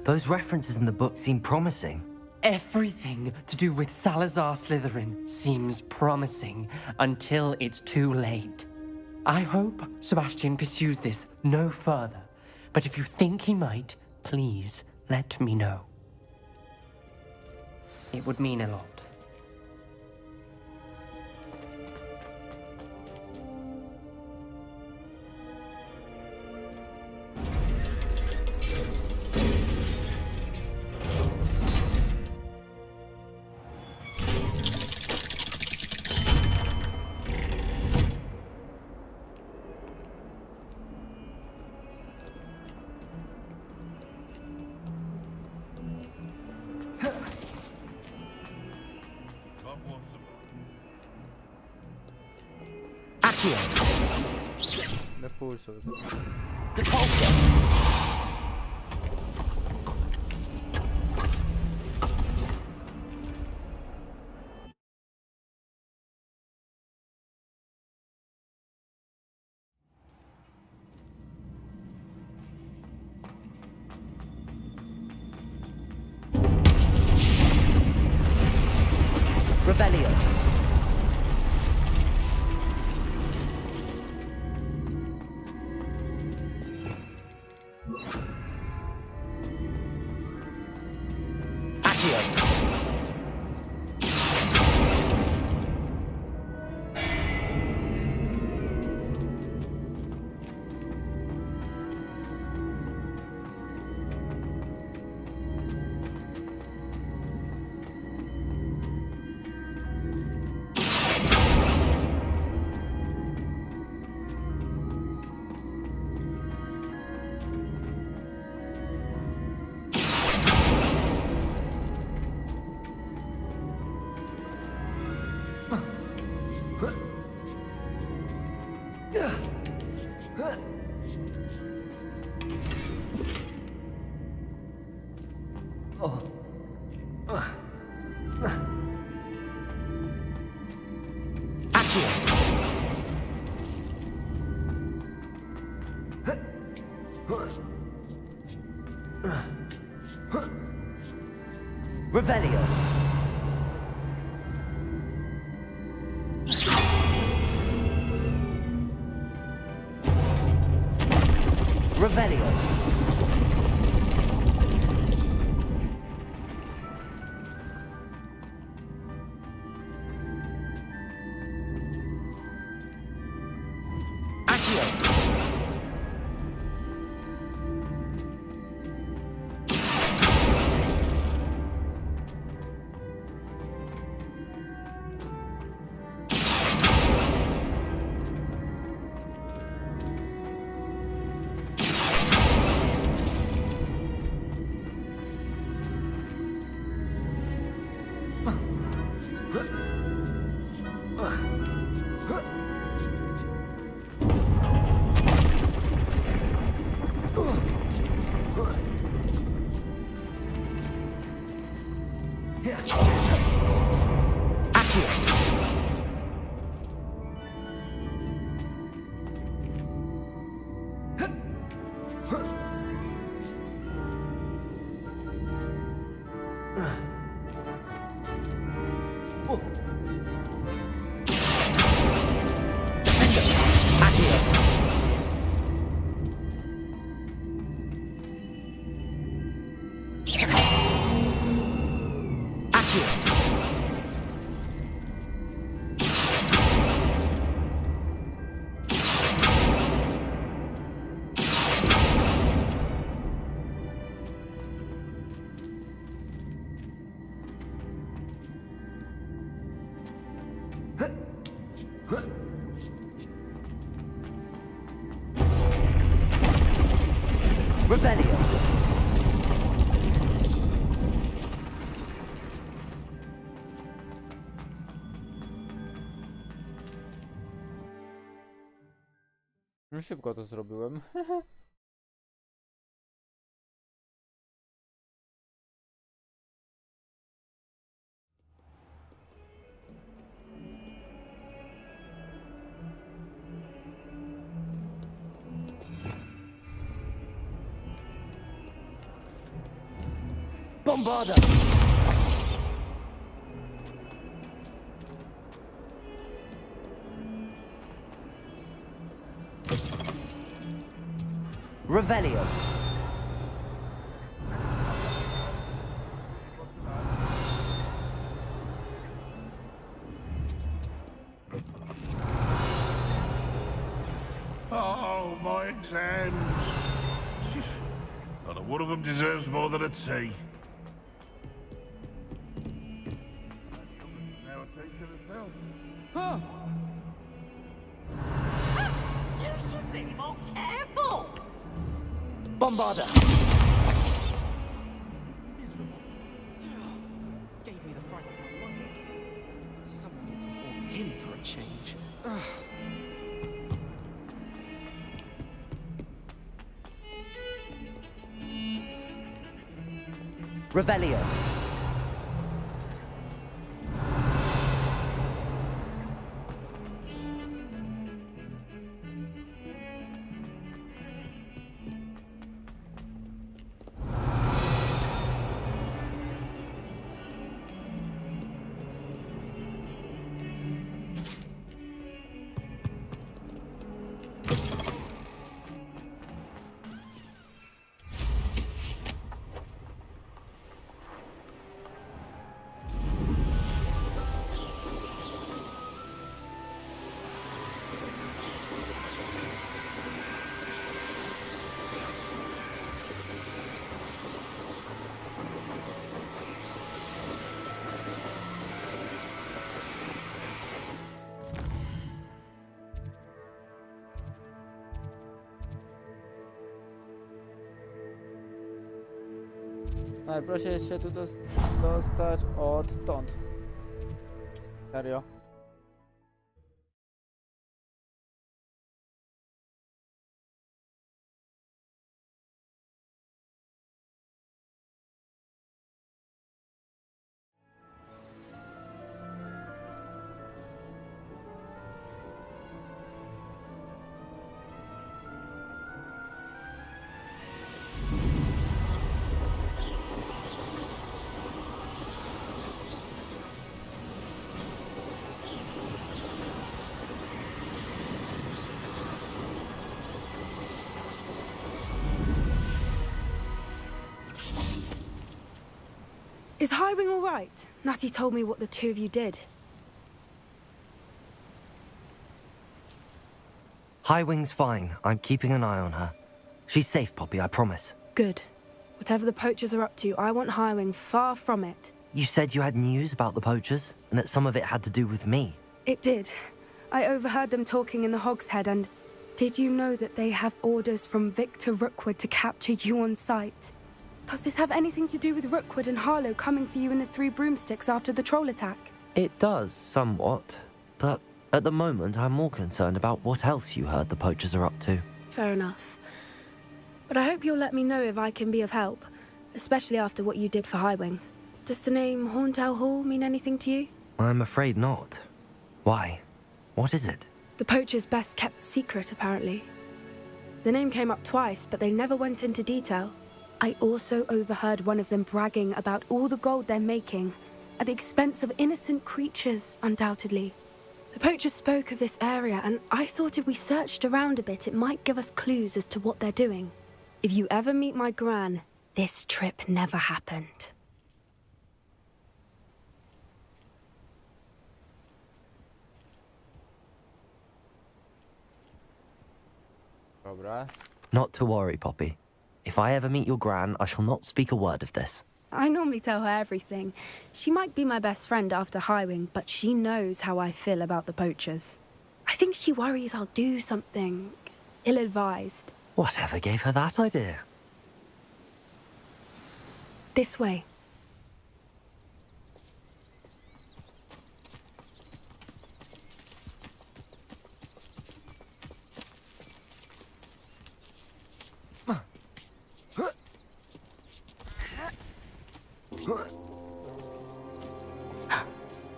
Those references in the book seem promising. Everything to do with Salazar Slytherin seems promising until it's too late. I hope Sebastian pursues this no further, but if you think he might, please let me know. It would mean a lot. Me pulso. Rebellion. Revelio. Revelio. Rebellion. No szybko to zrobiłem. Bombarda! Revelio. Oh, my exams. Not a one of them deserves more than a T. Huh. You should be more careful. Bombarda. Gave me the fright of my life. Someone to warn him for a change. Revelio. Najprościej jest się tu dostać odtąd. Serio. Is Highwing all right? Natty told me what the two of you did. Highwing's fine. I'm keeping an eye on her. She's safe, Poppy, I promise. Good. Whatever the poachers are up to, I want Highwing far from it. You said you had news about the poachers, and that some of it had to do with me. It did. I overheard them talking in the Hogshead, and did you know that they have orders from Victor Rookwood to capture you on sight? Does this have anything to do with Rookwood and Harlow coming for you in the Three Broomsticks after the troll attack? It does, somewhat. But at the moment, I'm more concerned about what else you heard the poachers are up to. Fair enough. But I hope you'll let me know if I can be of help, especially after what you did for Highwing. Does the name Hauntow Hall mean anything to you? I'm afraid not. Why? What is it? The poachers' best kept secret, apparently. The name came up twice, but they never went into detail. I also overheard one of them bragging about all the gold they're making, at the expense of innocent creatures, undoubtedly. The poachers spoke of this area, and I thought if we searched around a bit, it might give us clues as to what they're doing. If you ever meet my gran, this trip never happened. Dobra. Not to worry, Poppy. If I ever meet your gran, I shall not speak a word of this. I normally tell her everything. She might be my best friend after Highwing, but she knows how I feel about the poachers. I think she worries I'll do something ill-advised. Whatever gave her that idea? This way.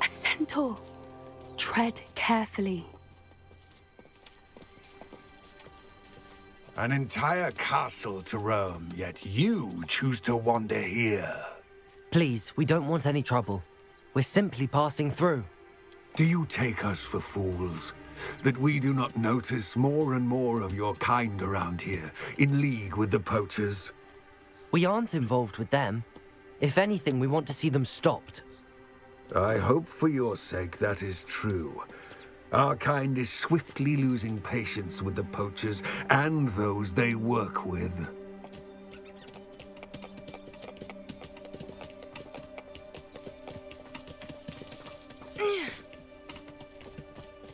A centaur. Tread carefully. An entire castle to roam, yet you choose to wander here. Please, we don't want any trouble. We're simply passing through. Do you take us for fools? That we do not notice more and more of your kind around here, in league with the poachers? We aren't involved with them. If anything, we want to see them stopped. I hope for your sake that is true. Our kind is swiftly losing patience with the poachers and those they work with.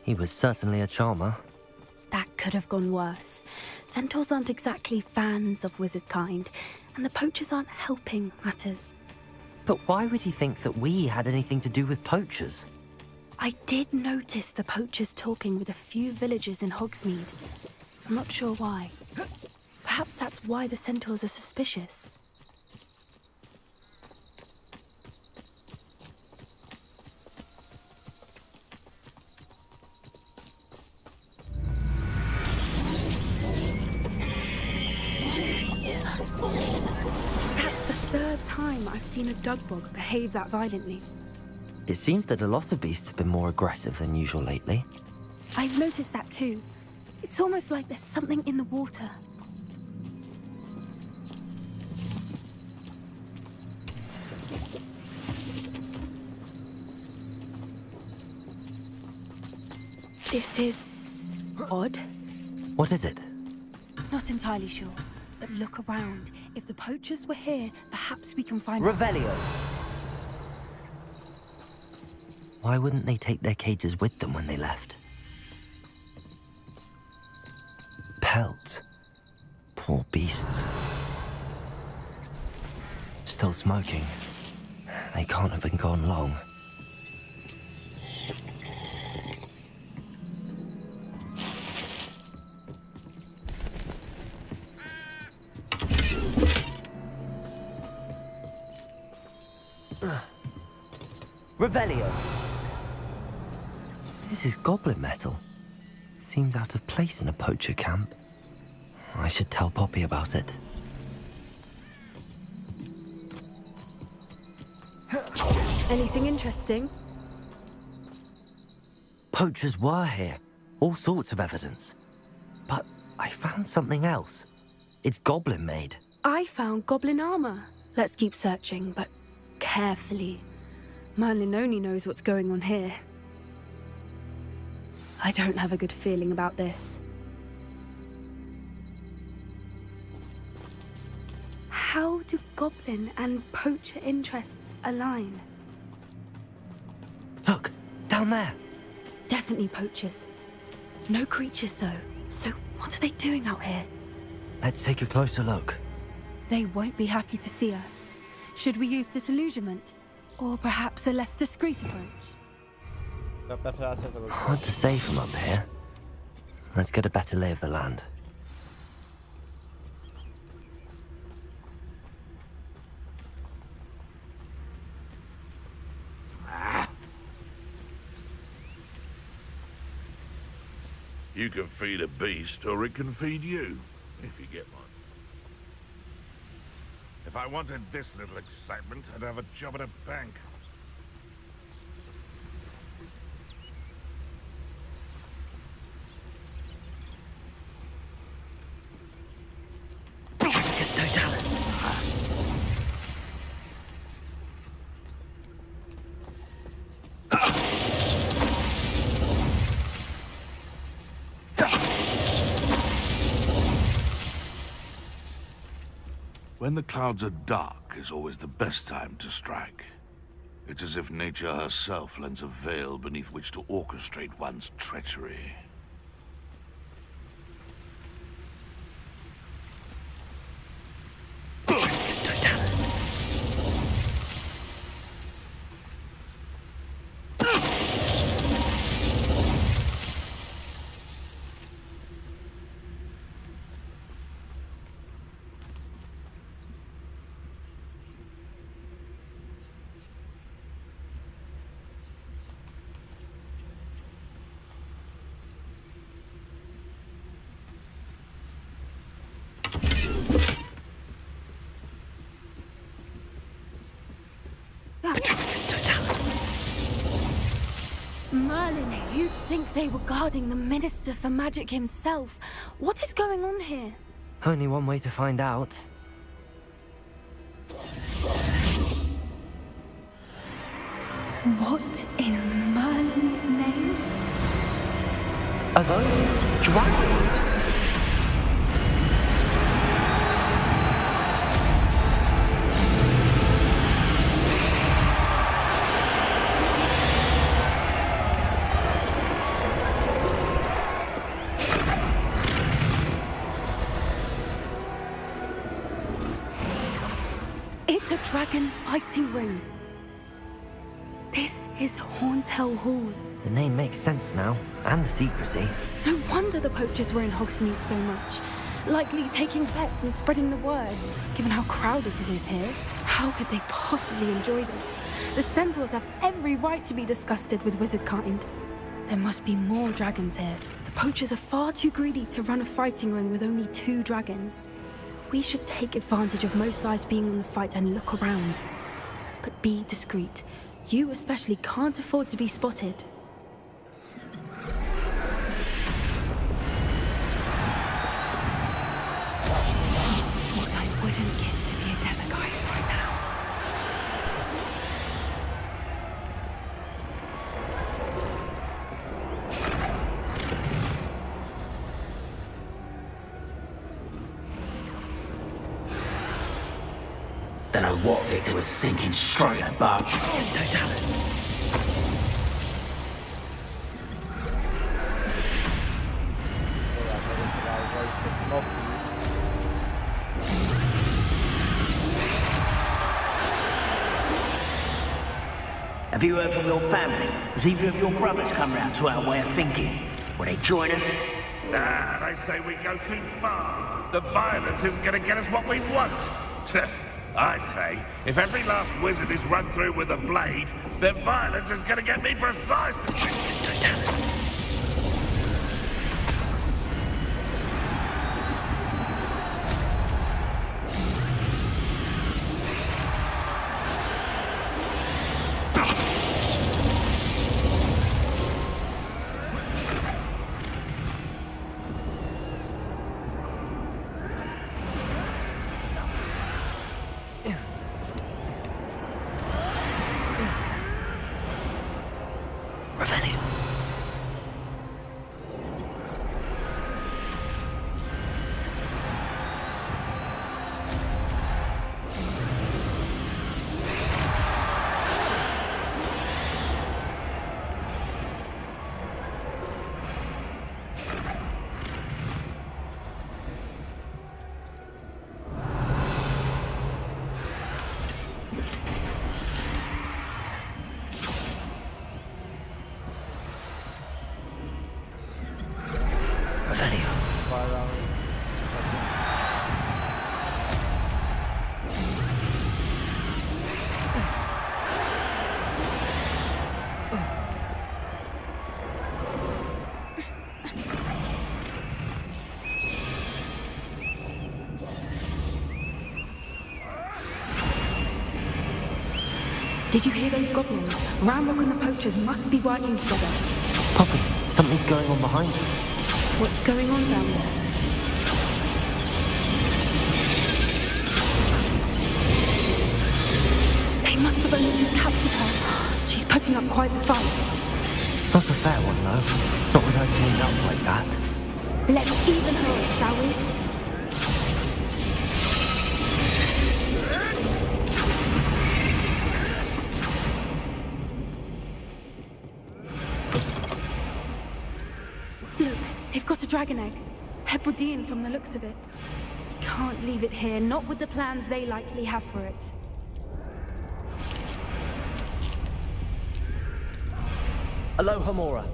He was certainly a charmer. That could have gone worse. Centaurs aren't exactly fans of wizard kind, and the poachers aren't helping matters. But why would he think that we had anything to do with poachers? I did notice the poachers talking with a few villagers in Hogsmeade. I'm not sure why. Perhaps that's why the centaurs are suspicious. That's the third time I've seen a dugbog behave that violently. It seems that a lot of beasts have been more aggressive than usual lately. I've noticed that too. It's almost like there's something in the water. This is odd. What is it? Not entirely sure, but look around. If the poachers were here, perhaps we can find Revelio! Why wouldn't they take their cages with them when they left? Pelt. Poor beasts. Still smoking. They can't have been gone long. Revelio! This is goblin metal. Seems out of place in a poacher camp. I should tell Poppy about it. Anything interesting? Poachers were here. All sorts of evidence. But I found something else. It's goblin made. I found goblin armor. Let's keep searching, but carefully. Merlin only knows what's going on here. I don't have a good feeling about this. How do goblin and poacher interests align? Look, down there. Definitely poachers. No creatures though. So what are they doing out here? Let's take a closer look. They won't be happy to see us. Should we use disillusionment? Or perhaps a less discreet approach? Hard to say from up here. Let's get a better lay of the land. You can feed a beast, or it can feed you, if you get one. If I wanted this little excitement, I'd have a job at a bank. When the clouds are dark is always the best time to strike. It's as if nature herself lends a veil beneath which to orchestrate one's treachery. Merlin, you'd think they were guarding the Minister for Magic himself. What is going on here? Only one way to find out. What in Merlin's name? Are those dragons? It's a dragon fighting ring. This is Hauntel Hall. The name makes sense now, and the secrecy. No wonder the poachers were in Hogsmeade so much. Likely taking bets and spreading the word, given how crowded it is here. How could they possibly enjoy this? The centaurs have every right to be disgusted with wizard kind. There must be more dragons here. The poachers are far too greedy to run a fighting ring with only 2 dragons. We should take advantage of most eyes being on the fight and look around. But be discreet. You especially can't afford to be spotted. What I wouldn't give to be a demiguise right now. Don't know what Victor was thinking straight above. It's Totalis. Have you heard from your family? Has either of your brothers come round to our way of thinking? Will they join us? Nah, they say we go too far. The violence isn't going to get us what we want. I say, if every last wizard is run through with a blade, then violence is going to get me precisely. Did you hear those goblins? Ramrock and the poachers must be working together. Poppy, something's going on behind you. What's going on down there? They must have only just captured her. She's putting up quite the fight. Not a fair one, though. Not with her teamed up like that. Let's even her up, shall we? They've got a dragon egg. Hebridean from the looks of it. Can't leave it here, not with the plans they likely have for it. Aloha, Mora.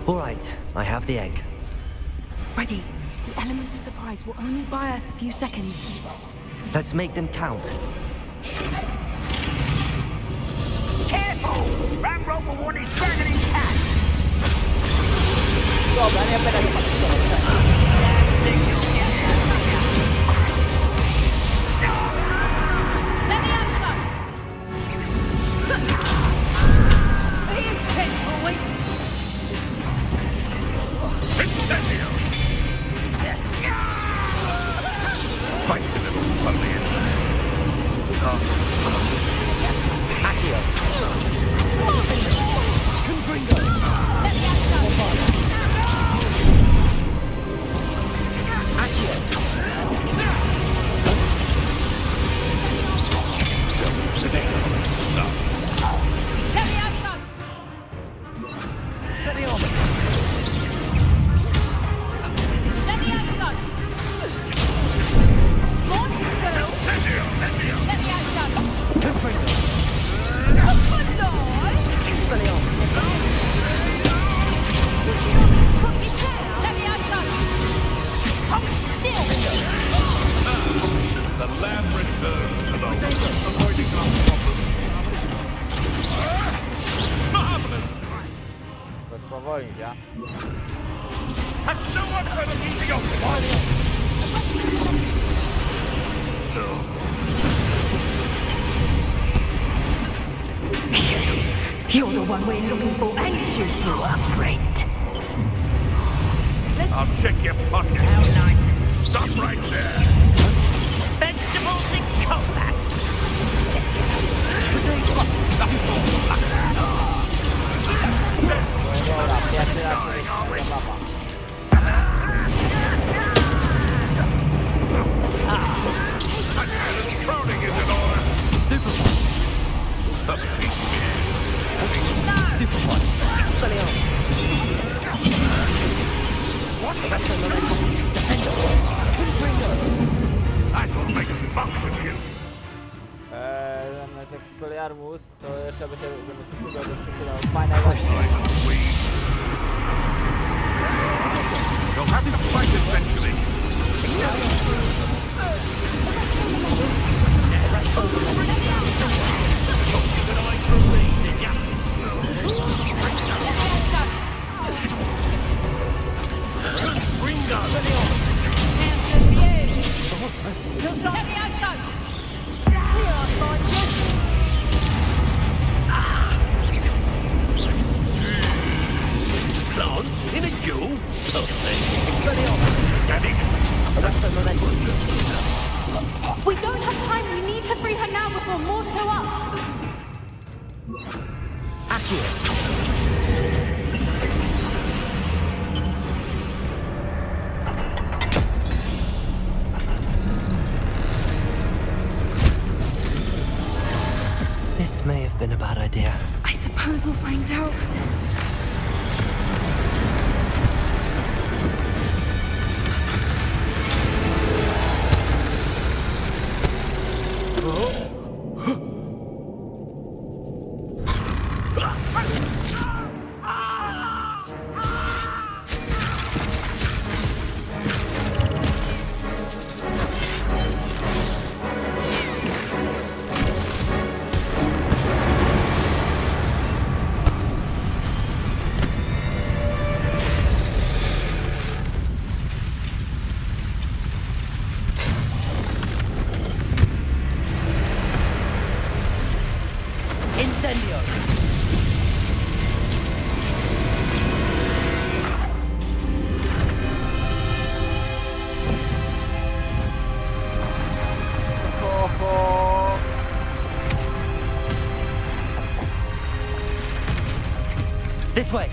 All right, I have the egg. Ready. The element of surprise will only buy us a few seconds. Let's make them count. Careful! Ramrock will want his dragon intact! Fight a little funny. Accio. Confringo. Accio. The lab returns to the avoiding our problem. Marvelous! To spowolnić, ja? Has no one heard of easy open? You're the one we're looking for, ain't you, poor friend? I'll check your pocket. How nice. Stop right there. Vegetables in combat! Dobra, pierwszy raz się zabawa. Crowning is in order. Stupefy. Stupefy. Expelliarmus. What? Rest of the leg. Defender. Confringo. I shall make monks of you. Zamiast Expelliarmus, to jeszcze by się zamiast Confringo bym przykładał Final Weapon. You'll have to fight eventually. Plants in a duel? We don't have time. We need to free her now before more show up. Accio. This may have been a bad idea. I suppose we'll find out. This way!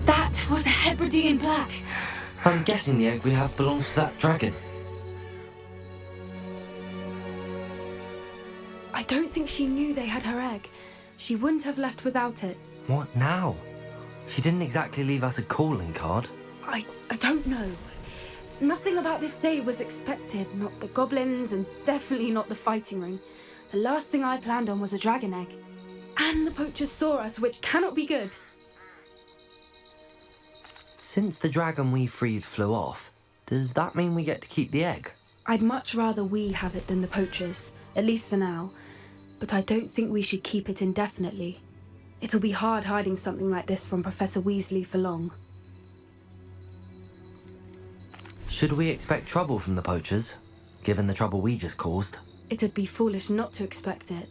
That was a Hebridean black. I'm guessing the egg we have belongs to that dragon. I don't think she knew they had her egg. She wouldn't have left without it. What now? She didn't exactly leave us a calling card. I don't know. Nothing about this day was expected. Not the goblins, and definitely not the fighting ring. The last thing I planned on was a dragon egg. And the poachers saw us, which cannot be good. Since the dragon we freed flew off, does that mean we get to keep the egg? I'd much rather we have it than the poachers, at least for now. But I don't think we should keep it indefinitely. It'll be hard hiding something like this from Professor Weasley for long. Should we expect trouble from the poachers, given the trouble we just caused? It'd be foolish not to expect it.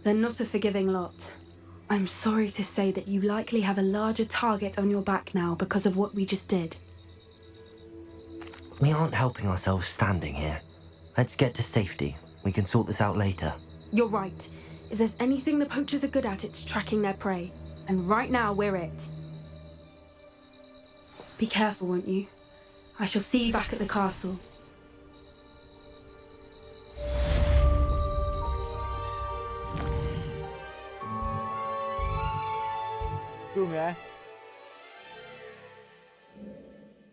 They're not a forgiving lot. I'm sorry to say that you likely have a larger target on your back now because of what we just did. We aren't helping ourselves standing here. Let's get to safety. We can sort this out later. You're right. If there's anything the poachers are good at, it's tracking their prey. And right now, we're it. Be careful, won't you? I shall see you back at the castle. W sumie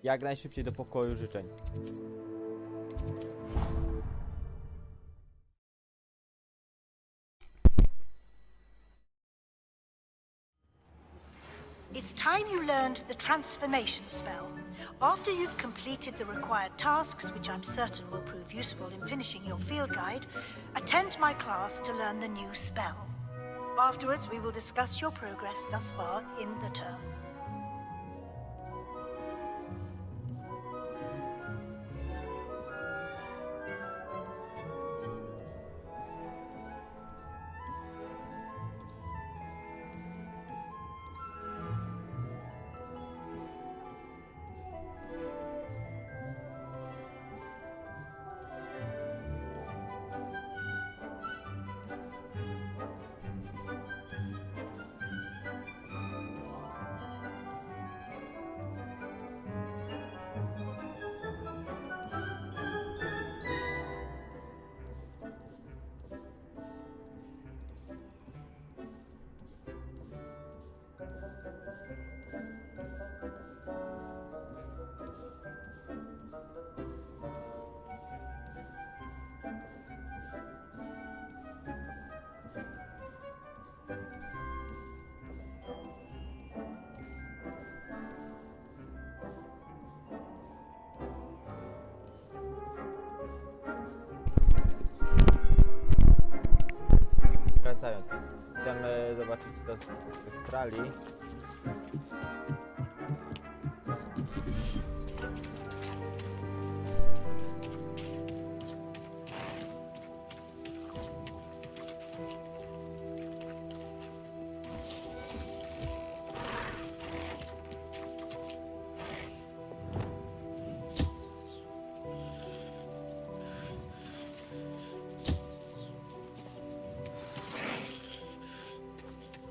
jak najszybciej do pokoju życzeń. It's time you learned the transformation spell. After you've completed the required tasks, which I'm certain will prove useful in finishing your field guide, attend my class to learn the new spell. Afterwards, we will discuss your progress thus far in the term. Wracając, chcemy zobaczyć to z Australii.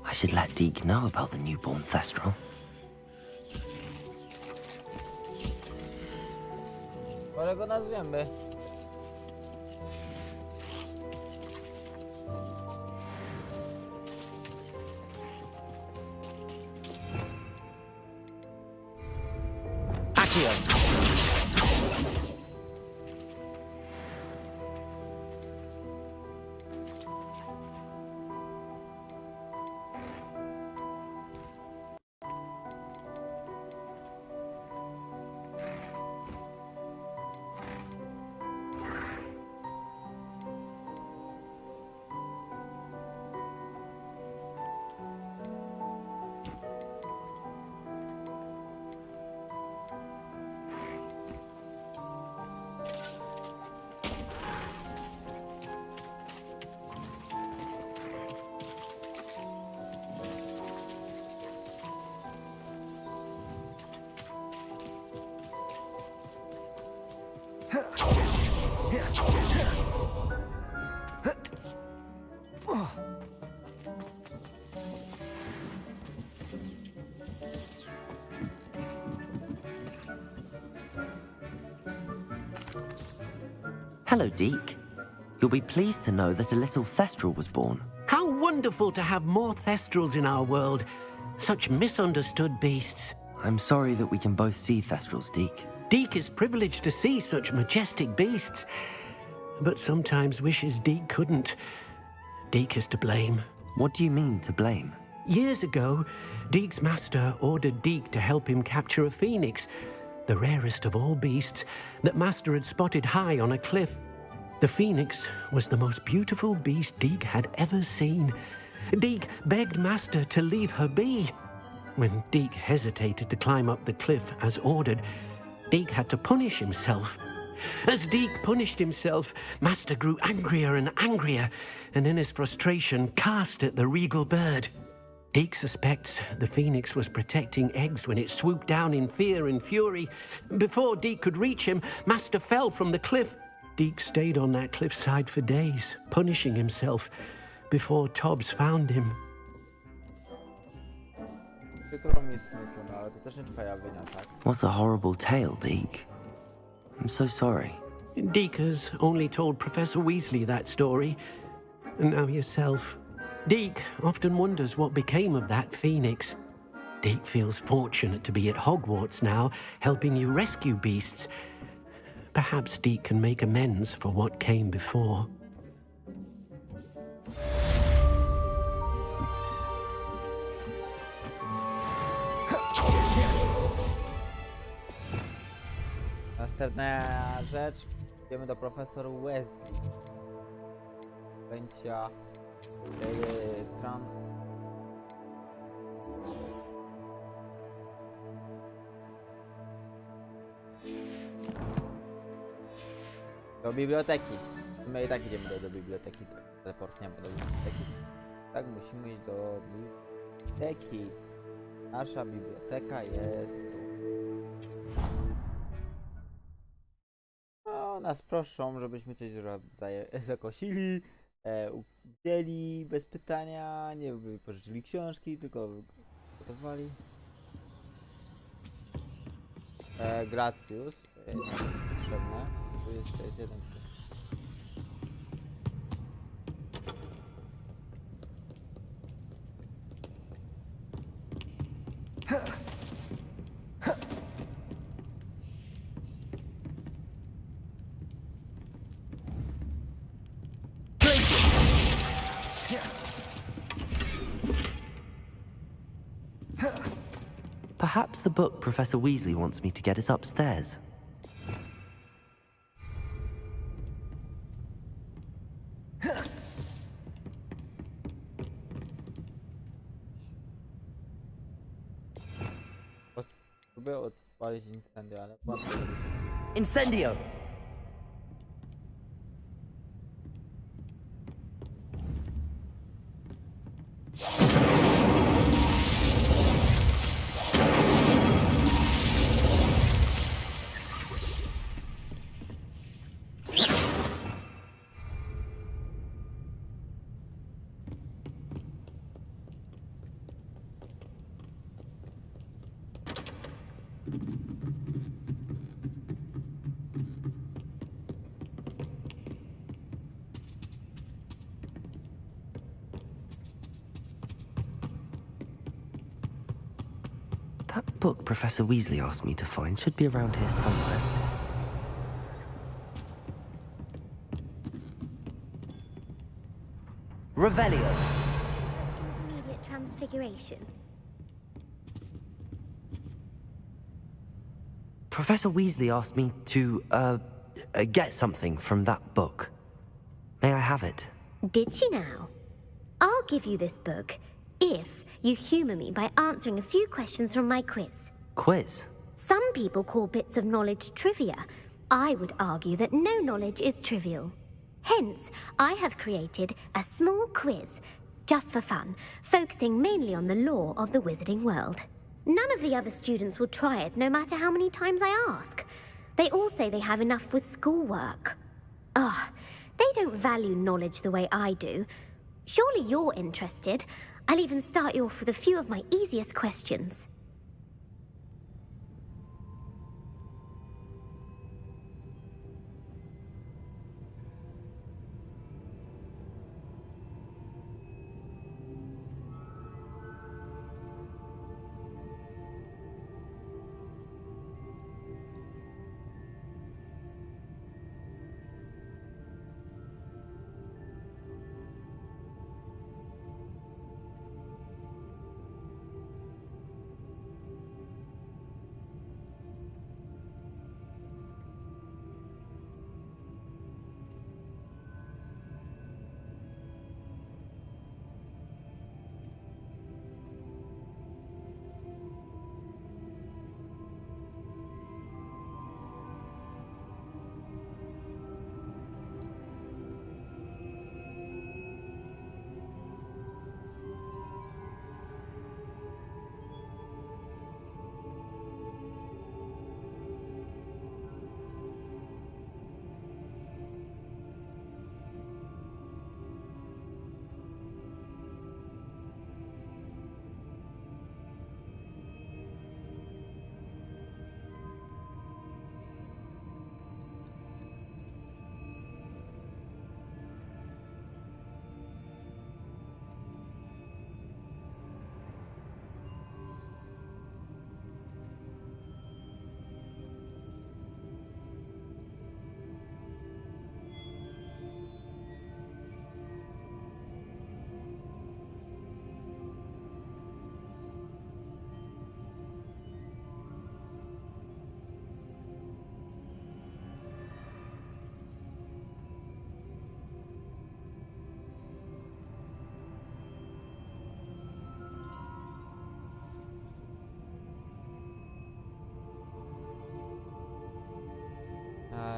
I should let Deke know about the newborn Thestral. Ale go nazwiemy. Akion. Hello, Deke. You'll be pleased to know that a little Thestral was born. How wonderful to have more Thestrals in our world. Such misunderstood beasts. I'm sorry that we can both see Thestrals, Deke. Deke is privileged to see such majestic beasts, but sometimes wishes Deke couldn't. Deke is to blame. What do you mean, to blame? Years ago, Deke's master ordered Deke to help him capture a phoenix, the rarest of all beasts that master had spotted high on a cliff. The phoenix was the most beautiful beast Deke had ever seen. Deke begged master to leave her be. When Deke hesitated to climb up the cliff as ordered, Deke had to punish himself. As Deke punished himself, master grew angrier and angrier, and in his frustration cast at the regal bird. Deke suspects the phoenix was protecting eggs when it swooped down in fear and fury. Before Deke could reach him, master fell from the cliff. Deke stayed on that cliffside for days, punishing himself, before Tobbs found him. What a horrible tale, Deke. I'm so sorry. Deke has only told Professor Weasley that story, and now yourself. Deke often wonders what became of that phoenix. Deke feels fortunate to be at Hogwarts now, helping you rescue beasts. Perhaps Deke can make amends for what came before. Następna rzecz. Idziemy do profesor Weasley. Zajęcia do biblioteki. My i tak idziemy do biblioteki. Teleportniemy do biblioteki. Tak, musimy iść do biblioteki. Nasza biblioteka jest tu. No, nas proszą, żebyśmy coś zakosili, wzięli bez pytania, nie pożyczyli książki, tylko gotowali. Gracius, nam jest potrzebne. Tu jeszcze jest jeden. Perhaps the book Professor Weasley wants me to get is upstairs. Próbuję odpalić incendio, ale łatwo. Incendio! That book Professor Weasley asked me to find should be around here somewhere. Revelio. Immediate transfiguration. Professor Weasley asked me to, get something from that book. May I have it? Did she now? I'll give you this book if you humor me by answering a few questions from my quiz. Quiz? Some people call bits of knowledge trivia. I would argue that no knowledge is trivial. Hence, I have created a small quiz, just for fun, focusing mainly on the lore of the wizarding world. None of the other students will try it, no matter how many times I ask. They all say they have enough with schoolwork. Ugh, they don't value knowledge the way I do. Surely you're interested. I'll even start you off with a few of my easiest questions.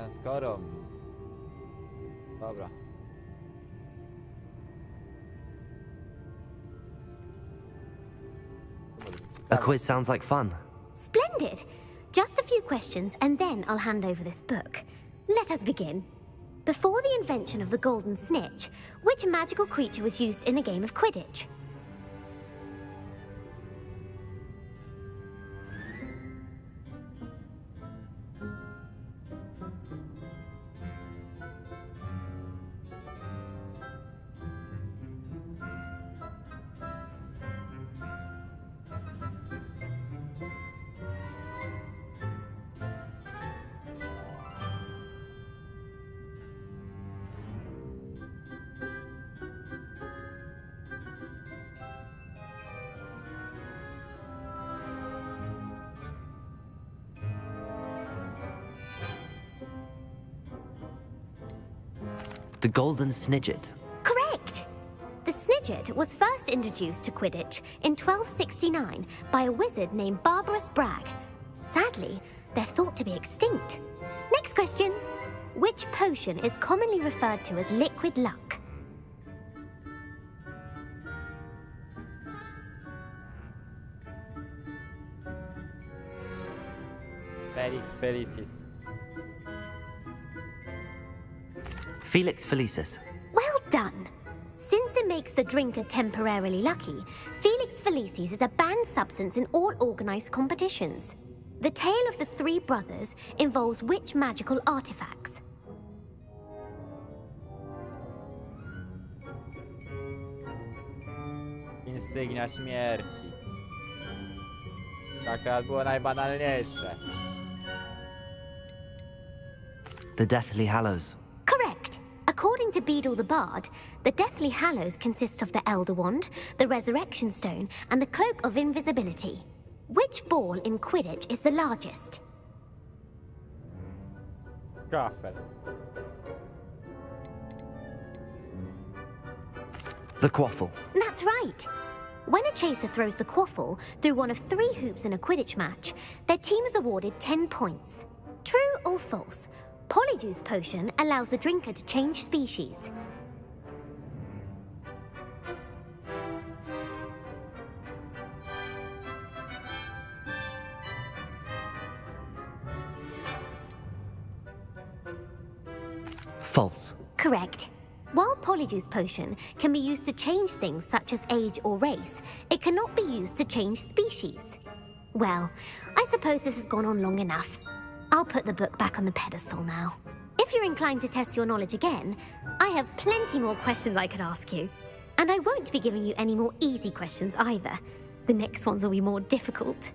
Skoro... Dobra. A quiz sounds like fun. Splendid! Just a few questions, and then I'll hand over this book. Let us begin. Before the invention of the golden snitch, which magical creature was used in a game of Quidditch? The Golden Snidget. Correct! The Snidget was first introduced to Quidditch in 1269 by a wizard named Barbarous Bragg. Sadly, they're thought to be extinct. Next question. Which potion is commonly referred to as liquid luck? Felix Felicis. Felix Felicis. Well done! Since it makes the drinker temporarily lucky, Felix Felicis is a banned substance in all organized competitions. The tale of the three brothers involves which magical artifacts? Insygnia śmierci. Taka było najbanalniejsze. The Deathly Hallows. Correct! According to Beedle the Bard, the Deathly Hallows consists of the Elder Wand, the Resurrection Stone, and the Cloak of Invisibility. Which ball in Quidditch is the largest? Kafel. The Quaffle. That's right! When a chaser throws the quaffle through one of 3 hoops in a Quidditch match, their team is awarded 10 points. True or false? Polyjuice potion allows the drinker to change species. False. Correct. While Polyjuice potion can be used to change things such as age or race, it cannot be used to change species. Well, I suppose this has gone on long enough. I'll put the book back on the pedestal now. If you're inclined to test your knowledge again, I have plenty more questions I could ask you. And I won't be giving you any more easy questions either. The next ones will be more difficult.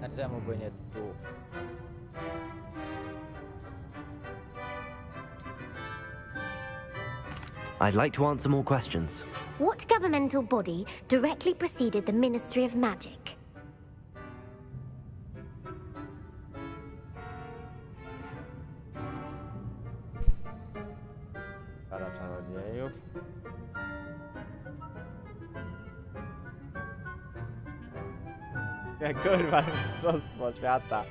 A czemu by nie tu? I'd like to answer more questions. What governmental body directly preceded the Ministry of Magic? Para czarodziejów. Kurwa, mistrzostwo świata.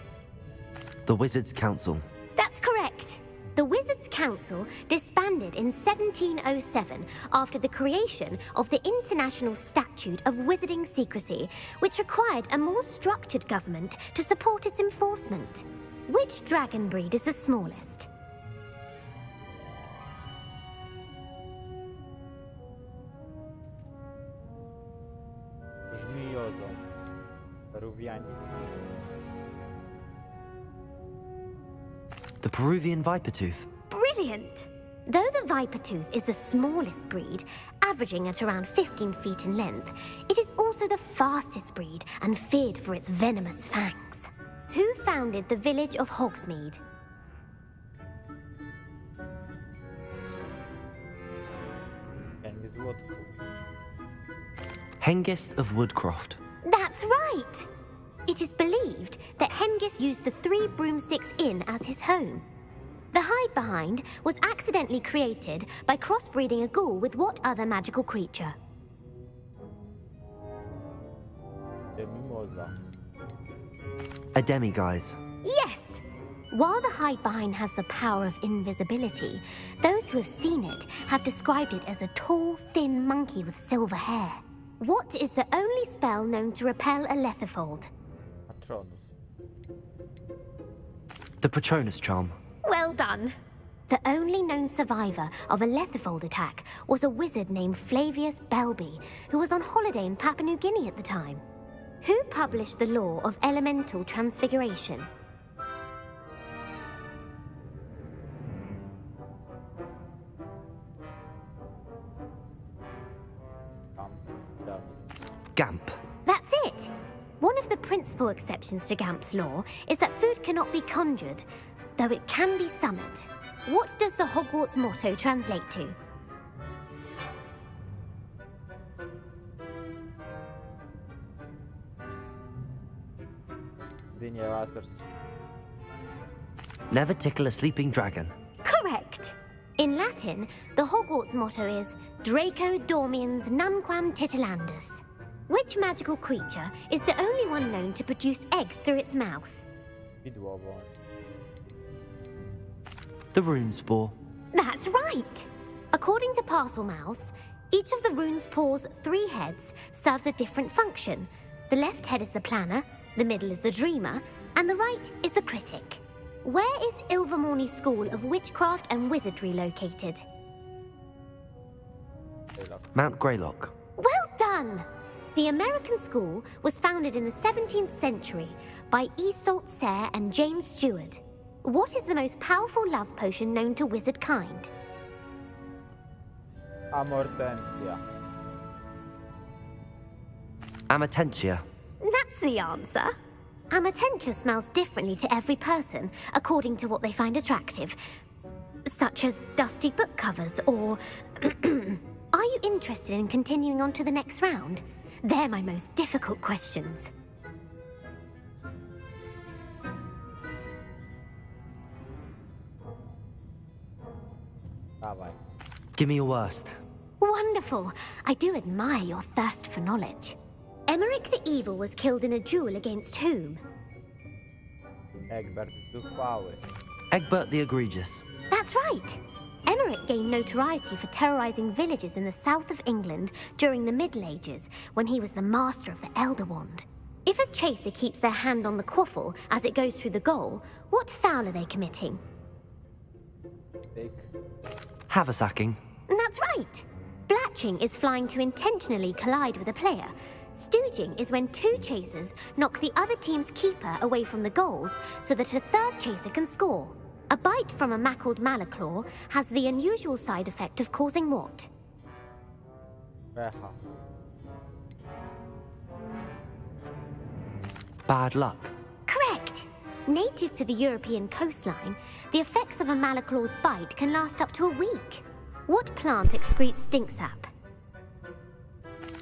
The Wizards' Council. That's correct. The Wizards' Council disbanded in 1707 after the creation of the International Statute of Wizarding Secrecy, which required a more structured government to support its enforcement. Which dragon breed is the smallest? Żmijodą. Peruwiański. The Peruvian Vipertooth. Brilliant! Though the Vipertooth is the smallest breed, averaging at around 15 feet in length, it is also the fastest breed and feared for its venomous fangs. Who founded the village of Hogsmeade? Hengist of Woodcroft. That's right! It is believed that Hengist used the Three Broomsticks Inn as his home. The hide-behind was accidentally created by crossbreeding a ghoul with what other magical creature? A demiguise. Yes! While the hide-behind has the power of invisibility, those who have seen it have described it as a tall, thin monkey with silver hair. What is the only spell known to repel a lethifold? Patronus. The Patronus charm. Well done. The only known survivor of a lethifold attack was a wizard named Flavius Belby, who was on holiday in Papua New Guinea at the time. Who published the law of elemental transfiguration? Gamp. That's it! One of the principal exceptions to Gamp's law is that food cannot be conjured, though it can be summoned. What does the Hogwarts motto translate to? Never tickle a sleeping dragon. Correct! In Latin, the Hogwarts motto is Draco Dormiens Nunquam Titilandus. Which magical creature is the only one known to produce eggs through its mouth? The Runespore. That's right! According to Parselmouths, each of the rune's paws' 3 heads serves a different function. The left head is the planner, the middle is the dreamer, and the right is the critic. Where is Ilvermorny School of Witchcraft and Wizardry located? Mount Greylock. Well done! The American school was founded in the 17th century by Iseult Sayre and James Stewart. What is the most powerful love potion known to wizard kind? Amortensia. Amatentia. That's the answer. Amatentia smells differently to every person, according to what they find attractive, such as dusty book covers or... Are you interested in continuing on to the next round? They're my most difficult questions. Give me your worst. Wonderful. I do admire your thirst for knowledge. Emeric the Evil was killed in a duel against whom? Egbert Zuchwały. Egbert the Egregious. That's right. Emeric gained notoriety for terrorizing villages in the south of England during the Middle Ages, when he was the master of the Elder Wand. If a chaser keeps their hand on the quaffle as it goes through the goal, what foul are they committing? Haversacking. That's right. Blatching is flying to intentionally collide with a player. Stooging is when 2 chasers knock the other team's keeper away from the goals so that a 3rd chaser can score. A bite from a mackled malaclaw has the unusual side effect of causing what? Bad luck. Native to the European coastline, the effects of a Malaclaw's bite can last up to a week. What plant excretes stink sap?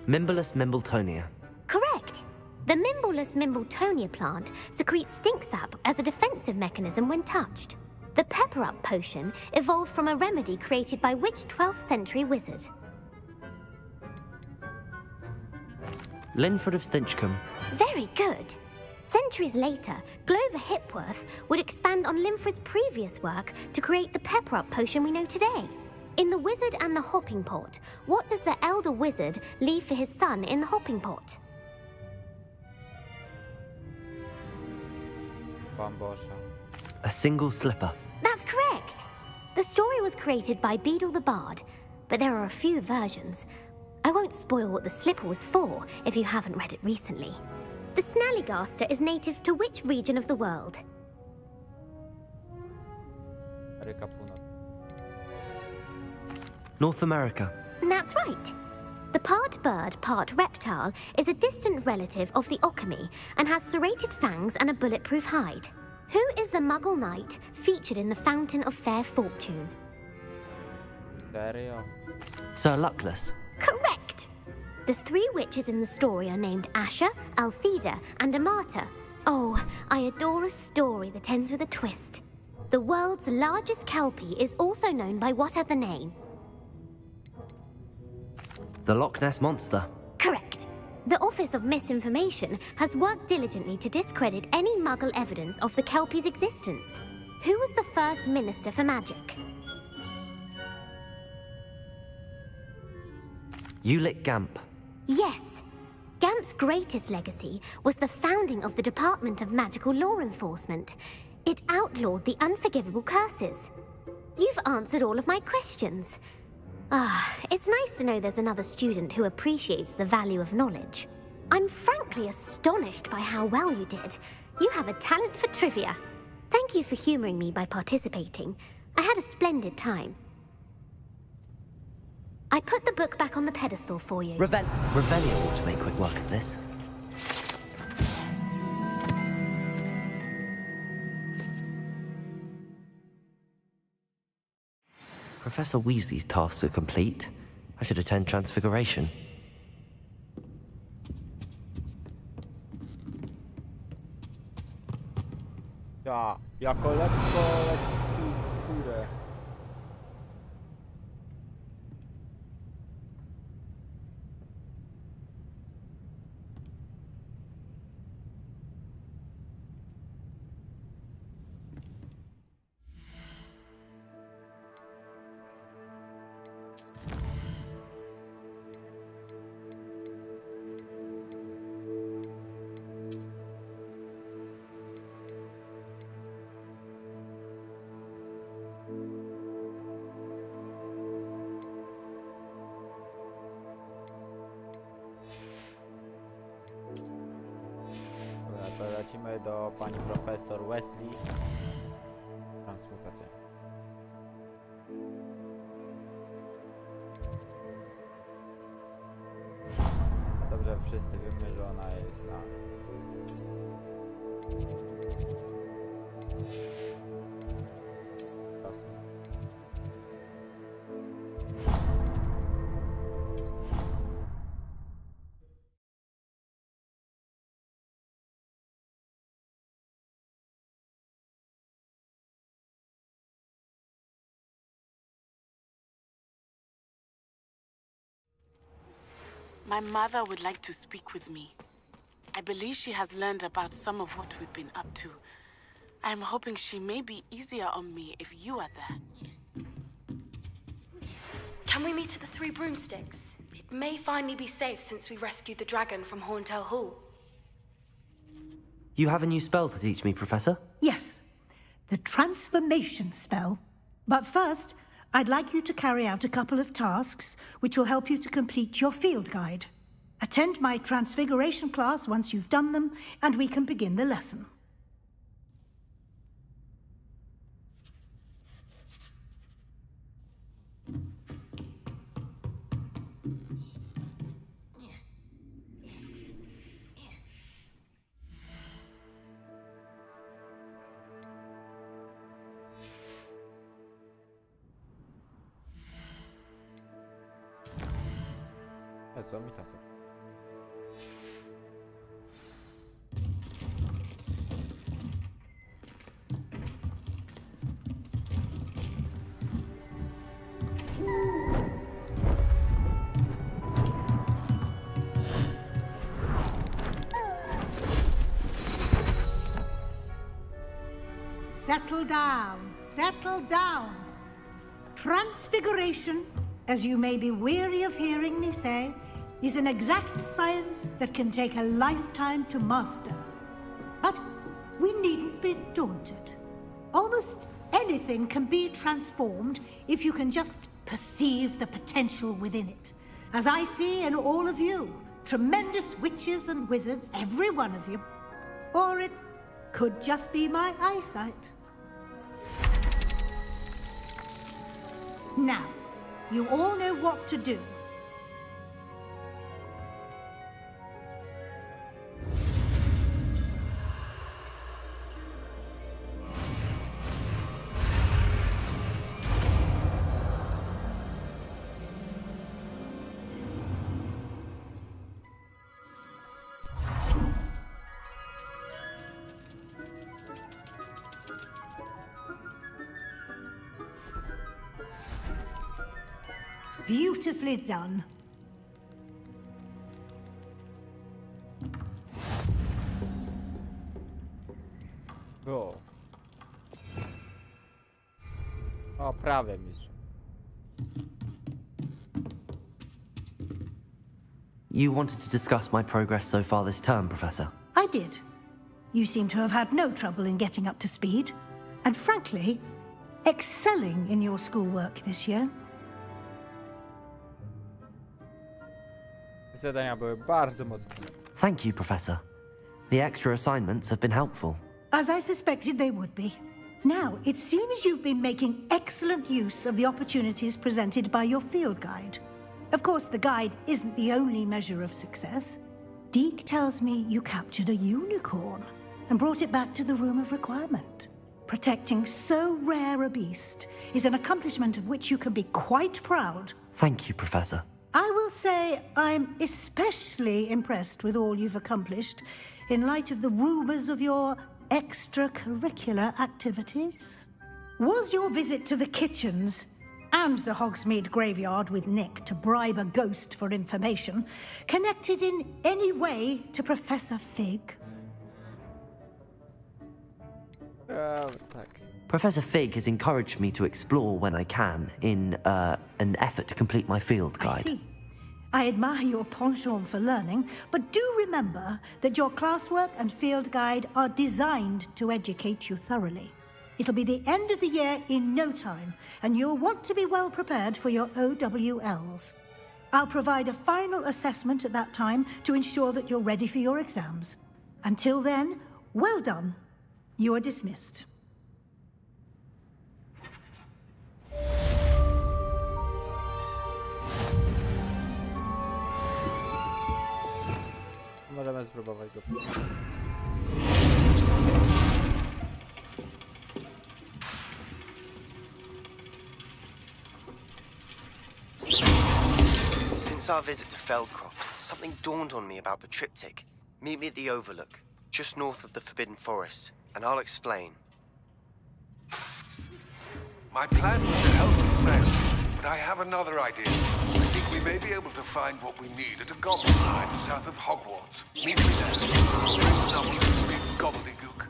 Mimbolus mimbletonia. Correct. The Mimbolus mimbletonia plant secretes stink sap as a defensive mechanism when touched. The pepper-up potion evolved from a remedy created by which 12th century wizard? Linford of Stinchcombe. Very good. Centuries later, Glover Hipworth would expand on Linford's previous work to create the pepper-up potion we know today. In The Wizard and the Hopping Pot, what does the elder wizard leave for his son in the hopping pot? Bambosza. A single slipper. That's correct. The story was created by Beadle the Bard, but there are a few versions. I won't spoil what the slipper was for if you haven't read it recently. The Snallygaster is native to which region of the world? Ameryka Północna. North America. That's right. The part bird, part reptile is a distant relative of the Occamy and has serrated fangs and a bulletproof hide. Who is the Muggle knight featured in the Fountain of Fair Fortune? Serio? Sir Luckless. Correct! The three witches in the story are named Asha, Altheda, and Amata. Oh, I adore a story that ends with a twist. The world's largest kelpie is also known by what other name? The Loch Ness Monster. Correct. The Office of Misinformation has worked diligently to discredit any Muggle evidence of the kelpie's existence. Who was the first Minister for Magic? Ulick Gamp. Yes. Gamp's greatest legacy was the founding of the Department of Magical Law Enforcement. It outlawed the unforgivable curses. You've answered all of my questions. It's nice to know there's another student who appreciates the value of knowledge. I'm frankly astonished by how well you did. You have a talent for trivia. Thank you for humoring me by participating. I had a splendid time. I put the book back on the pedestal for you. Revelio ought to make quick work of this. Professor Weasley's tasks are complete. I should attend Transfiguration. Ja, jako lekko leci w górę. To lecimy do pani profesor Wesley. Translokacja. Dobrze, wszyscy wiemy, że ona jest na... My mother would like to speak with me. I believe she has learned about some of what we've been up to. I'm hoping she may be easier on me if you are there. Can we meet at the Three Broomsticks? It may finally be safe since we rescued the dragon from Horntail Hall. You have a new spell to teach me, Professor? Yes, the transformation spell. But first, I'd like you to carry out a couple of tasks which will help you to complete your field guide. Attend my transfiguration class once you've done them, and we can begin the lesson. co mi tak? Settle down, settle down. Transfiguration, as you may be weary of hearing me say, is an exact science that can take a lifetime to master. But we needn't be daunted. Almost anything can be transformed if you can just perceive the potential within it. As I see in all of you, tremendous witches and wizards, every one of you. Or it could just be my eyesight. Now, you all know what to do. Beautifully done. Go. O, prawie mistrz. You wanted to discuss my progress so far this term, Professor? I did. You seem to have had no trouble in getting up to speed. And frankly, excelling in your schoolwork this year. Zadania były bardzo mocne. Thank you, Professor. The extra assignments have been helpful. As I suspected they would be. Now, it seems you've been making excellent use of the opportunities presented by your field guide. Of course, the guide isn't the only measure of success. Deke tells me you captured a unicorn and brought it back to the Room of Requirement. Protecting so rare a beast is an accomplishment of which you can be quite proud. Thank you, Professor. I will say I'm especially impressed with all you've accomplished in light of the rumors of your extracurricular activities. Was your visit to the kitchens and the Hogsmeade graveyard with Nick to bribe a ghost for information connected in any way to Professor Fig? Tak. Professor Fig has encouraged me to explore when I can in an effort to complete my field guide. I see. I admire your penchant for learning, but do remember that your classwork and field guide are designed to educate you thoroughly. It'll be the end of the year in no time, and you'll want to be well prepared for your OWLs. I'll provide a final assessment at that time to ensure that you're ready for your exams. Until then, well done. You are dismissed. Możemy spróbować go. Since our visit to Feldcroft, something dawned on me about the triptych. Meet me at the Overlook, just north of the Forbidden Forest, and I'll explain. My plan was to help and friend, but I have another idea. I think we may be able to find what we need at a goblin mine south of Hogwarts. Meet me there. Bring someone who speaks gobbledygook.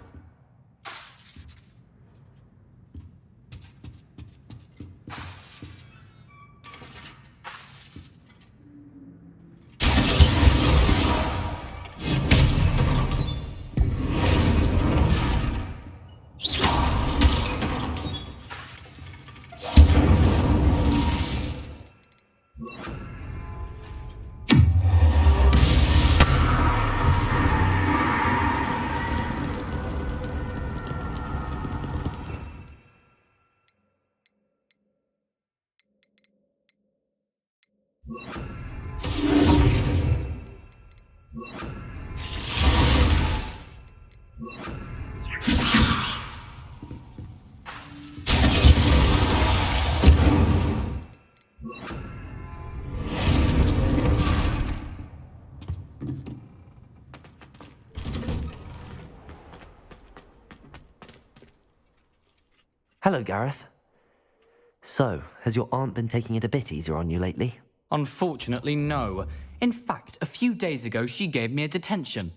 Hello, Gareth. So, has your aunt been taking it a bit easier on you lately? Unfortunately, no. In fact, a few days ago, she gave me a detention.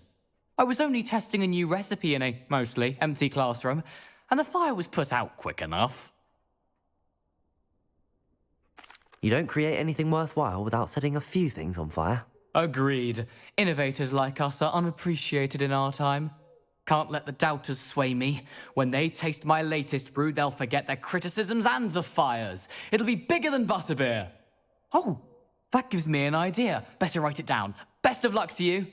I was only testing a new recipe in a mostly empty classroom, and the fire was put out quick enough. You don't create anything worthwhile without setting a few things on fire. Agreed. Innovators like us are unappreciated in our time. Can't let the doubters sway me. When they taste my latest brew, they'll forget their criticisms and the fires. It'll be bigger than butterbeer. Oh, that gives me an idea. Better write it down. Best of luck to you.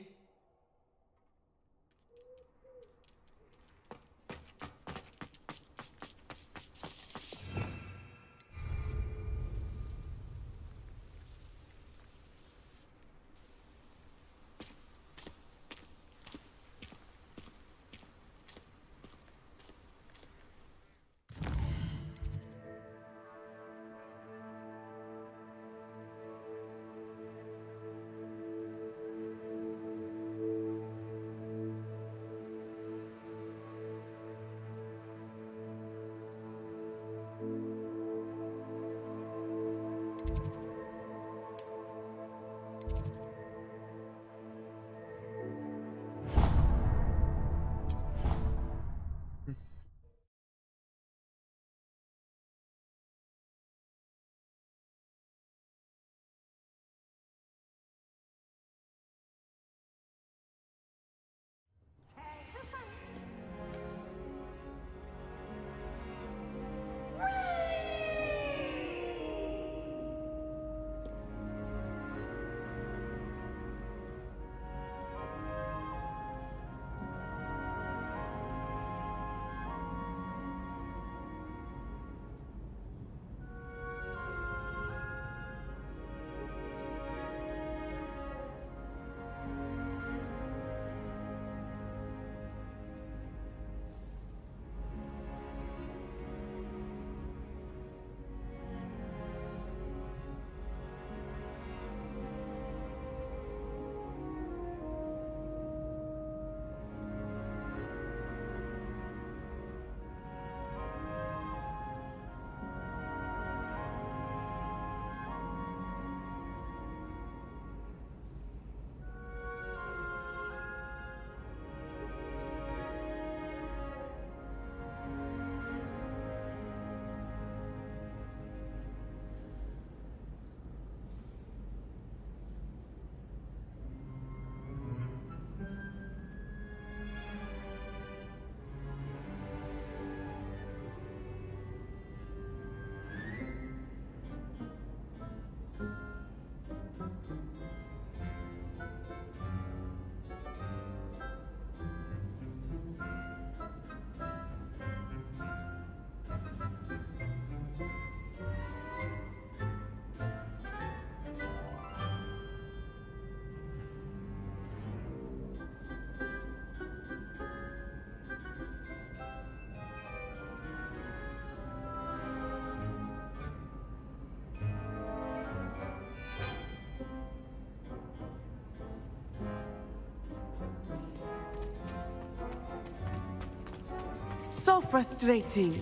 So frustrating.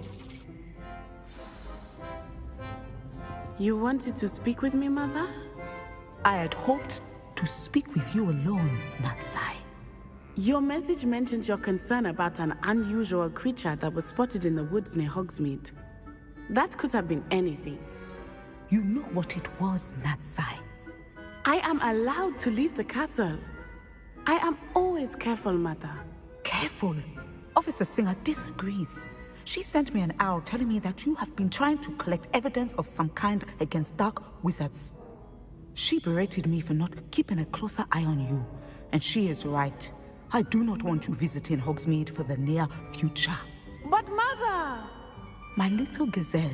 You wanted to speak with me, Mother? I had hoped to speak with you alone, Natsai. Your message mentioned your concern about an unusual creature that was spotted in the woods near Hogsmeade. That could have been anything. You know what it was, Natsai. I am allowed to leave the castle. I am always careful, Mother. Careful? Officer Singer disagrees. She sent me an arrow telling me that you have been trying to collect evidence of some kind against dark wizards. She berated me for not keeping a closer eye on you, and she is right. I do not want you visiting Hogsmeade for the near future. But Mother! My little gazelle,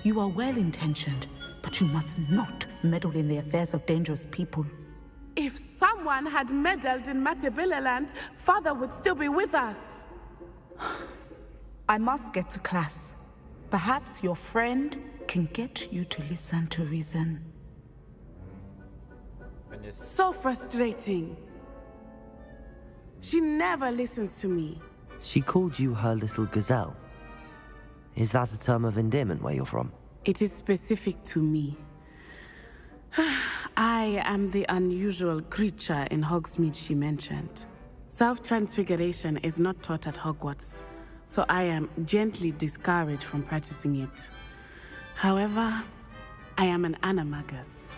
you are well-intentioned, but you must not meddle in the affairs of dangerous people. If someone had meddled in Matabeleland, Father would still be with us. I must get to class. Perhaps your friend can get you to listen to reason. So frustrating. She never listens to me. She called you her little gazelle. Is that a term of endearment where you're from? It is specific to me. I am the unusual creature in Hogsmeade she mentioned. Self-transfiguration is not taught at Hogwarts, so I am gently discouraged from practicing it. However, I am an animagus,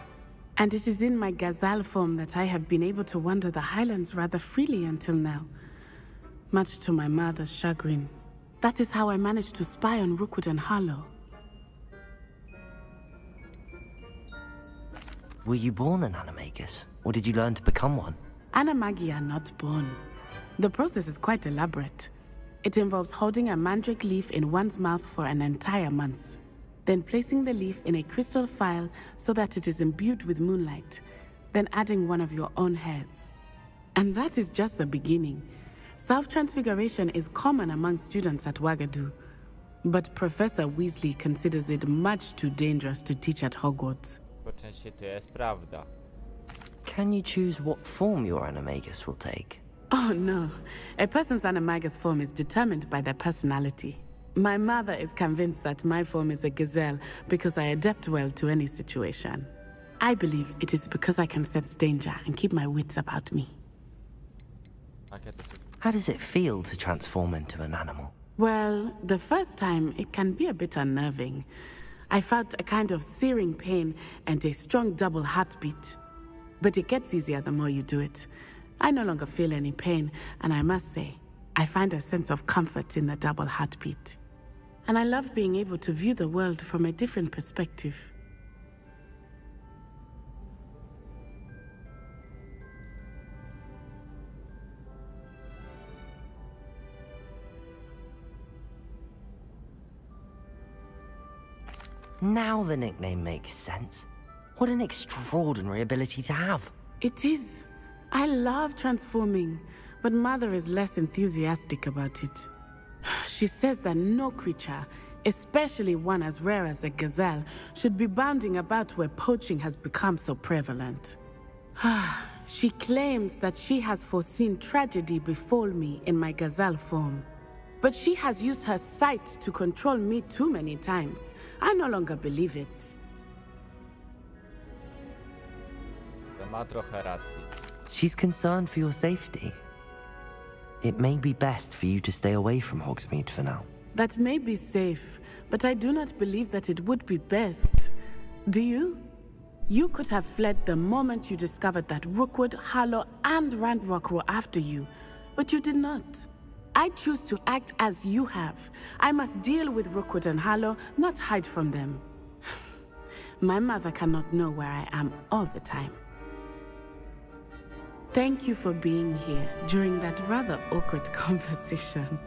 and it is in my gazelle form that I have been able to wander the Highlands rather freely until now, much to my mother's chagrin. That is how I managed to spy on Rookwood and Harlow. Were you born an animagus, or did you learn to become one? Animagi are not born. The process is quite elaborate. It involves holding a mandrake leaf in one's mouth for an entire month, then placing the leaf in a crystal phial so that it is imbued with moonlight, then adding one of your own hairs. And that is just the beginning. Self-transfiguration is common among students at Wagadu, but Professor Weasley considers it much too dangerous to teach at Hogwarts. Po części to jest prawda. Can you choose what form your animagus will take? Oh no, a person's animagus form is determined by their personality. My mother is convinced that my form is a gazelle because I adapt well to any situation. I believe it is because I can sense danger and keep my wits about me. How does it feel to transform into an animal? Well, the first time it can be a bit unnerving. I felt a kind of searing pain and a strong double heartbeat. But it gets easier the more you do it. I no longer feel any pain, and I must say, I find a sense of comfort in the double heartbeat. And I love being able to view the world from a different perspective. Now the nickname makes sense. What an extraordinary ability to have. It is. I love transforming, but Mother is less enthusiastic about it. She says that no creature, especially one as rare as a gazelle, should be bounding about where poaching has become so prevalent. She claims that she has foreseen tragedy befall me in my gazelle form. But she has used her sight to control me too many times. I no longer believe it. Ma trochę racji. She's concerned for your safety. It may be best for you to stay away from Hogsmeade for now. That may be safe, but I do not believe that it would be best. Do you? You could have fled the moment you discovered that Rookwood, Harlow, and Ranrock were after you, but you did not. I choose to act as you have. I must deal with Rookwood and Harlow, not hide from them. My mother cannot know where I am all the time. Thank you for being here during that rather awkward conversation.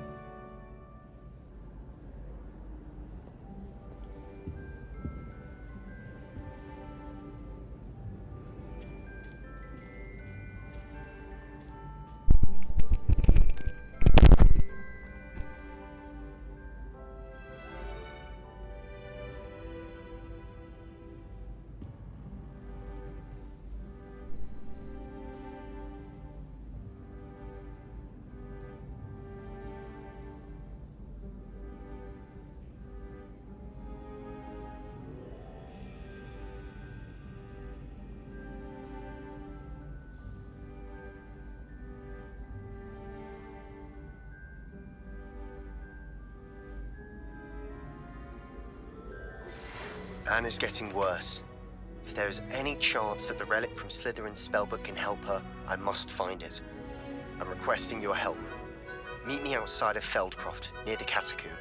Anne is getting worse. If there is any chance that the relic from Slytherin's spellbook can help her, I must find it. I'm requesting your help. Meet me outside of Feldcroft, near the Catacomb.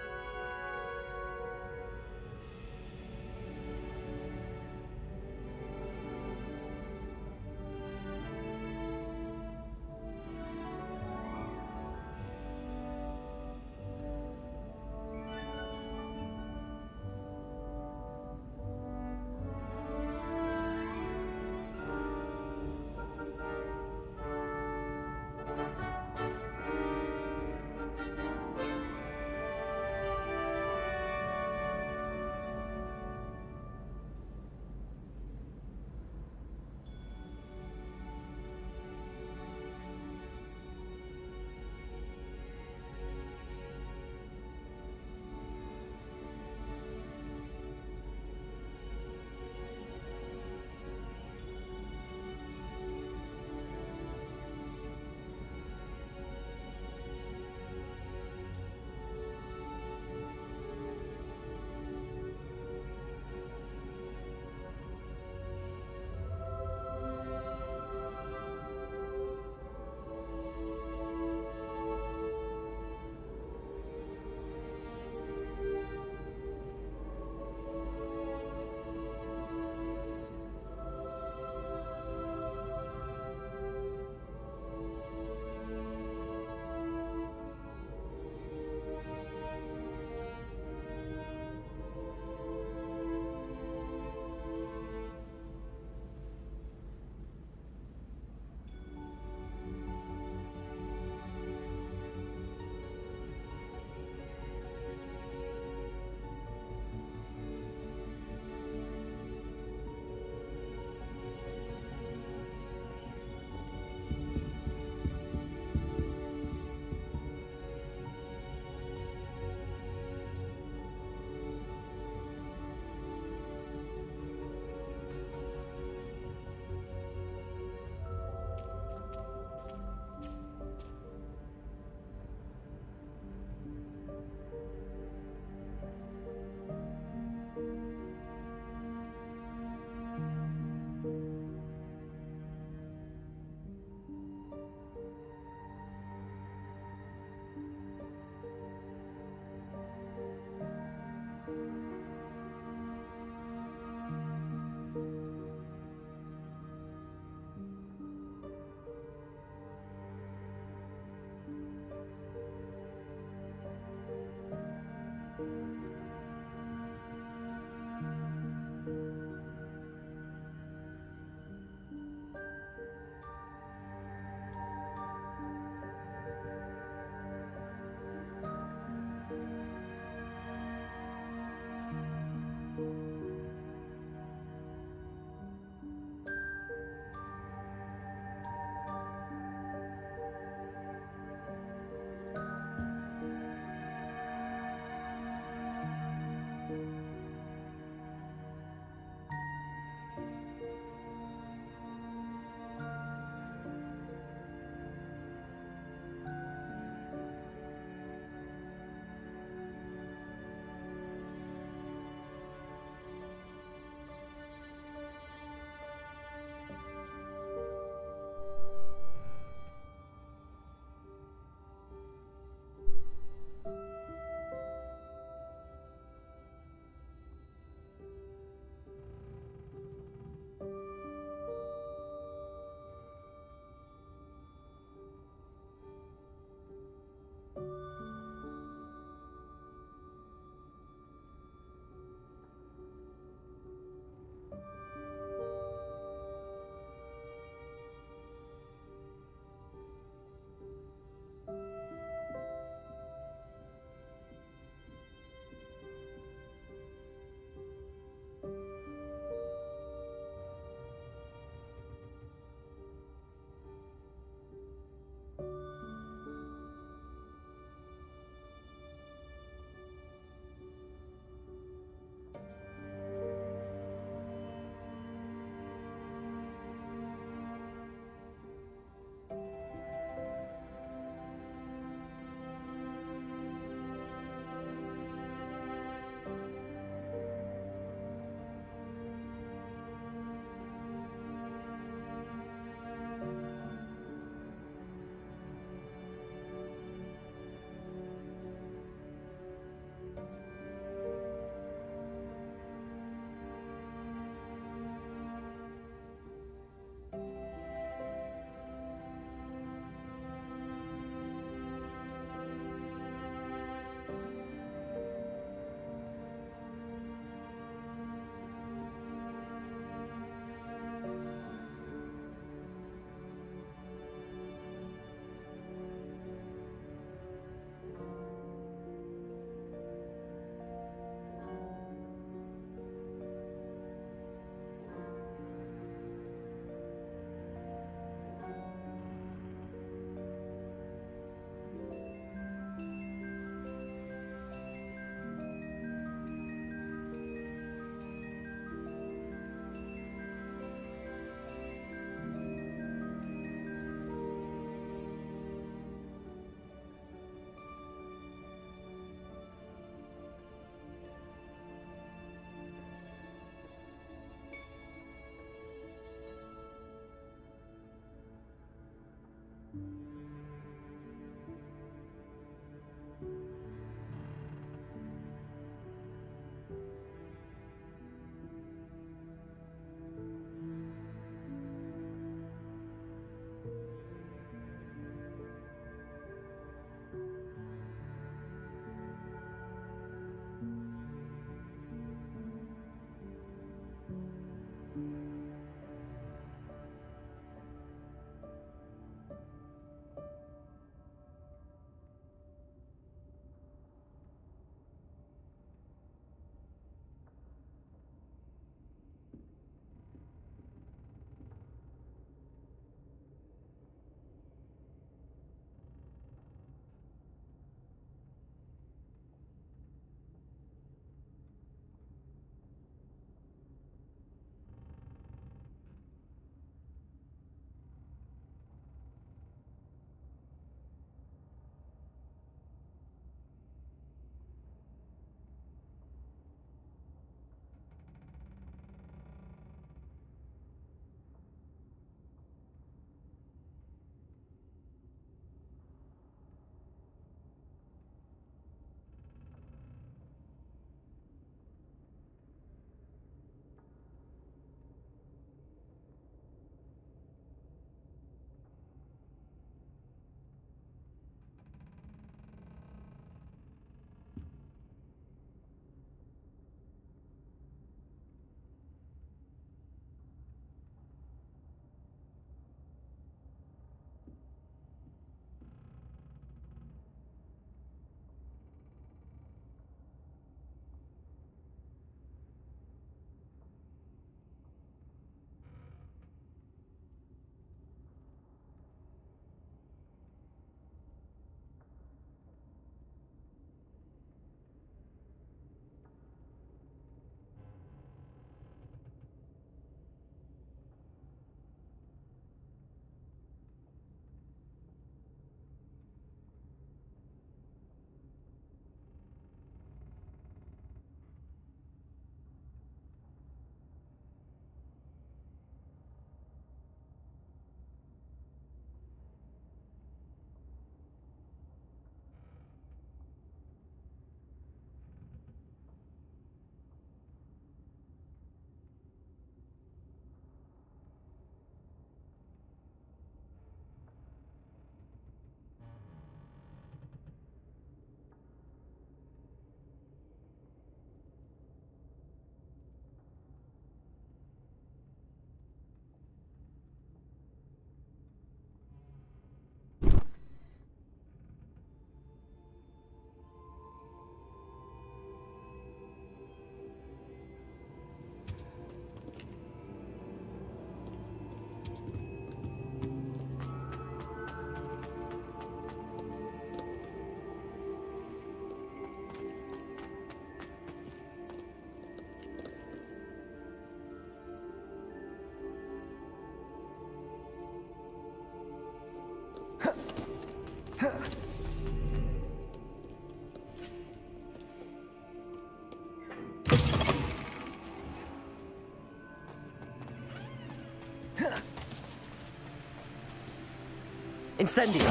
Incendio!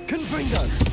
Confringo!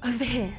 Over here.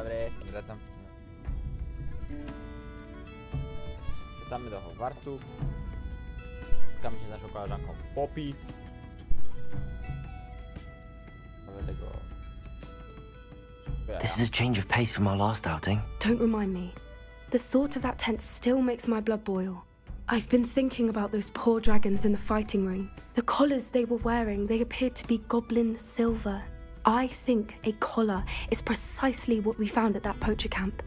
Dobry, wracam. Wracamy do Hogwartu. Spotkamy się z naszą koleżanką Poppy. Dlatego... This is a change of pace from our last outing. Don't remind me. The thought of that tent still makes my blood boil. I've been thinking about those poor dragons in the fighting ring. The collars they were wearing, they appeared to be goblin silver. I think a collar is precisely what we found at that poacher camp.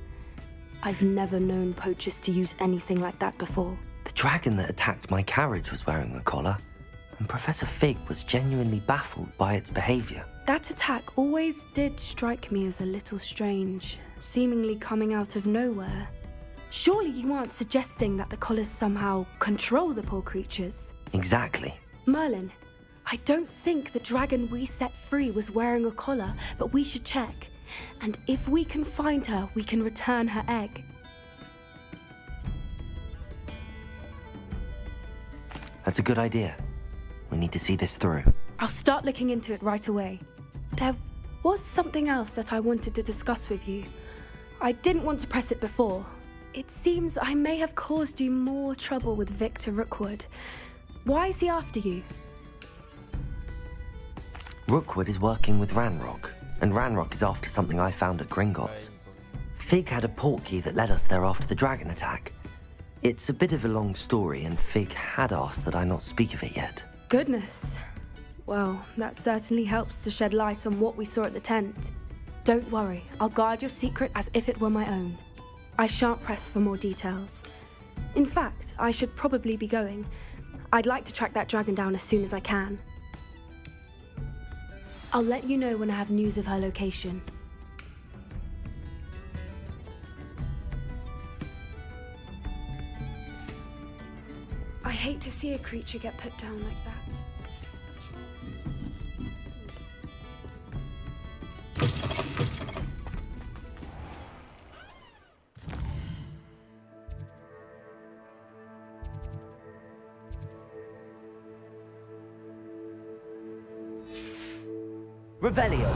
I've never known poachers to use anything like that before. The dragon that attacked my carriage was wearing a collar, and Professor Fig was genuinely baffled by its behavior. That attack always did strike me as a little strange, seemingly coming out of nowhere. Surely you aren't suggesting that the collars somehow control the poor creatures? Exactly. Merlin, I don't think the dragon we set free was wearing a collar, but we should check. And if we can find her, we can return her egg. That's a good idea. We need to see this through. I'll start looking into it right away. There was something else that I wanted to discuss with you. I didn't want to press it before. It seems I may have caused you more trouble with Victor Rookwood. Why is he after you? Rookwood is working with Ranrock, and Ranrock is after something I found at Gringotts. Fig had a portkey that led us there after the dragon attack. It's a bit of a long story, and Fig had asked that I not speak of it yet. Goodness. Well, that certainly helps to shed light on what we saw at the tent. Don't worry, I'll guard your secret as if it were my own. I shan't press for more details. In fact, I should probably be going. I'd like to track that dragon down as soon as I can. I'll let you know when I have news of her location. I hate to see a creature get put down like that. Revelio.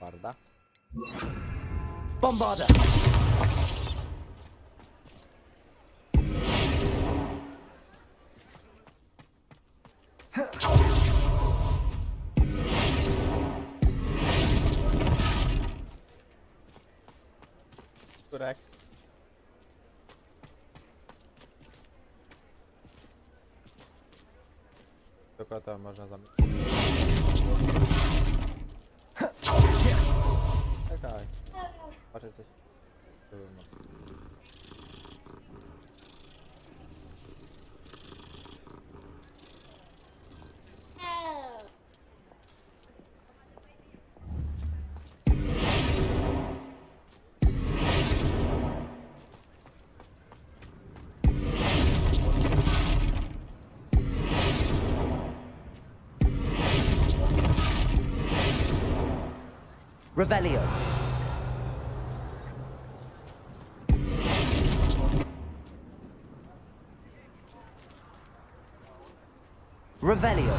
Barda. Bombarda. Correct. Do kota można zamknąć. Czekaj. Patrzę coś. Revelio. Revelio.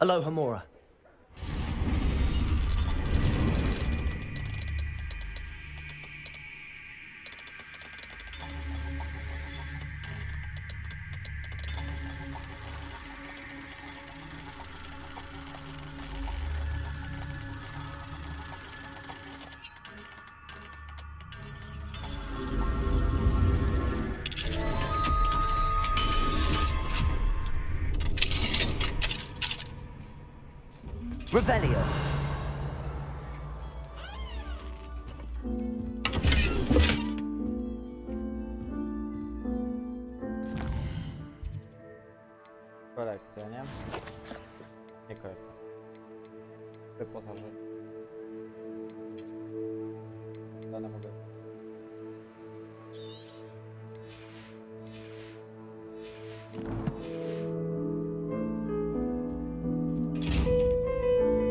Aloha, Mora. Revelio. Kolekcja, nie? Nie kolekcja. Wyposażenie. Dane mogę.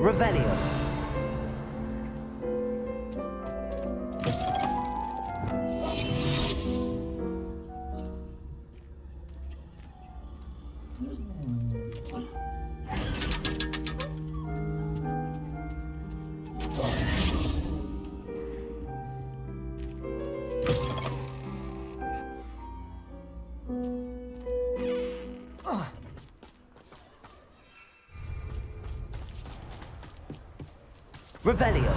Revelio. Revelio.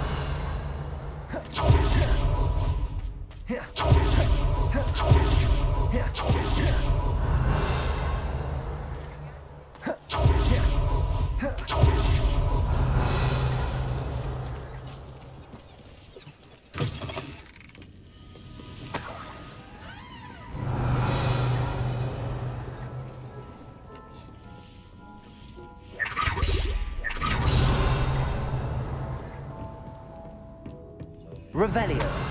Revelio.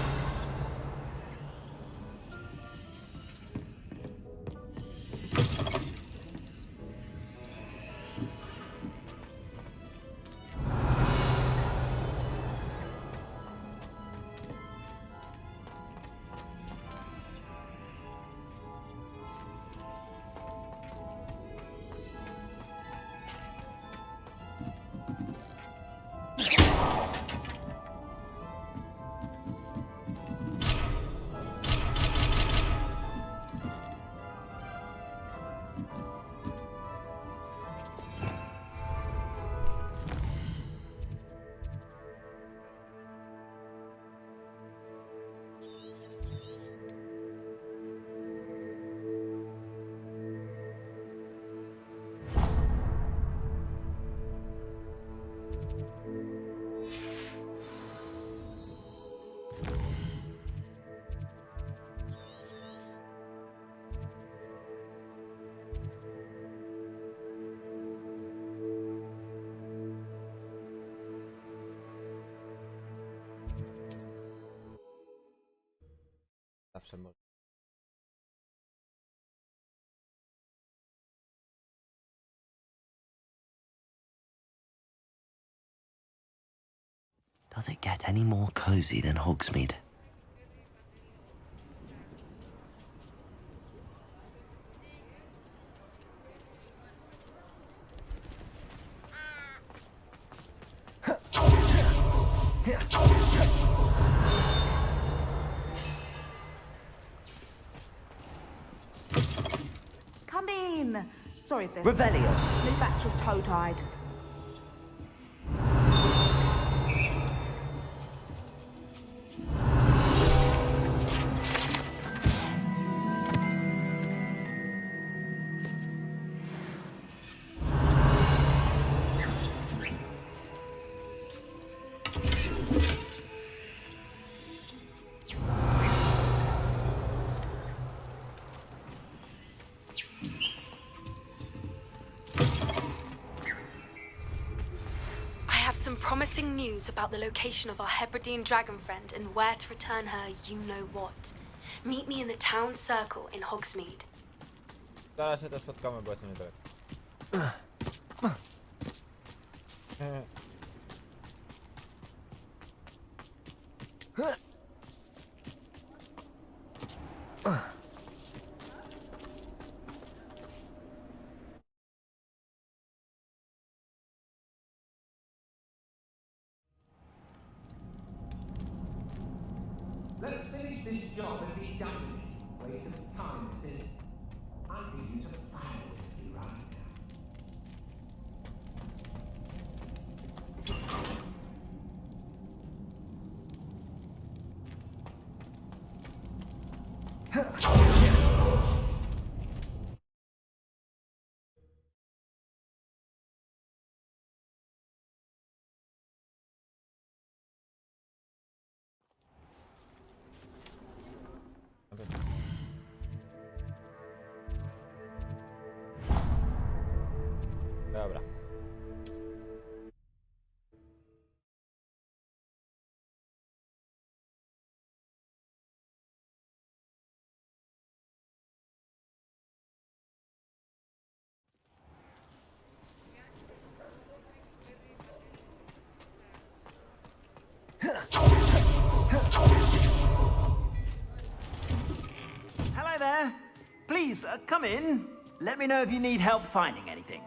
Zawsze może. Does it get any more cozy than Hogsmeade? Come in. Sorry if there's Revelio. new batch of toe-tied. Some promising news about the location of our Hebridean dragon friend and where to return her you-know-what. Meet me in the town circle in Hogsmeade. Zaraz się też spotkamy, bo jestem niedaleko. Let's finish this job and be done with it. Waste of time, this is. I could use a fire whiskey right now. Dobra. Hello there. Please, come in. Let me know if you need help finding anything.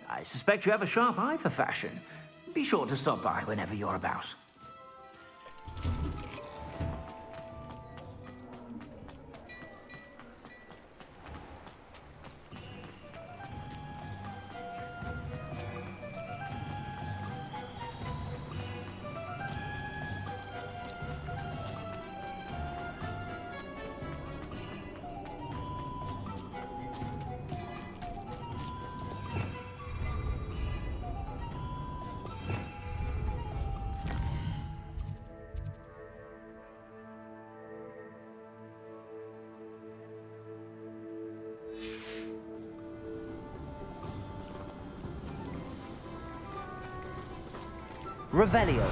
I suspect you have a sharp eye for fashion. Be sure to stop by whenever you're about. Revelio.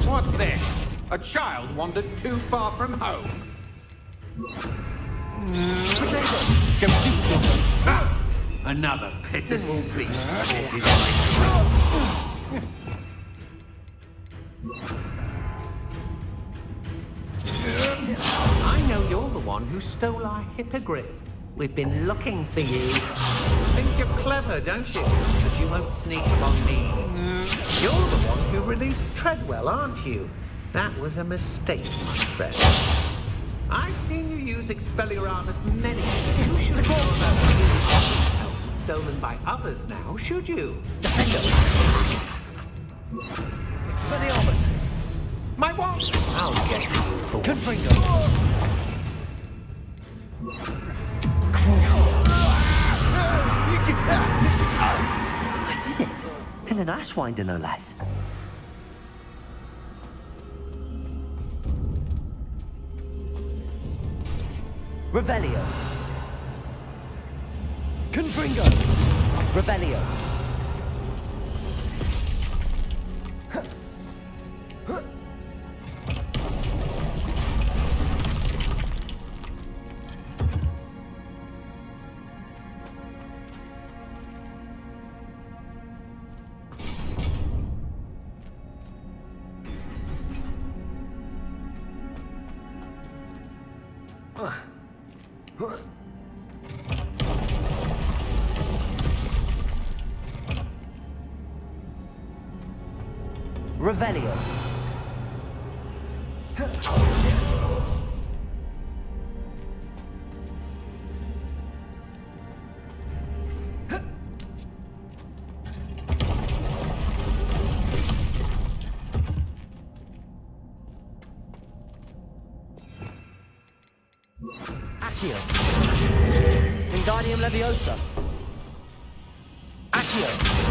What's this? A child wandered too far from home. Another pitiful beast. I know you're the one who stole our hippogriff. We've been looking for you. Think you're clever, don't you? But you won't sneak up on me. You're the one who released Treadwell, aren't you? That was a mistake, my friend. I've seen you use Expelliarmus many. You should have known stolen by others now, should you? Expelliarmus! My wand! I'll get you for Confringo! I did it. In an Ashwinder, no less. Revelio. Confringo! Revelio. Revelio. Accio. Wingardium Leviosa. Accio.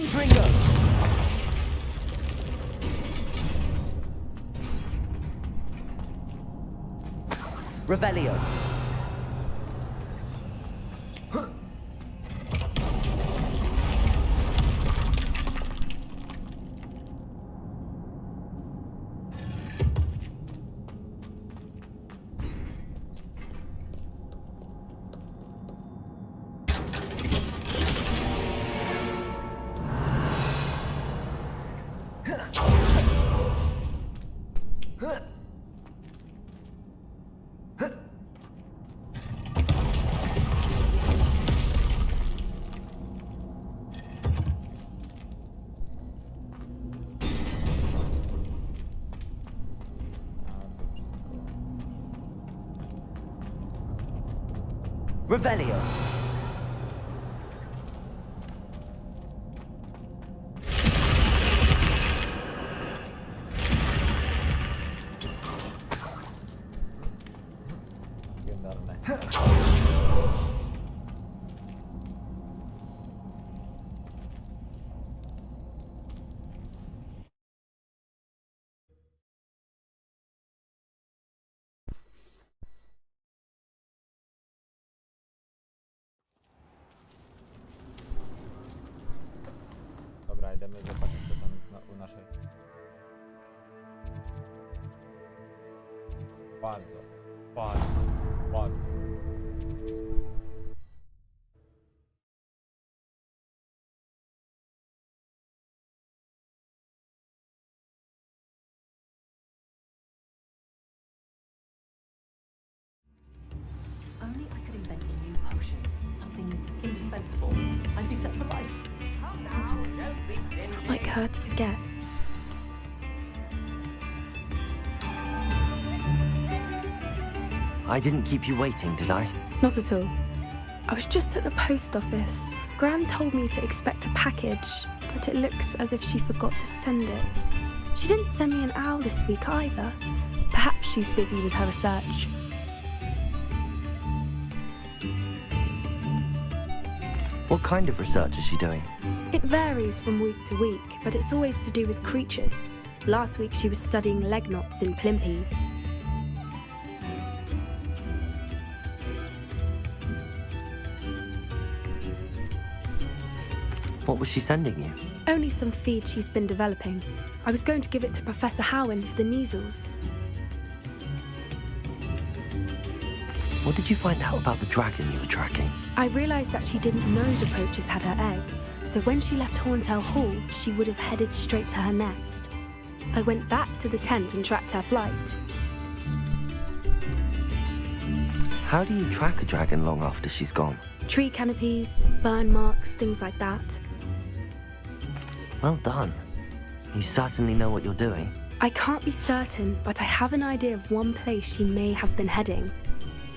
Windbringer! Revelio. Revelio. Dobra, idziemy zobaczyć co tam u naszej. Bardzo, bardzo, bardzo. Only I could invent a new potion, something indispensable. I'd be set for life. It's not like her to forget. I didn't keep you waiting, did I? Not at all. I was just at the post office. Gran told me to expect a package, but it looks as if she forgot to send it. She didn't send me an owl this week either. Perhaps she's busy with her research. What kind of research is she doing? It varies from week to week, but it's always to do with creatures. Last week she was studying leg knots in plimpies. What was she sending you? Only some feed she's been developing. I was going to give it to Professor Howin for the measles. What did you find out about the dragon you were tracking? I realised that she didn't know the poachers had her egg, so when she left Horntail Hall, she would have headed straight to her nest. I went back to the tent and tracked her flight. How do you track a dragon long after she's gone? Tree canopies, burn marks, things like that. Well done. You certainly know what you're doing. I can't be certain, but I have an idea of one place she may have been heading.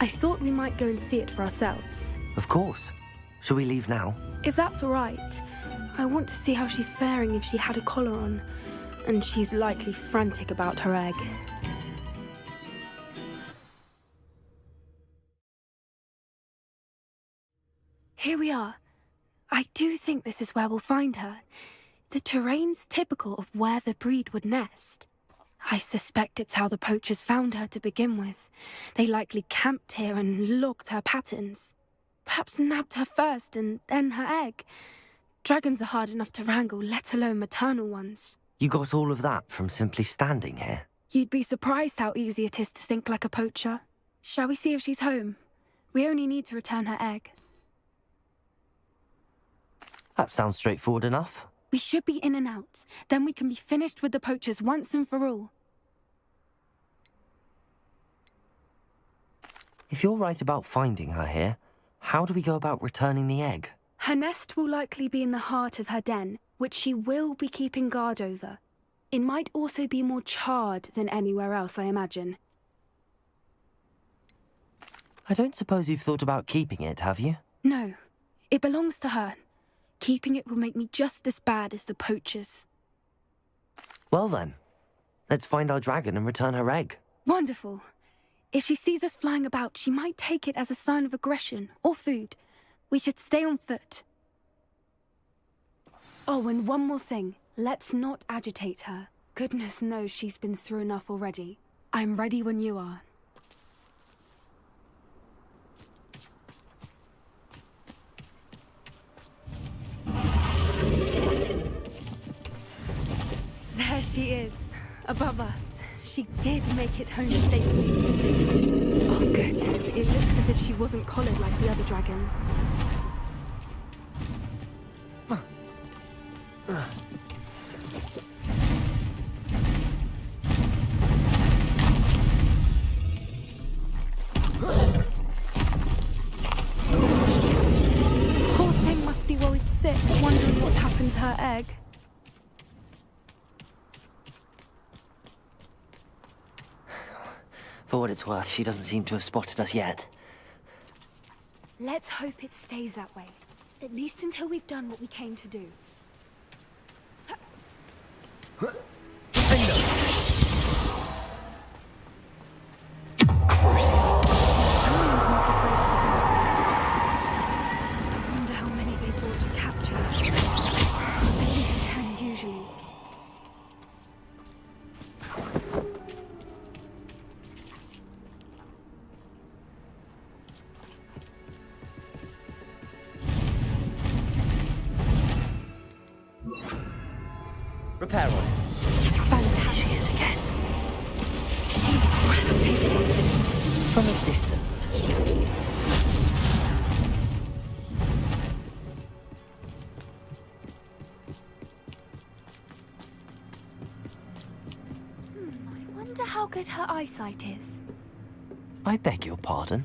I thought we might go and see it for ourselves. Of course. Shall we leave now? If that's all right. I want to see how she's faring if she had a collar on. And she's likely frantic about her egg. Here we are. I do think this is where we'll find her. The terrain's typical of where the breed would nest. I suspect it's how the poachers found her to begin with. They likely camped here and logged her patterns. Perhaps nabbed her first and then her egg. Dragons are hard enough to wrangle, let alone maternal ones. You got all of that from simply standing here? You'd be surprised how easy it is to think like a poacher. Shall we see if she's home? We only need to return her egg. That sounds straightforward enough. We should be in and out. Then we can be finished with the poachers once and for all. If you're right about finding her here, how do we go about returning the egg? Her nest will likely be in the heart of her den, which she will be keeping guard over. It might also be more charred than anywhere else, I imagine. I don't suppose you've thought about keeping it, have you? No, it belongs to her. Keeping it will make me just as bad as the poachers. Well then, let's find our dragon and return her egg. Wonderful. If she sees us flying about, she might take it as a sign of aggression or food. We should stay on foot. Oh, and one more thing. Let's not agitate her. Goodness knows she's been through enough already. I'm ready when you are. There she is, above us. She did make it home safely. Oh, good. It looks as if she wasn't collared like the other dragons. Poor thing must be worried sick, wondering what happened to her egg. For what it's worth, she doesn't seem to have spotted us yet. Let's hope it stays that way. At least until we've done what we came to do. Crucial. Someone's not afraid of the dark. I wonder how many they brought to capture. At least 10 usually. Repair on it. Fantastic. She is again. She's breathtaking. From a distance. I wonder how good her eyesight is. I beg your pardon?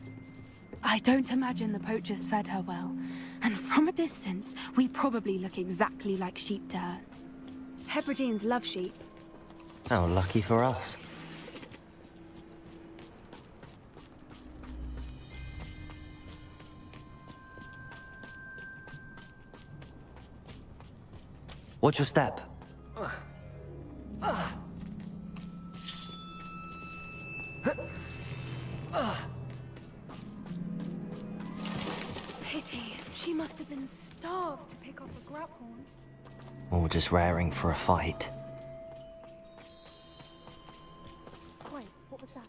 I don't imagine the poachers fed her well. And from a distance, we probably look exactly like sheep to her. Hebrideans love sheep. How lucky for us. Watch your step. Pity. She must have been starved to pick up a grapehorn. Or just raring for a fight. Wait, what was that?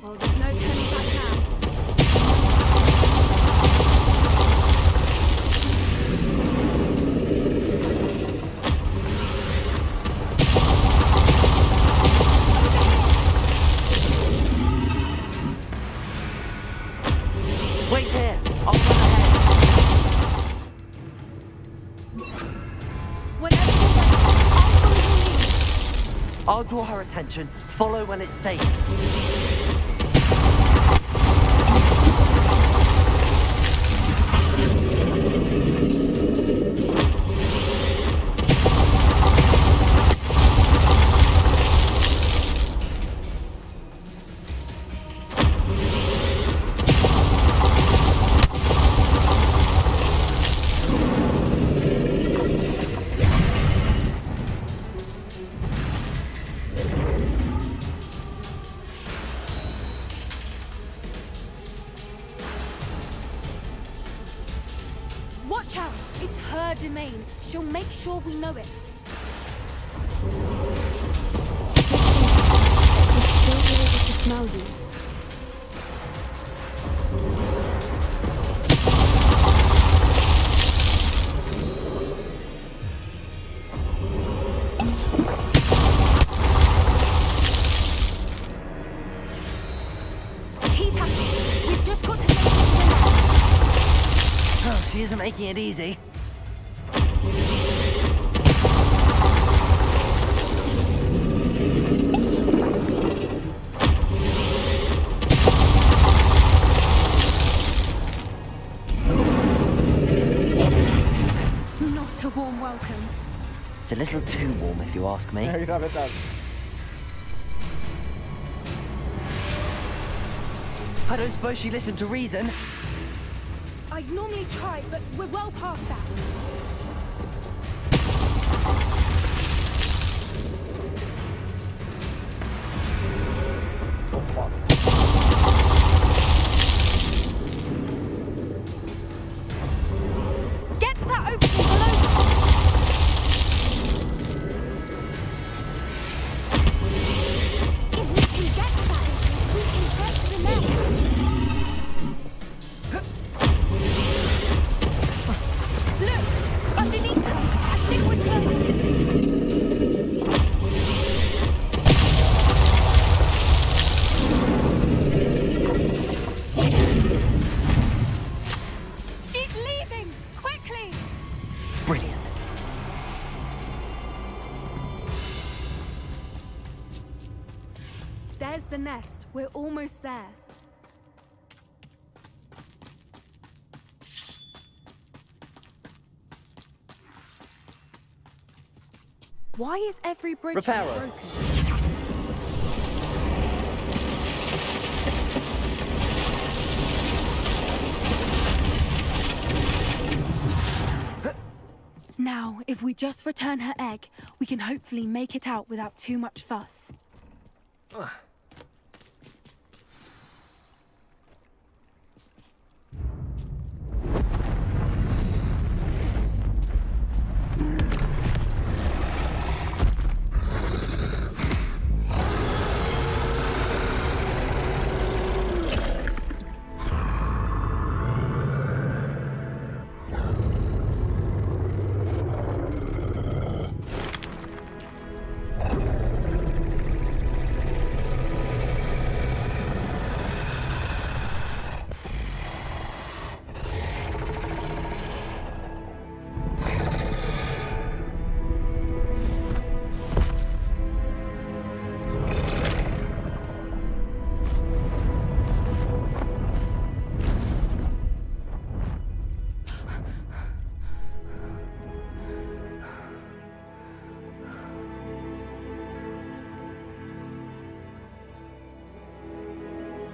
Well, there's no turning back now. Wait here! I'll run ahead. Whenever you're ready, I'll follow your lead. I'll draw her attention. Follow when it's safe. Watch out! It's her domain. She'll make sure we know it. She'll be able to smell you. Keep at it. We've just got to make it to the nest. Oh, she isn't making it easy. Not a warm welcome. It's a little too warm, if you ask me. I don't suppose she listened to reason. I'd normally try, but we're well past that. Oh fuck. Get to that opening below. If we can get to that opening, we can head to the next. Look! Underneath her! I think we're clear. She's leaving! Quickly! Brilliant. There's the nest. We're almost there. Why is every bridge Reparo. broken? Now, if we just return her egg, we can hopefully make it out without too much fuss.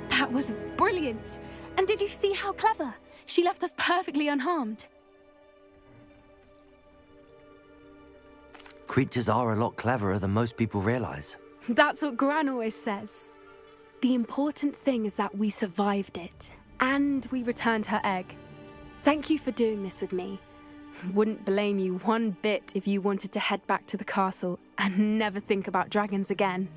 That was brilliant! And did you see how clever? She left us perfectly unharmed. Creatures are a lot cleverer than most people realize. That's what Gran always says. The important thing is that we survived it, and we returned her egg. Thank you for doing this with me. Wouldn't blame you one bit if you wanted to head back to the castle and never think about dragons again.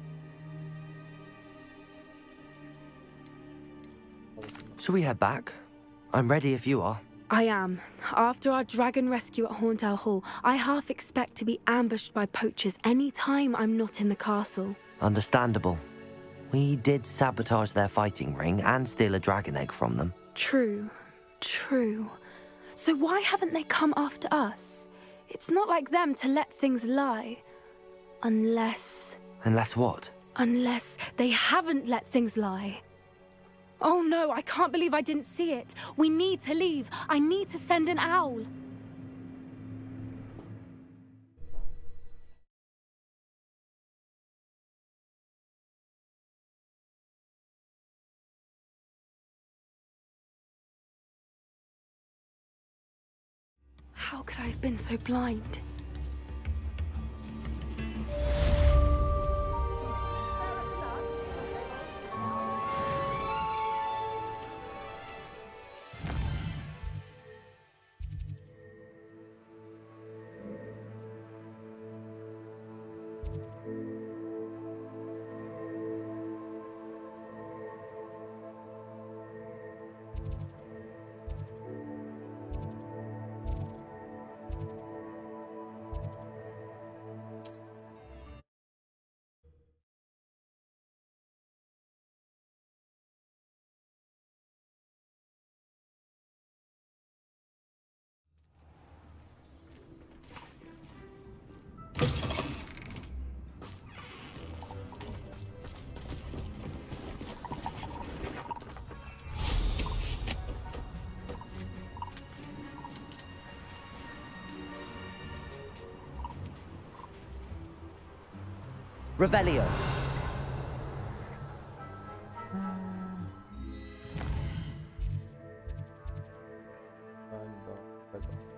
Shall we head back? I'm ready if you are. I am. After our dragon rescue at Hauntow Hall, I half expect to be ambushed by poachers any time I'm not in the castle. Understandable. We did sabotage their fighting ring and steal a dragon egg from them. True. True. So why haven't they come after us? It's not like them to let things lie. Unless... Unless what? Unless they haven't let things lie. Oh no, I can't believe I didn't see it. We need to leave. I need to send an owl. How could I have been so blind? Revelio. tego.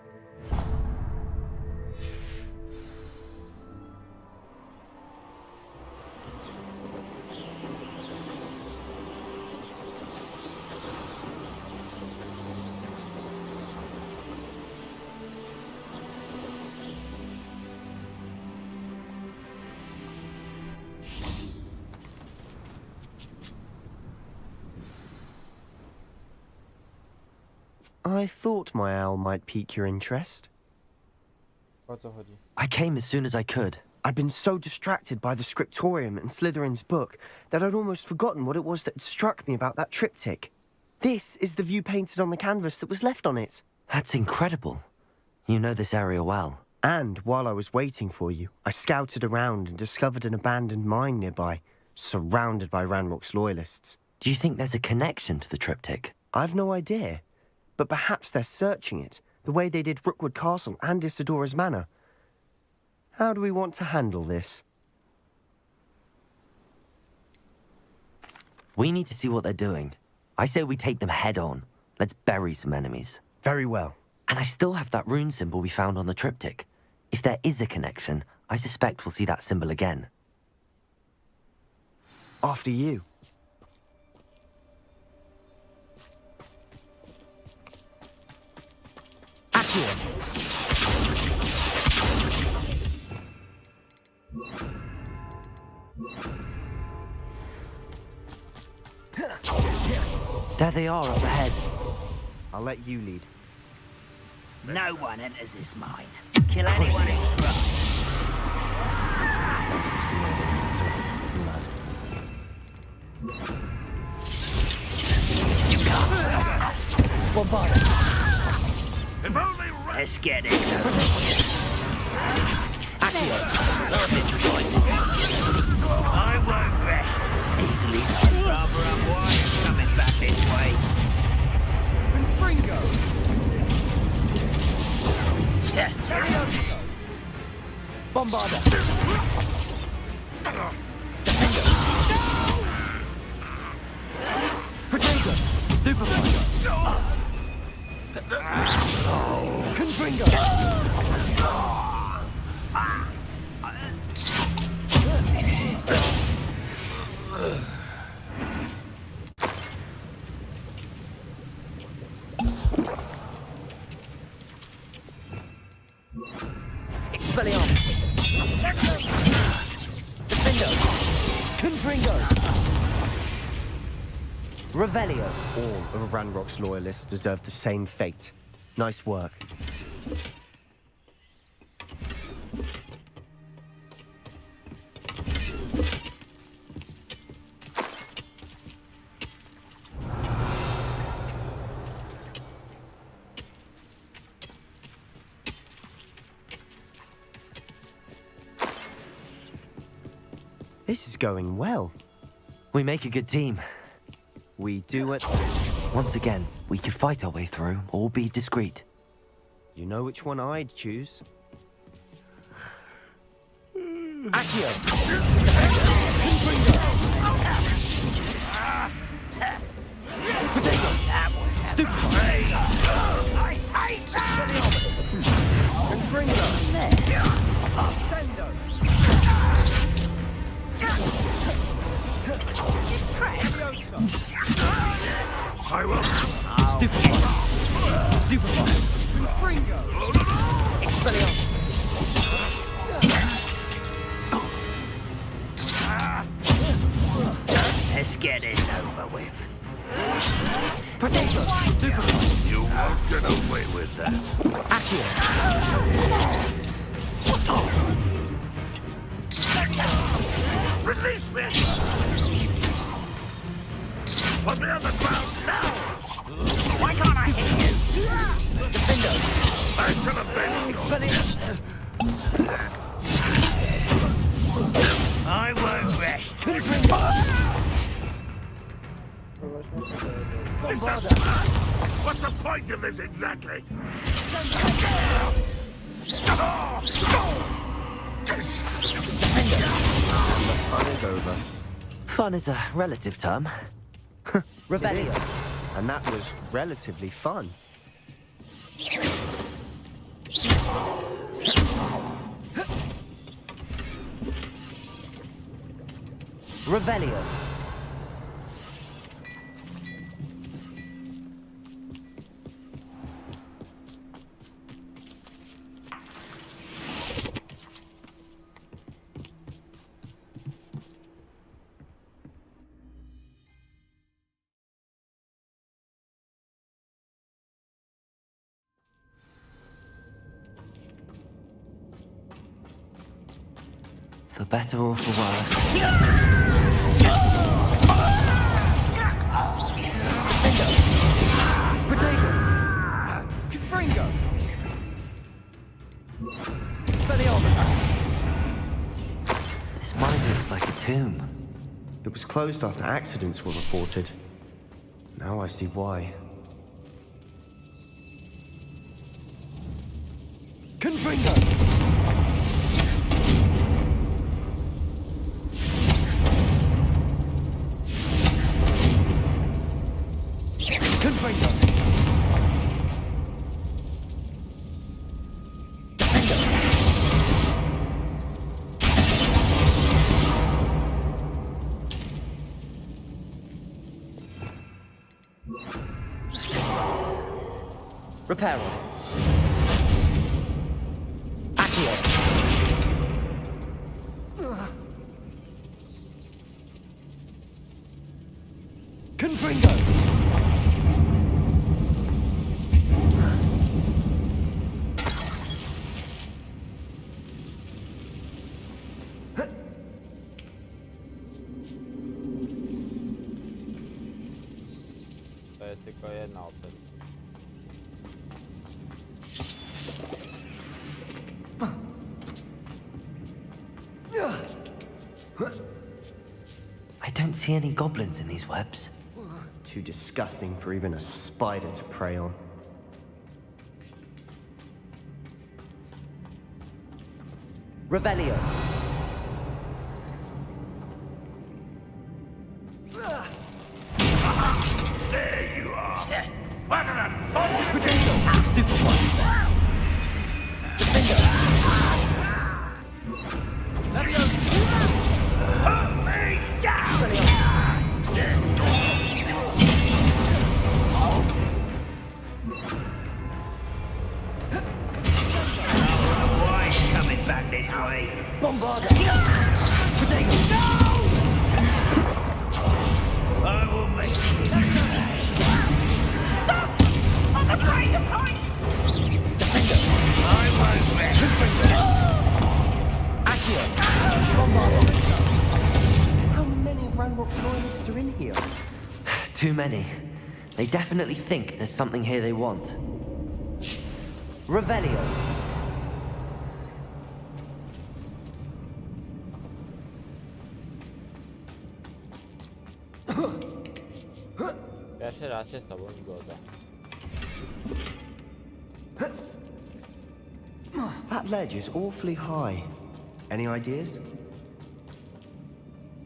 I thought my owl might pique your interest. O co chodzi? I came as soon as I could. I'd been so distracted by the scriptorium and Slytherin's book that I'd almost forgotten what it was that had struck me about that triptych. This is the view painted on the canvas that was left on it. That's incredible. You know this area well. And while I was waiting for you, I scouted around and discovered an abandoned mine nearby, surrounded by Ranrock's loyalists. Do you think there's a connection to the triptych? I've no idea, but perhaps they're searching it, the way they did Rookwood Castle and Isidora's Manor. How do we want to handle this? We need to see what they're doing. I say we take them head on. Let's bury some enemies. Very well. And I still have that rune symbol we found on the triptych. If there is a connection, I suspect we'll see that symbol again. After you. There they are up ahead. I'll let you lead. No one enters this mine. Kill anyone who tries. Bombard. If only Let's get this over. I won't rest. Easily I'd rather unwire coming back this way. Fringo! Bombarder! Protego! Stupefy! Confringo! Expelliarmus! Defendo! Confringo! Revelio! All of Ranrock's loyalists deserve the same fate. Nice work. This is going well. We make a good team. We do it. Once again, we can fight our way through or be discreet. You know which one I'd choose. Accio! Stupefy! I hate that! Sendo! I will. Stupefy! Stupefy! Fringo! Expelliarmus! Let's get this over with. Protego! Stupefy! You won't get away with that. Accio! Release me! Put me on the ground now! Why can't I hit you? Defendo! I should have been. Expelliarmus! I won't rest. What's the point of this exactly? The fun is over. Fun is a relative term. It is. And that was relatively fun. Revelio. For better or for worse. Protego! Confringo! Expelliarmus! This mine looks like a tomb. It was closed after accidents were reported. Now I see why. Confringo! Confringo! Reparo. Accio. Confringo! To jest tylko jedna opcja. I don't see any goblins in these webs. Too disgusting for even a spider to prey on. Revelio. There you are. What an unfortunate... Stupid one. Put me down! Why is he coming back this way? Bombarda! Protego! I will make you... Stop! I'm afraid of heights! I won't rest. Accio! Bombarda! How many of Ranrock's loyalists are in here? Too many. They definitely think there's something here they want. Revelio. Pierwszy raz się z tobą zgodzę. That ledge is awfully high. Any ideas?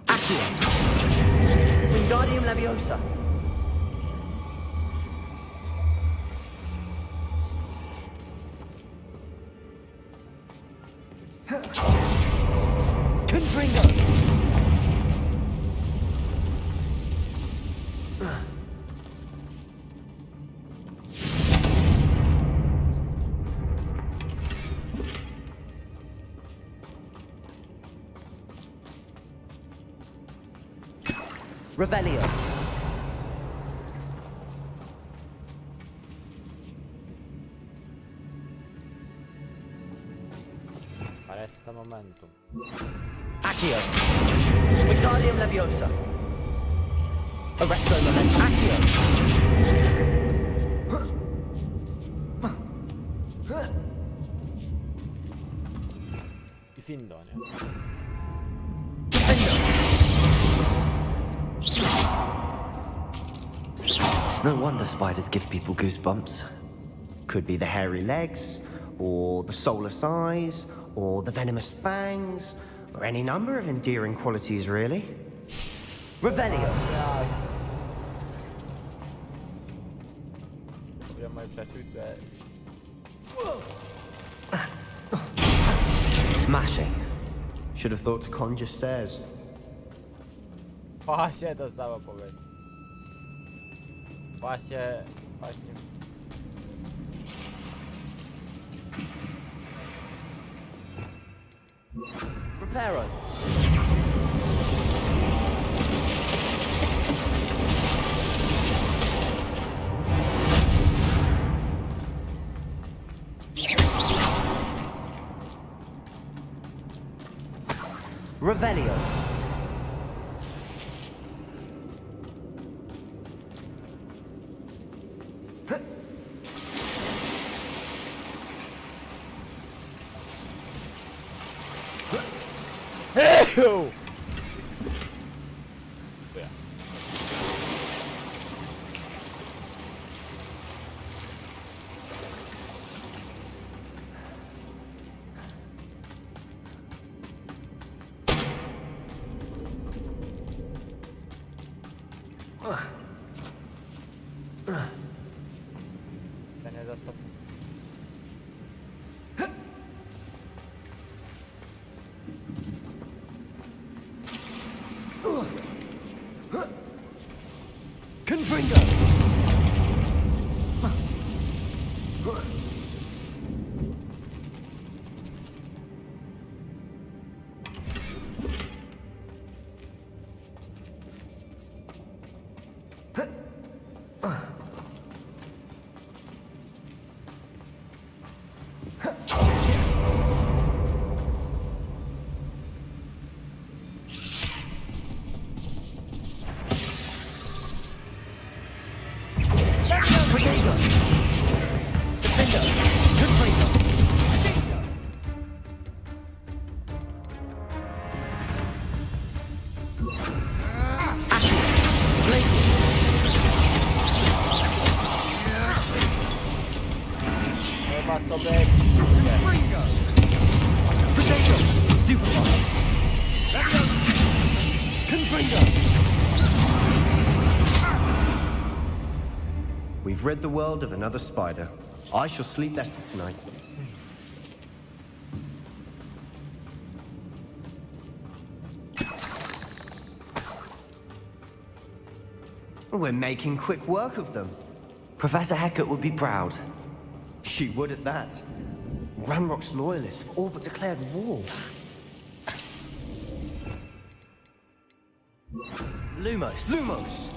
Accio! Wingardium Leviosa! Confringo! Revelio. Resta momentum. Accio! Wingardium Leviosa! Arresto Momentum! Accio! I Findo, nie? It's no wonder spiders give people goosebumps. Could be the hairy legs, or the soulless eyes, or the venomous fangs, or any number of endearing qualities, really. Revelio. Ja mojej przyjaciółce. Smashing. Should have thought to conjure stairs. Właśnie to samo powiedzieć. Właśnie. Prepare us. Revelio. Ew! To nie zostaw. Confringo. Chyba sobie... We've rid the world of another spider. I shall sleep better tonight. We're making quick work of them. Professor Hecat would be proud. She would at that. Ranrock's loyalists have all but declared war. Lumos. Lumos!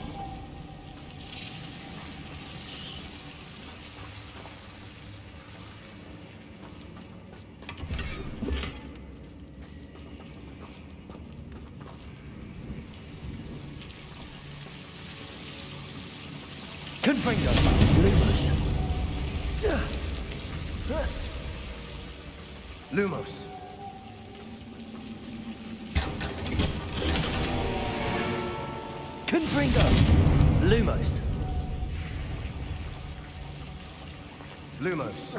Confringo. Lumos. Lumos. Confringo. Lumos. Lumos.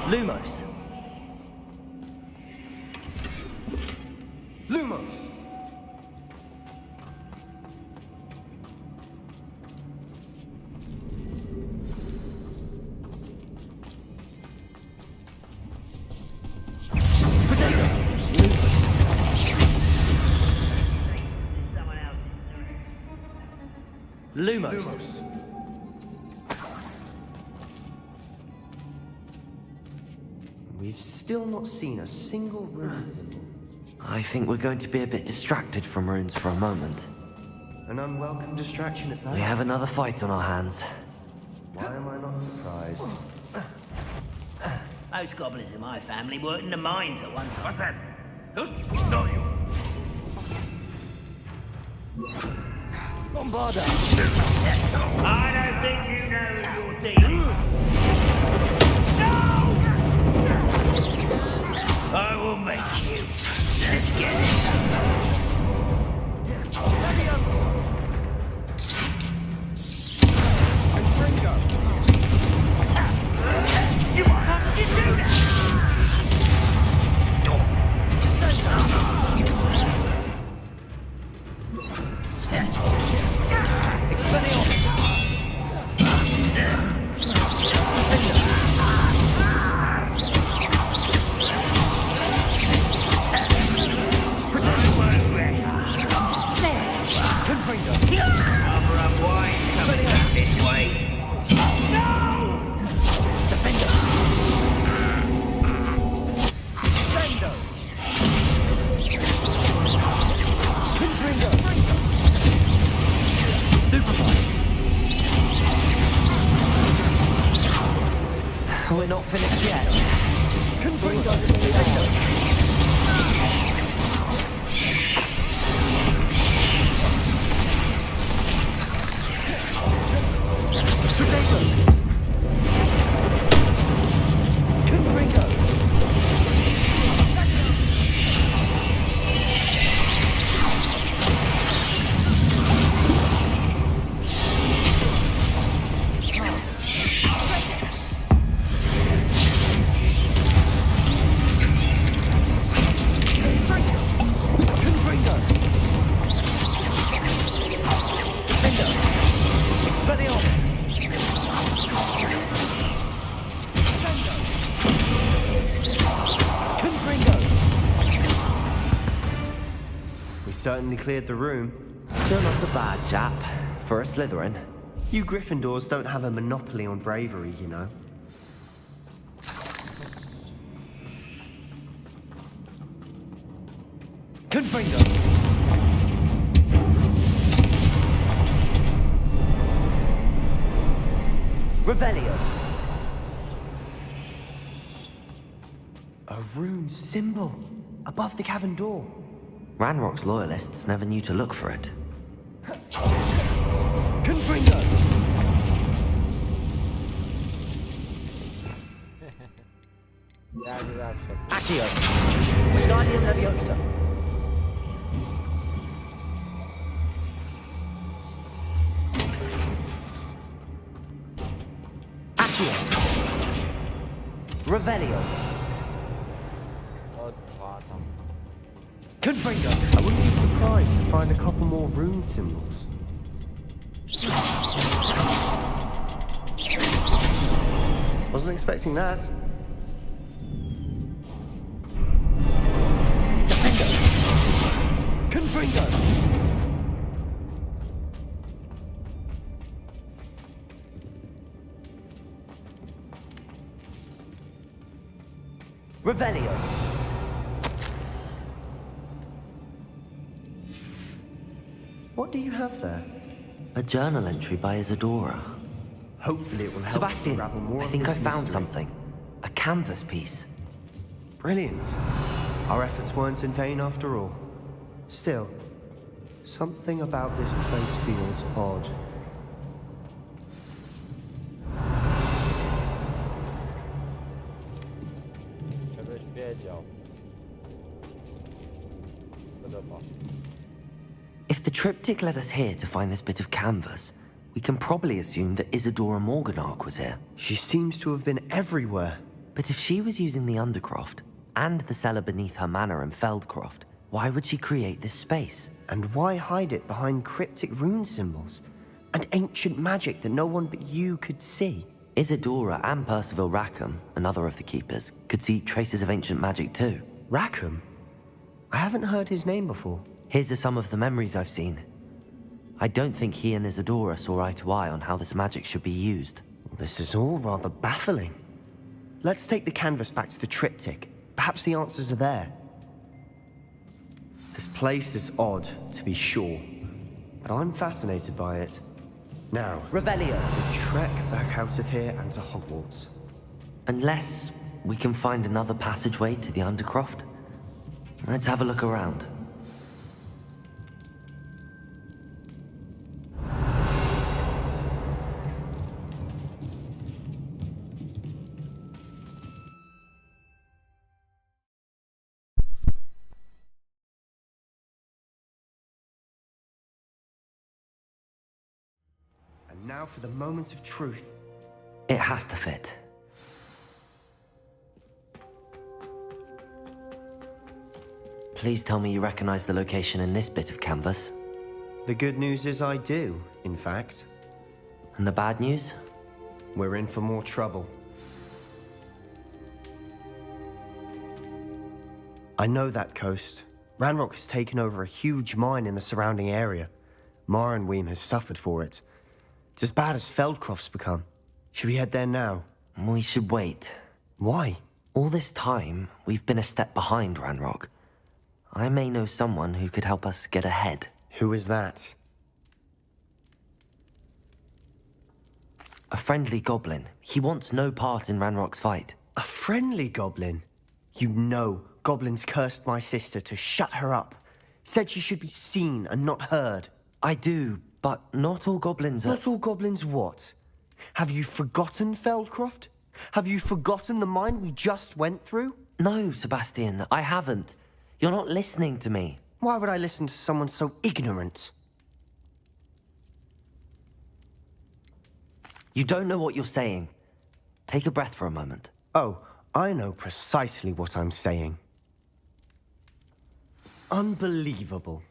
Lumos. Lumos! Lumos. We've still not seen a single rune. I think we're going to be a bit distracted from runes for a moment. An unwelcome distraction at that. We have another fight on our hands. Why am I not surprised? Most goblins in my family worked in the mines at one time. What's that? Who's... Not you. Bombarda. I don't think you know who you're dealing with. No! I will make you. Let's get it. How did you do that? Confringo. Cover up wide, coming back this way. No! Defender. Sando. Confringo. Stupefy. We're not finished yet. Confringo. Potato. Confringo. Confringo. Defender. Expelliarmus. Confringo. We certainly cleared the room. Still not a bad chap for a Slytherin. You Gryffindors don't have a monopoly on bravery, you know. Confringo. Revelio. A rune symbol above the cavern door. Ranrock's loyalists never knew to look for it. Confringo. Jak zawsze. Accio. Wingardium Leviosa. Accio. Revelio. O dwa tam. Confringo. I wouldn't be surprised to find a couple more rune symbols. Wasn't expecting that. Defender. Confringo. Revelio. What do you have there? A journal entry by Isadora. Hopefully it will help Sebastian, unravel more I of think I this found mystery. something. A canvas piece. Brilliant. Our efforts weren't in vain after all. Still, something about this place feels odd. Żebyś wiedział. Podoba. If the triptych led us here to find this bit of canvas, we can probably assume that Isadora Morganach was here. She seems to have been everywhere. But if she was using the Undercroft and the cellar beneath her manor in Feldcroft, why would she create this space? And why hide it behind cryptic rune symbols? And ancient magic that no one but you could see? Isadora and Percival Rackham, another of the Keepers, could see traces of ancient magic too. Rackham? I haven't heard his name before. His are some of the memories I've seen. I don't think he and Isadora saw eye to eye on how this magic should be used. This is all rather baffling. Let's take the canvas back to the triptych. Perhaps the answers are there. This place is odd, to be sure, but I'm fascinated by it. Now, Revelio. the trek back out of here and to Hogwarts. Unless we can find another passageway to the Undercroft. Let's have a look around. And now for the moment of truth. It has to fit. Please tell me you recognize the location in this bit of canvas. The good news is I do, in fact. And the bad news? We're in for more trouble. I know that coast. Ranrock has taken over a huge mine in the surrounding area. Morinweem has suffered for it. It's as bad as Feldcroft's become. Should we head there now? We should wait. Why? All this time, we've been a step behind Ranrock. I may know someone who could help us get ahead. Who is that? A friendly goblin. He wants no part in Ranrock's fight. A friendly goblin? You know goblins cursed my sister to shut her up. Said she should be seen and not heard. I do, but not all goblins are... Not all goblins what? Have you forgotten Feldcroft? Have you forgotten the mine we just went through? No, Sebastian, I haven't. You're not listening to me. Why would I listen to someone so ignorant? You don't know what you're saying. Take a breath for a moment. Oh, I know precisely what I'm saying. Unbelievable.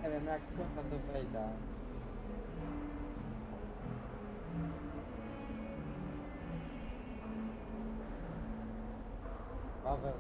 Nie wiem, jak skąd na to wejdę. Paweł.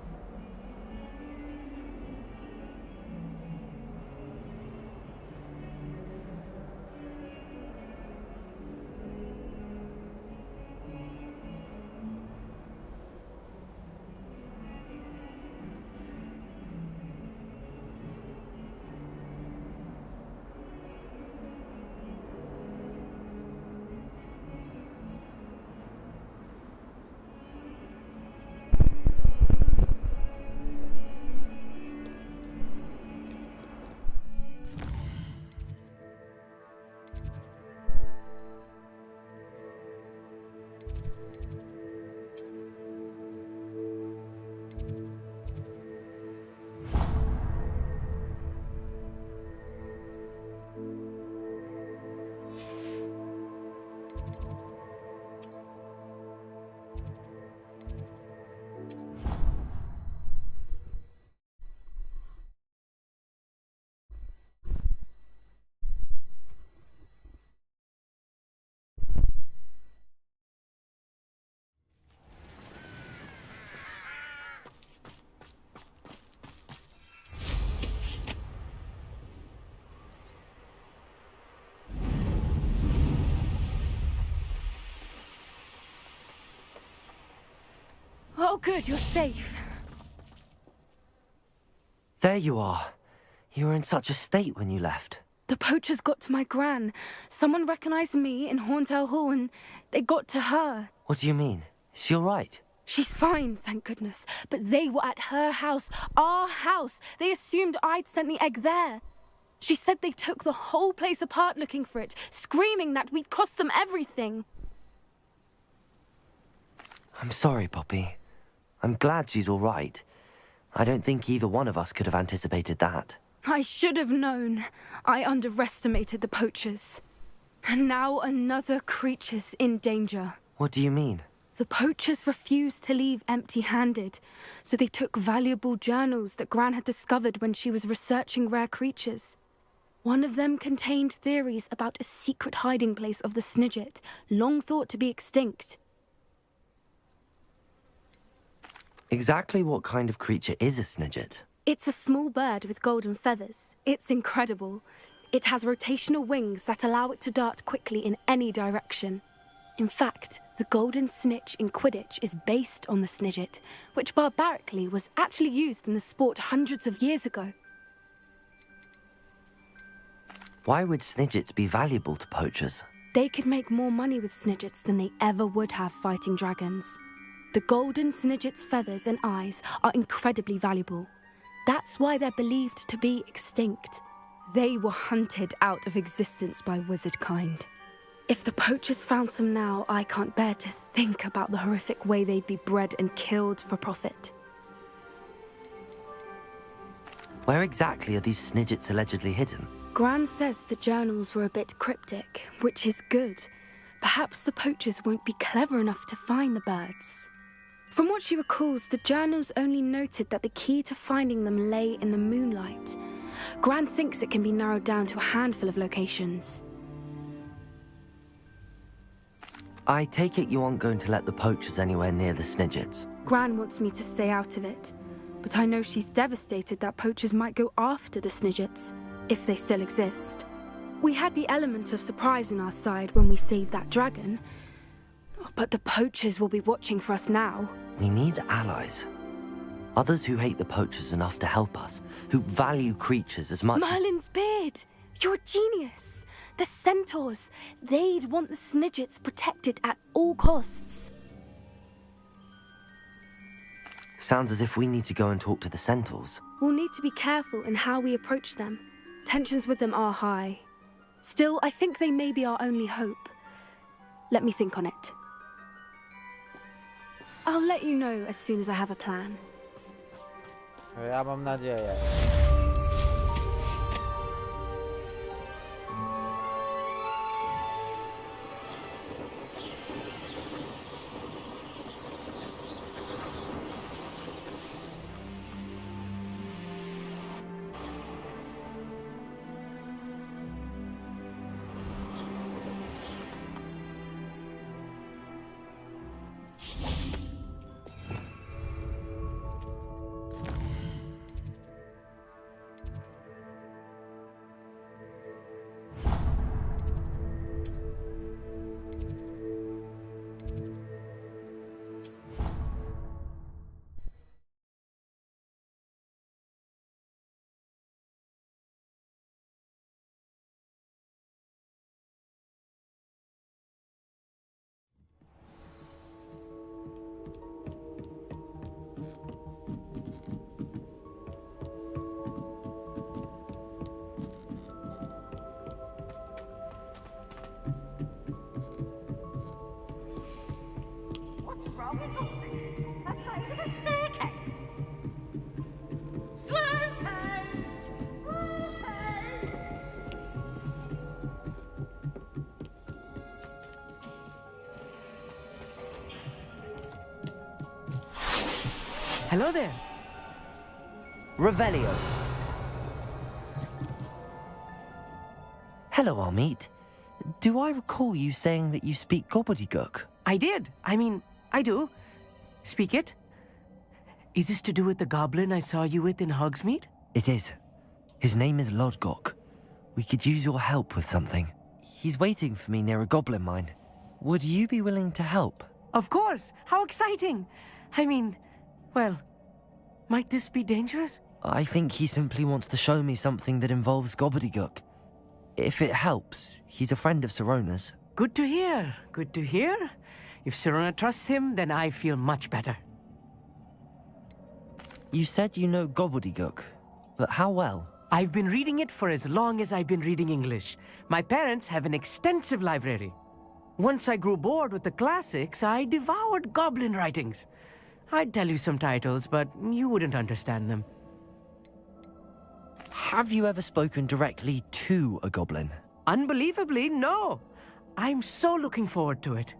Oh, good, you're safe. There you are. You were in such a state when you left. The poachers got to my gran. Someone recognized me in Horntail Hall and they got to her. What do you mean? Is she all right? She's fine, thank goodness. But they were at her house, our house. They assumed I'd sent the egg there. She said they took the whole place apart looking for it, screaming that we'd cost them everything. I'm sorry, Poppy. I'm glad she's all right. I don't think either one of us could have anticipated that. I should have known. I underestimated the poachers. And now another creature's in danger. What do you mean? The poachers refused to leave empty-handed, so they took valuable journals that Gran had discovered when she was researching rare creatures. One of them contained theories about a secret hiding place of the Snidget, long thought to be extinct. Exactly what kind of creature is a Snidget? It's a small bird with golden feathers. It's incredible. It has rotational wings that allow it to dart quickly in any direction. In fact, the golden snitch in Quidditch is based on the Snidget, which barbarically was actually used in the sport hundreds of years ago. Why would Snidgets be valuable to poachers? They could make more money with Snidgets than they ever would have fighting dragons. The golden Snidget's feathers and eyes are incredibly valuable. That's why they're believed to be extinct. They were hunted out of existence by wizard kind. If the poachers found some now, I can't bear to think about the horrific way they'd be bred and killed for profit. Where exactly are these Snidgets allegedly hidden? Gran says the journals were a bit cryptic, which is good. Perhaps the poachers won't be clever enough to find the birds. From what she recalls, the journals only noted that the key to finding them lay in the moonlight. Gran thinks it can be narrowed down to a handful of locations. I take it you aren't going to let the poachers anywhere near the Snidgets. Gran wants me to stay out of it, but I know she's devastated that poachers might go after the Snidgets, if they still exist. We had the element of surprise on our side when we saved that dragon, but the poachers will be watching for us now. We need allies. Others who hate the poachers enough to help us, who value creatures as much Merlin's beard! You're a genius! The centaurs! They'd want the Snidgets protected at all costs. Sounds as if we need to go and talk to the centaurs. We'll need to be careful in how we approach them. Tensions with them are high. Still, I think they may be our only hope. Let me think on it. I'll let you know as soon as I have a plan. Ja mam nadzieję. Hello there. Revelio. Hello, Armeet. Do I recall you saying that you speak gobbledygook? I did. I do. Speak it. Is this to do with the goblin I saw you with in Hogsmeade? It is. His name is Lodgok. We could use your help with something. He's waiting for me near a goblin mine. Would you be willing to help? Of course. How exciting. Well, might this be dangerous? I think he simply wants to show me something that involves gobbledygook. If it helps, he's a friend of Sirona's. Good to hear. Good to hear. If Sirona trusts him, then I feel much better. You said you know gobbledygook, but how well? I've been reading it for as long as I've been reading English. My parents have an extensive library. Once I grew bored with the classics, I devoured goblin writings. I'd tell you some titles, but you wouldn't understand them. Have you ever spoken directly to a goblin? Unbelievably, no. I'm so looking forward to it.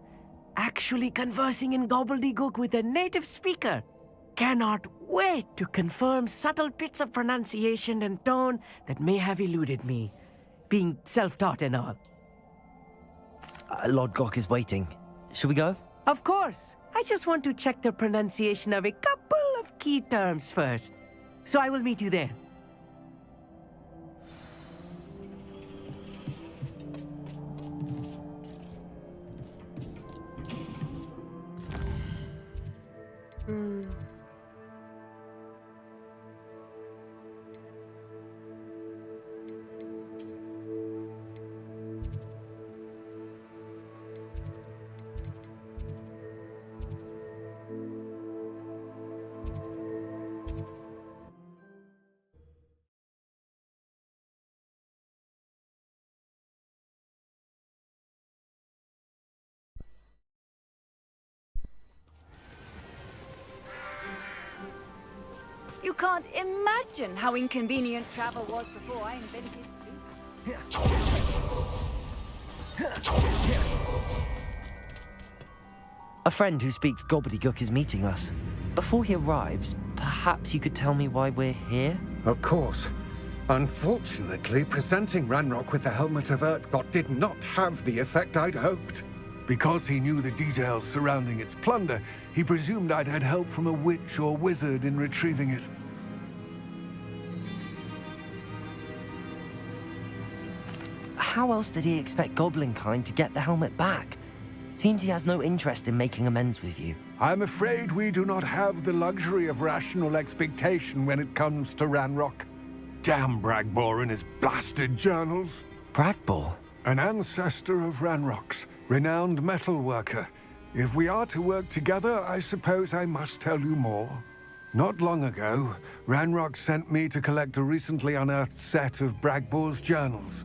Actually conversing in gobbledygook with a native speaker. Cannot wait to confirm subtle bits of pronunciation and tone that may have eluded me, being self-taught and all. Lord Gok is waiting. Shall we go? Of course. I just want to check the pronunciation of a couple of key terms first. So I will meet you there. You can't imagine how inconvenient travel was before I invented A friend who speaks gobbledygook is meeting us. Before he arrives, perhaps you could tell me why we're here? Of course. Unfortunately, presenting Ranrock with the Helmet of Urtkot did not have the effect I'd hoped. Because he knew the details surrounding its plunder, he presumed I'd had help from a witch or wizard in retrieving it. How else did he expect Goblinkind to get the helmet back? Seems he has no interest in making amends with you. I'm afraid we do not have the luxury of rational expectation when it comes to Ranrock. Damn Bragbor and his blasted journals. Bragbor? An ancestor of Ranrock's, renowned metal worker. If we are to work together, I suppose I must tell you more. Not long ago, Ranrock sent me to collect a recently unearthed set of Bragbor's journals.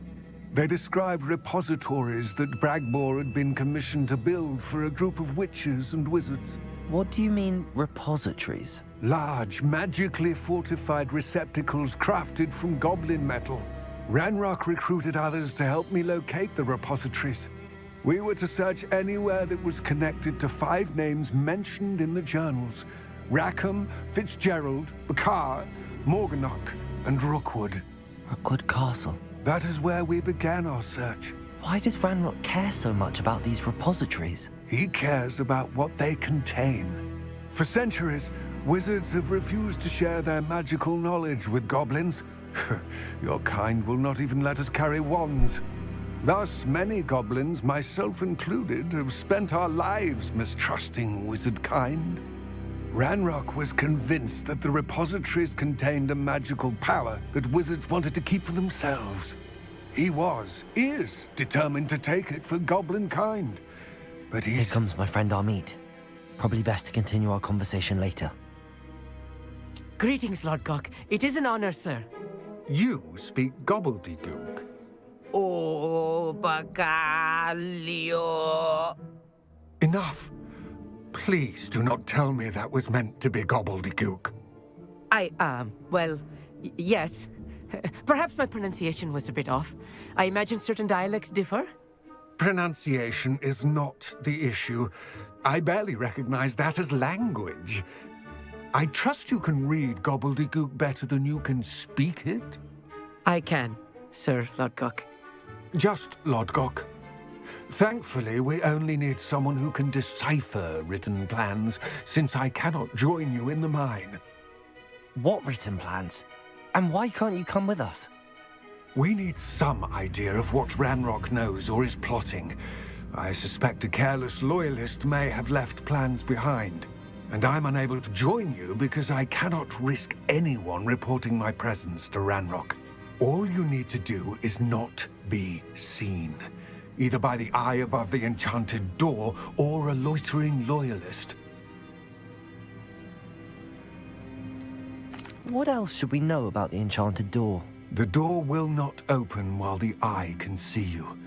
They described repositories that Bragbor had been commissioned to build for a group of witches and wizards. What do you mean, repositories? Large, magically fortified receptacles crafted from goblin metal. Ranrock recruited others to help me locate the repositories. We were to search anywhere that was connected to 5 names mentioned in the journals: Rackham, Fitzgerald, Bakar, Morganach, and Rookwood. Rookwood Castle? That is where we began our search. Why does Ranrock care so much about these repositories? He cares about what they contain. For centuries, wizards have refused to share their magical knowledge with goblins. Your kind will not even let us carry wands. Thus, many goblins, myself included, have spent our lives mistrusting wizard kind. Ranrock was convinced that the repositories contained a magical power that wizards wanted to keep for themselves. He is determined to take it for goblin kind. But Here comes my friend Amit. Probably best to continue our conversation later. Greetings, Lord Gok. It is an honor, sir. You speak gobbledygook. Oh, Bagalio. Enough. Please do not tell me that was meant to be gobbledygook. Well, yes. Perhaps my pronunciation was a bit off. I imagine certain dialects differ? Pronunciation is not the issue. I barely recognize that as language. I trust you can read gobbledygook better than you can speak it? I can, Sir Lord Gok. Just Lord Gok. Thankfully, we only need someone who can decipher written plans, since I cannot join you in the mine. What written plans? And why can't you come with us? We need some idea of what Ranrock knows or is plotting. I suspect a careless loyalist may have left plans behind. And I'm unable to join you because I cannot risk anyone reporting my presence to Ranrock. All you need to do is not be seen, either by the eye above the enchanted door or a loitering loyalist. What else should we know about the enchanted door? The door will not open while the eye can see you.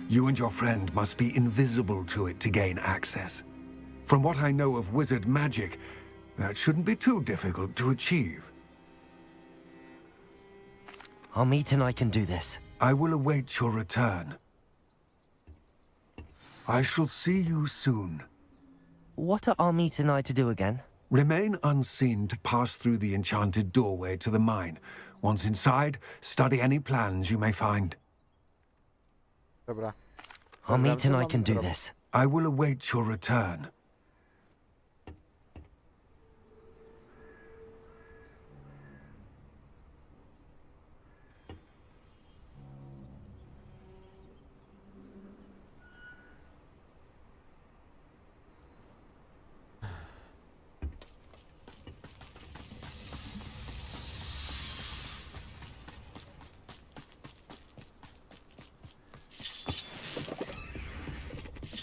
You and your friend must be invisible to it to gain access. From what I know of wizard magic, that shouldn't be too difficult to achieve. Amit and I can do this. I will await your return. I shall see you soon. What are Amit and I to do again? Remain unseen to pass through the enchanted doorway to the mine. Once inside, study any plans you may find. Dobra. Amit and I can do zrobić? this. I will await your return.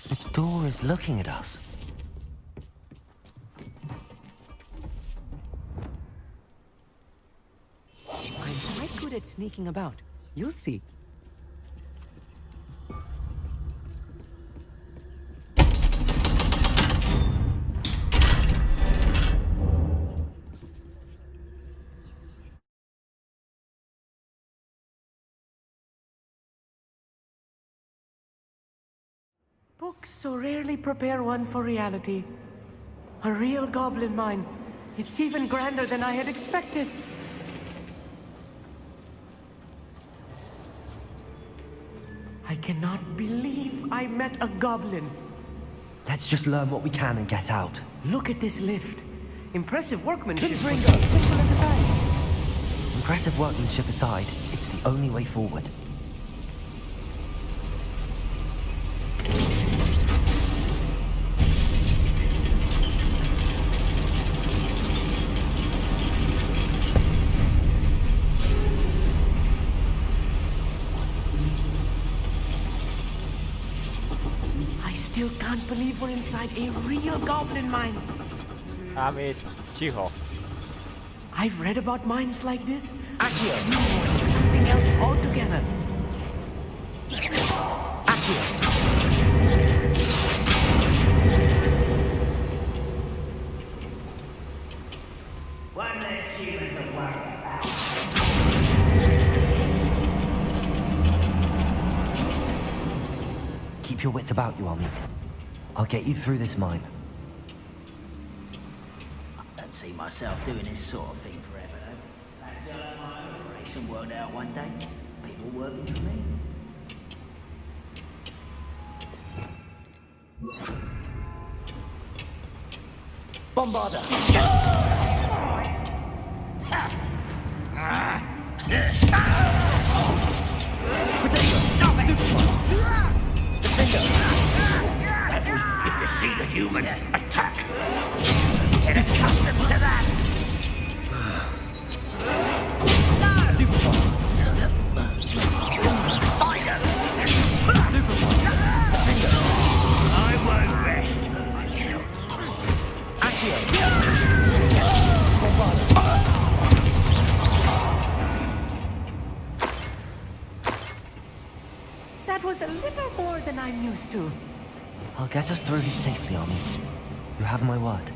The door is looking at us. I'm quite good at sneaking about. You'll see. Books so rarely prepare one for reality. A real goblin mine. It's even grander than I had expected. I cannot believe I met a goblin. Let's just learn what we can and get out. Look at this lift. Impressive workmanship. Impressive workmanship aside, it's the only way forward. I still can't believe we're inside a real goblin mine. Amit, cicho. I've read about mines like this. Akio, it's something else altogether. One less human to worry about. Keep your wits about you, Amit. I'll get you through this mine. I don't see myself doing this sort of thing forever, though. Until my operation worked out one day. People working for me. Bombarder! If you see the human, attack! Get accustomed to that! I won't rest until... That was a little more than I'm used to. I'll get us through here safely, Amit. You have my word.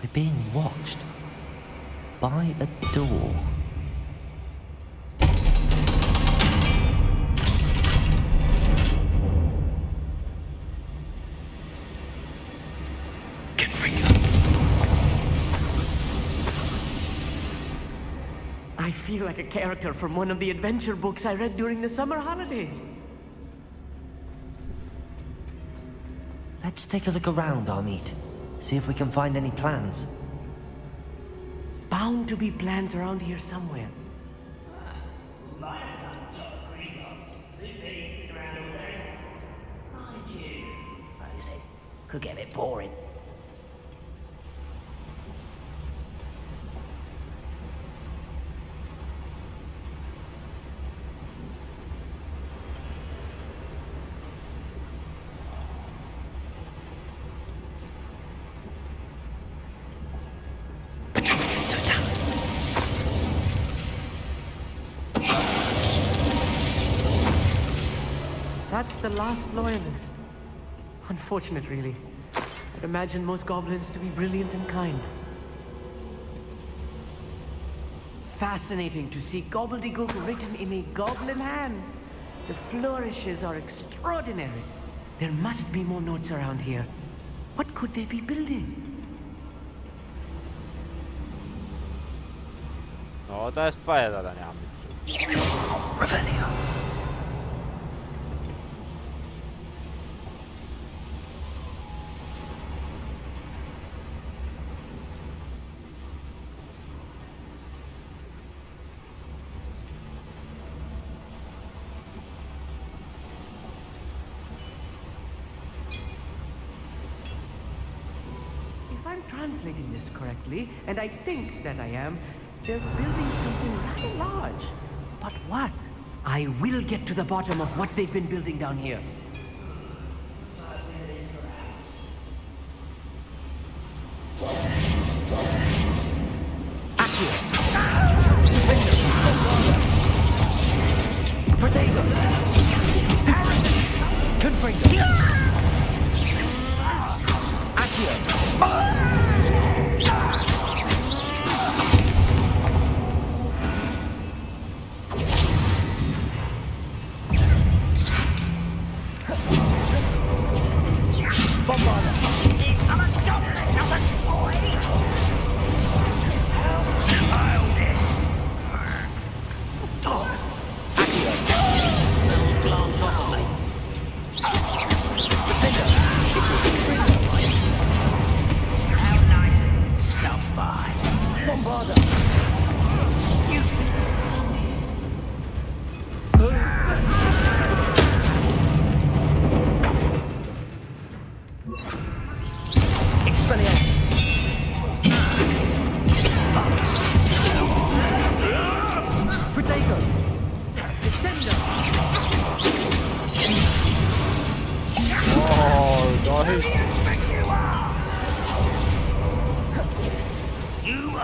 We're being watched. By a door. I feel like a character from one of the adventure books I read during the summer holidays. Let's take a look around, Amit. See if we can find any plans. Bound to be plans around here somewhere. Could get a bit boring. Atreus Totalis. That's the last loyalist. Unfortunate, really. I'd imagine most goblins to be brilliant and kind. Fascinating to see gobbledygook written in a goblin hand. The flourishes are extraordinary. There must be more notes around here. What could they be building? No, to jest twoje zadanie, Amitrzu. Revelio. If I'm translating this correctly, and I think that I am, they're building something rather large. But what? I will get to the bottom of what they've been building down here. Protego! Confringo! Accio!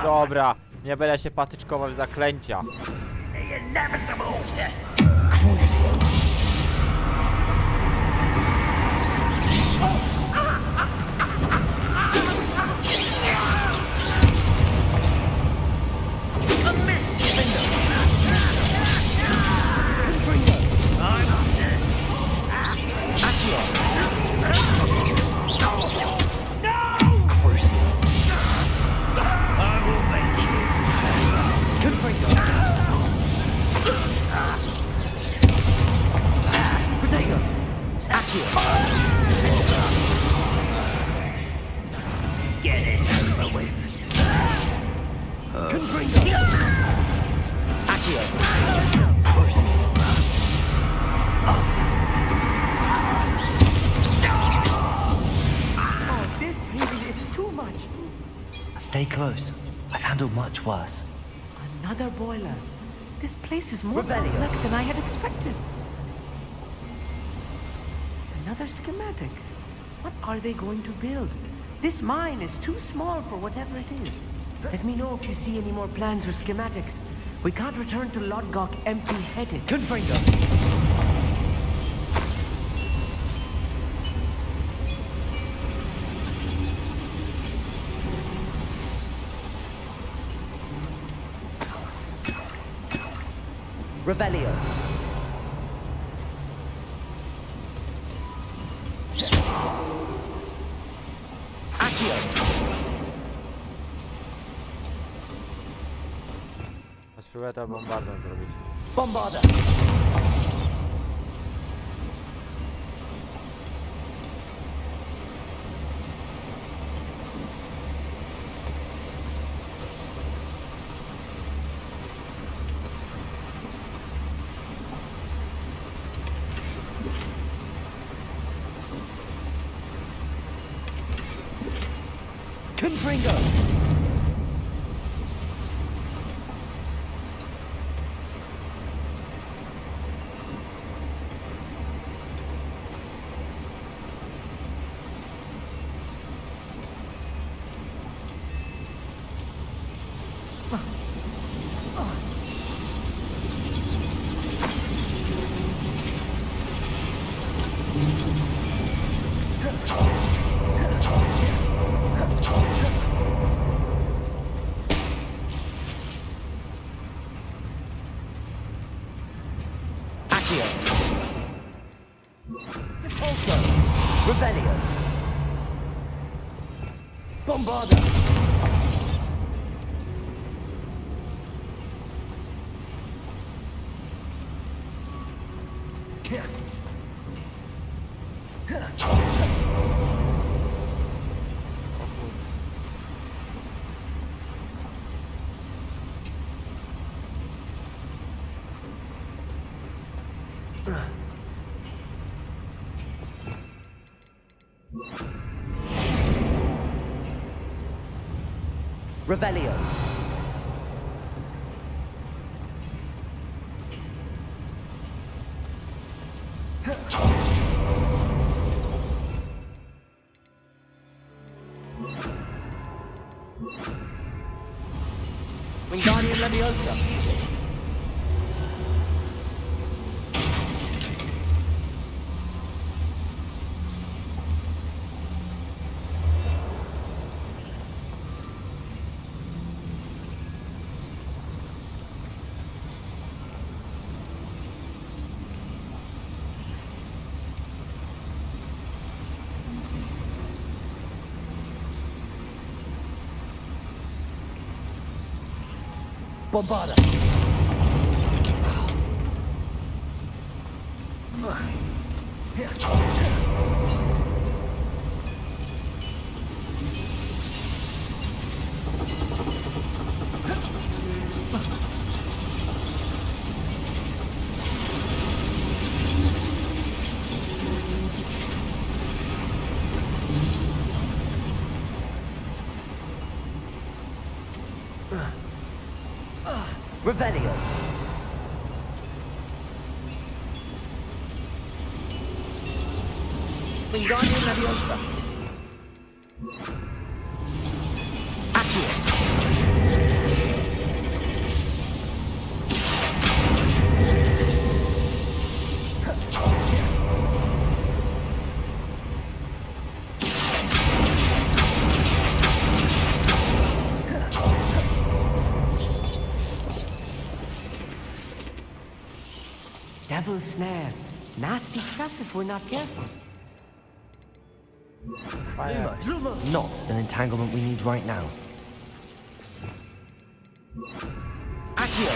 Dobra, nie będę się patyczkował w zaklęcia. Stay close. I've handled much worse. Another boiler. This place is more complex than I had expected. Another schematic. What are they going to build? This mine is too small for whatever it is. Let me know if you see any more plans or schematics. We can't return to Lodgok empty-headed. Confringo! Revelio. Accio. Spróbuję to bombardą zrobić. Bombarda. Confringo! Accio. Also, Revelio. Bombarda. Revelio. Wingardium Leviosa. Bombarda. Revelio. Wingardium Leviosa. Accio. Devil's snare. Nasty stuff if we're not careful. Lumos. Not an entanglement we need right now. Accio.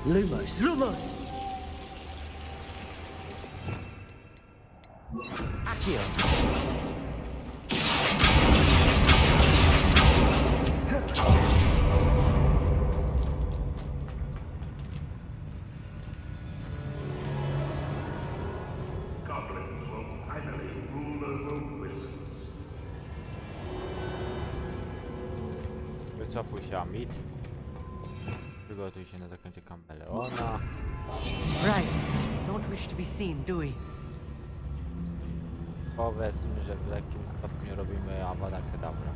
Lumos. Lumos. Accio. Goblins will finally rule over wizards. Wycofuj się, Amit. Przygotuj się na zakończenie kameleona. Right. Don't wish to be seen, do we? Powiedzmy, że w lekkim stopniu robimy Avada Kedavra.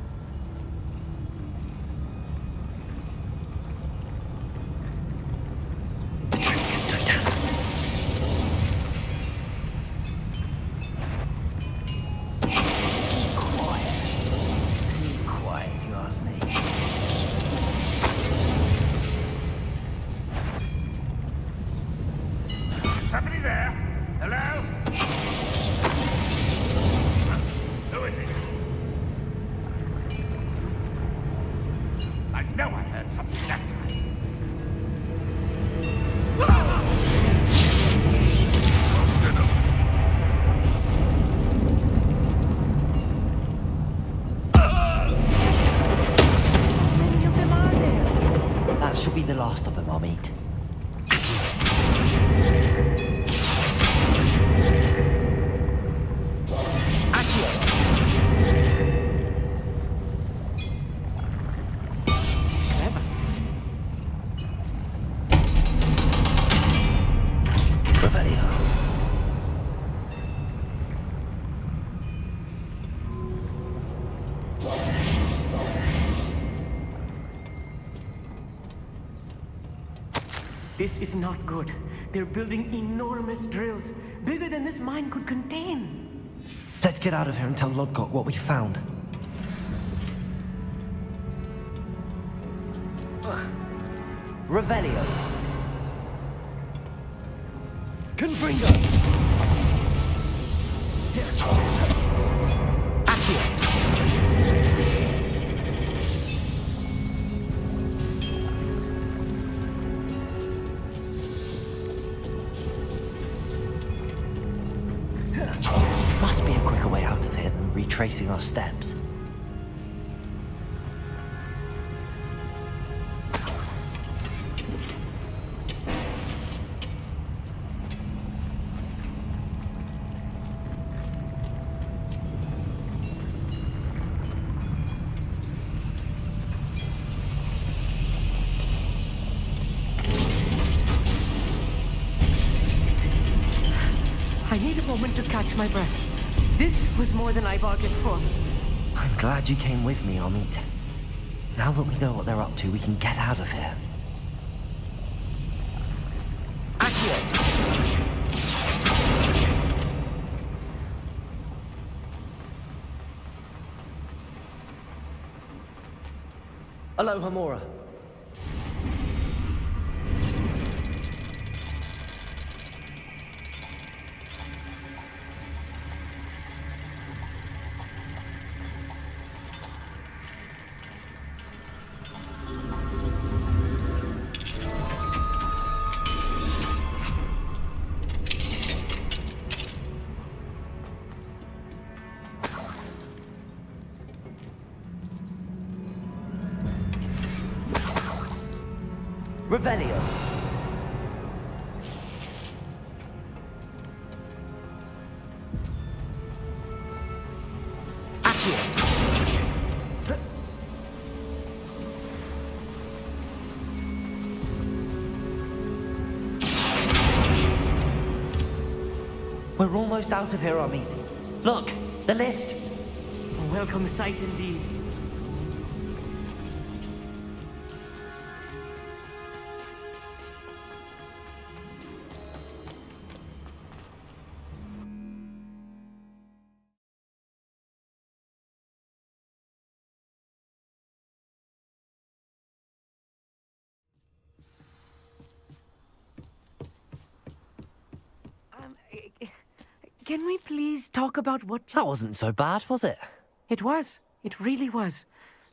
Somebody there? Hello? Who is it? I know I heard something that time. Many of them are there. That should be the last of them, I'll meet. This is not good. They're building enormous drills, bigger than this mine could contain. Let's get out of here and tell Lodgok what we found. Revelio. Confringo. Accio. Must be a quicker way out of here than retracing our steps. I need a moment to catch my breath. This was more than I bargained for. I'm glad you came with me, Amit. Now that we know what they're up to, we can get out of here. Accio! Aloha, Mora. Revelio. Accio. We're almost out of here, Amit. Look, the lift. A welcome sight indeed. Can we please talk about what... That wasn't so bad, was it? It was. It really was.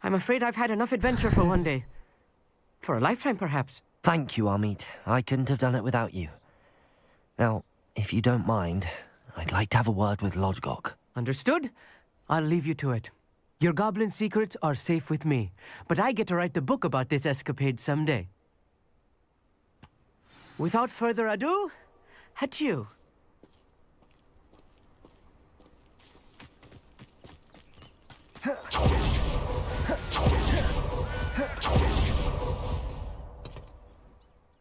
I'm afraid I've had enough adventure for one day. For a lifetime, perhaps. Thank you, Amit. I couldn't have done it without you. Now, if you don't mind, I'd like to have a word with Lodgok. Understood? I'll leave you to it. Your goblin secrets are safe with me, but I get to write the book about this escapade someday. Without further ado, adieu.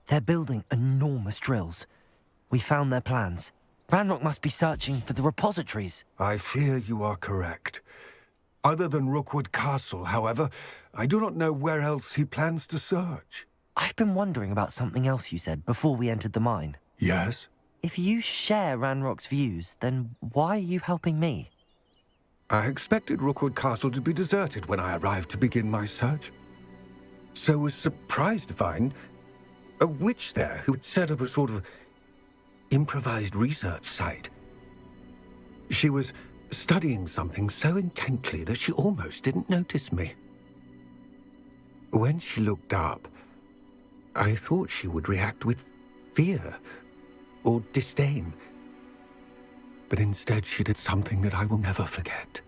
They're building enormous drills. We found their plans. Ranrock must be searching for the repositories. I fear you are correct. Other than Rookwood Castle, however, I do not know where else he plans to search. I've been wondering about something else you said before we entered the mine. Yes? If you share Ranrock's views, then why are you helping me? I expected Rookwood Castle to be deserted when I arrived to begin my search. So was surprised to find a witch there who had set up a sort of improvised research site. She was studying something so intently that she almost didn't notice me. When she looked up, I thought she would react with fear or disdain. But instead she did something that I will never forget.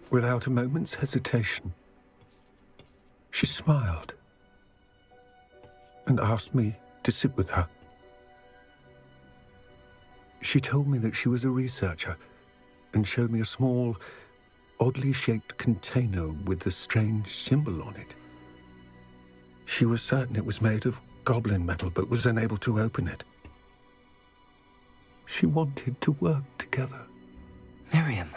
Without a moment's hesitation, she smiled and asked me to sit with her. She told me that she was a researcher and showed me a small, oddly shaped container with a strange symbol on it. She was certain it was made of goblin metal, but was unable to open it. She wanted to work together. Miriam.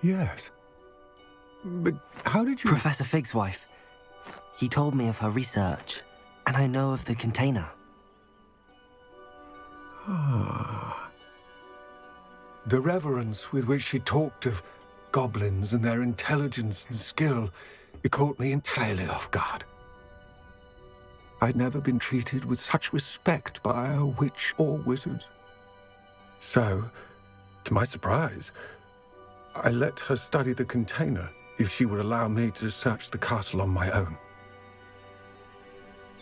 Yes. But how did you... Professor Fig's wife. He told me of her research. And I know of the container. The reverence with which she talked of goblins and their intelligence and skill, it caught me entirely off guard. I'd never been treated with such respect by a witch or wizard. So, to my surprise, I let her study the container if she would allow me to search the castle on my own.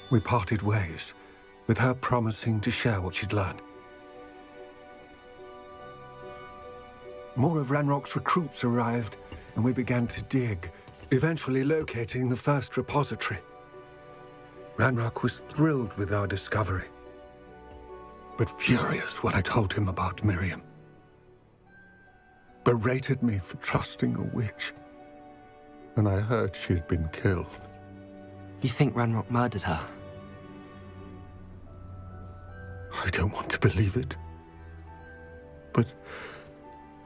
We parted ways, with her promising to share what she'd learned. More of Ranrock's recruits arrived, and we began to dig, eventually locating the first repository. Ranrock was thrilled with our discovery, but furious when I told him about Miriam. Berated me for trusting a witch, and I heard she had been killed. You think Ranrock murdered her? I don't want to believe it, but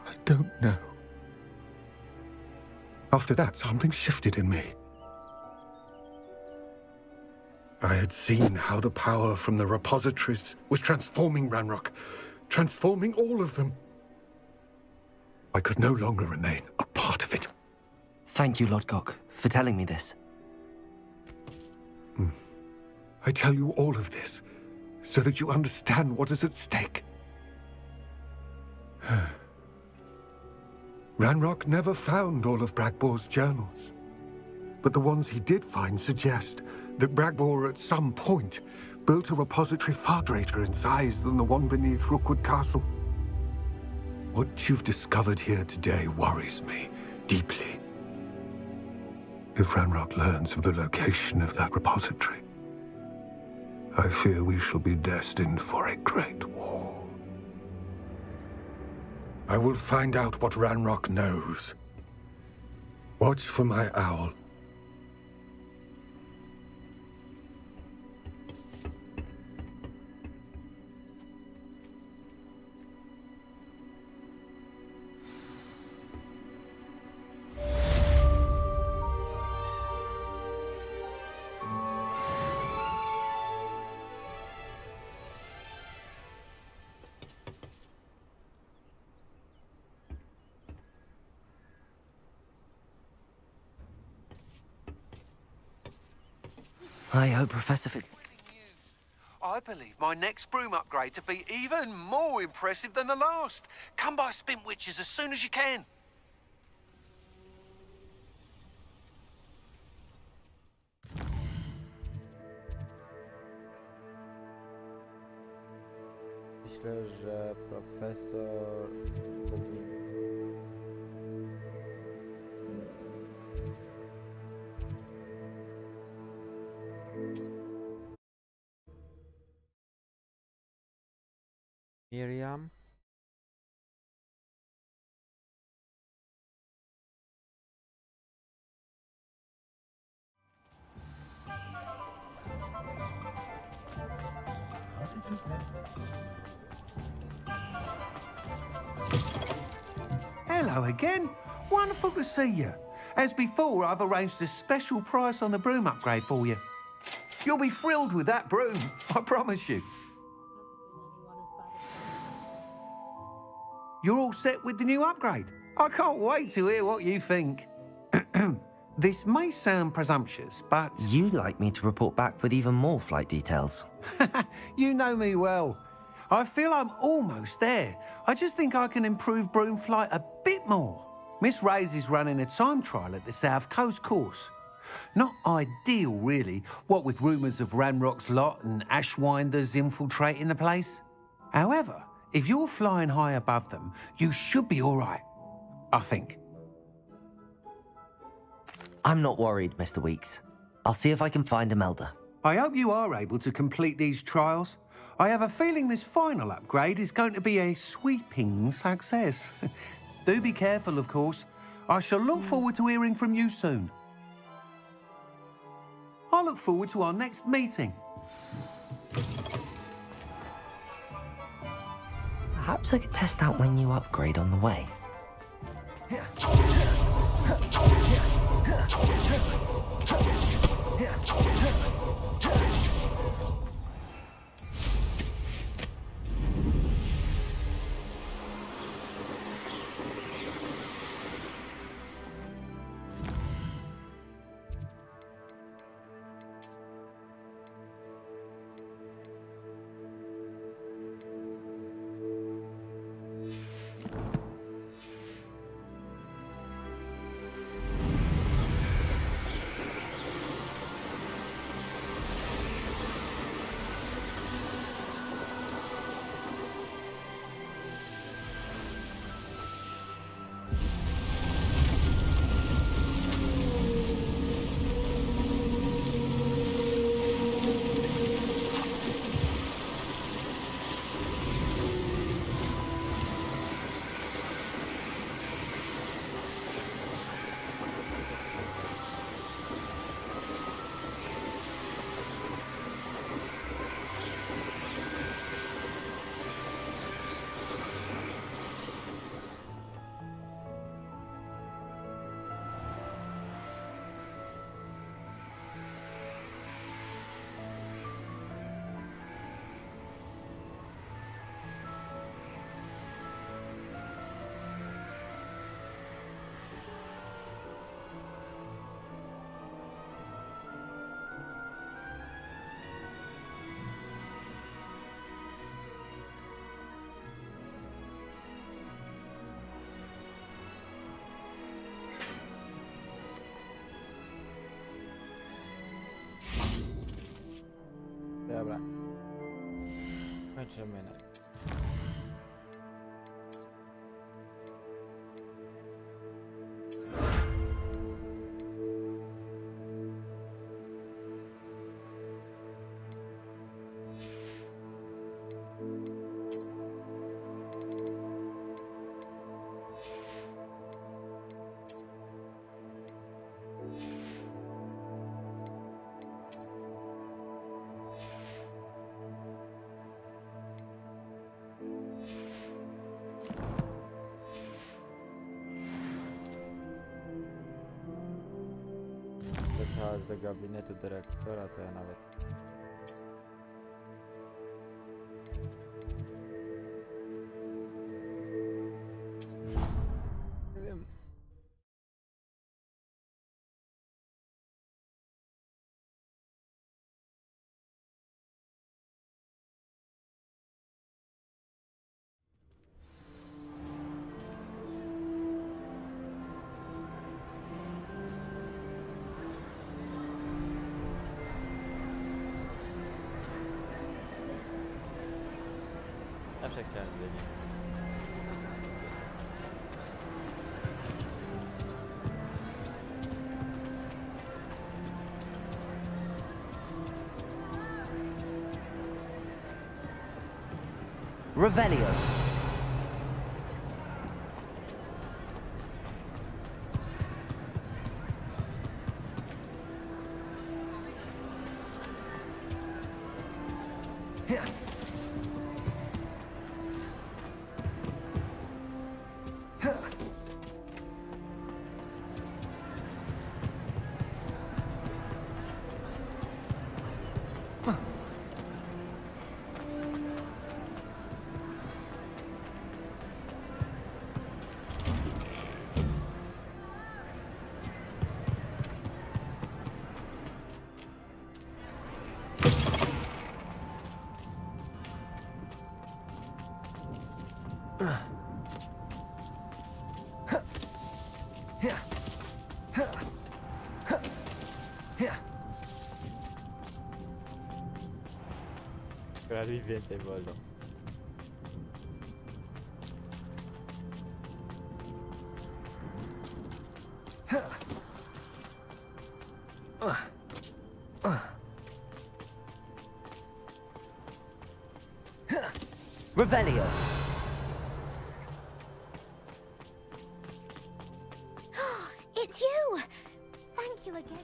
I don't know. After that, something shifted in me. I had seen how the power from the repositories was transforming Ranrock, transforming all of them. I could no longer remain a part of it. Thank you, Lodgok, for telling me this. I tell you all of this so that you understand what is at stake. Ranrock never found all of Bragbor's journals, but the ones he did find suggest that Bragbor at some point built a repository far greater in size than the one beneath Rookwood Castle. What you've discovered here today worries me deeply. If Ranrock learns of the location of that repository, I fear we shall be destined for a great war. I will find out what Ranrock knows. Watch for my owl. I hope Professor Fitch... I believe my next broom upgrade to be even more impressive than the last. Come by Spint Witches as soon as you can. Myślę, że profesor... Miriam? Hello again. Wonderful to see you. As before, I've arranged a special price on the broom upgrade for you. You'll be thrilled with that broom, I promise you. You're all set with the new upgrade. I can't wait to hear what you think. This may sound presumptuous, but... You'd like me to report back with even more flight details. You know me well. I feel I'm almost there. I just think I can improve broom flight a bit more. Miss Ray's is running a time trial at the South Coast course. Not ideal, really, what with rumours of Ranrock's lot and Ashwinders infiltrating the place. However, if you're flying high above them, you should be all right, I think. I'm not worried, Mr. Weeks. I'll see if I can find Imelda. I hope you are able to complete these trials. I have a feeling this final upgrade is going to be a sweeping success. Do be careful, of course. I shall look forward to hearing from you soon. I look forward to our next meeting. Perhaps I could test out my new upgrade on the way. Dobra. Kończymy na... Wysłać do gabinetu dyrektora, to ja nawet... Nie wiem. Zawsze chciałem wiedzieć. Revelio. Akurat mi więcej wolno. Revelio. It's you! Thank you again.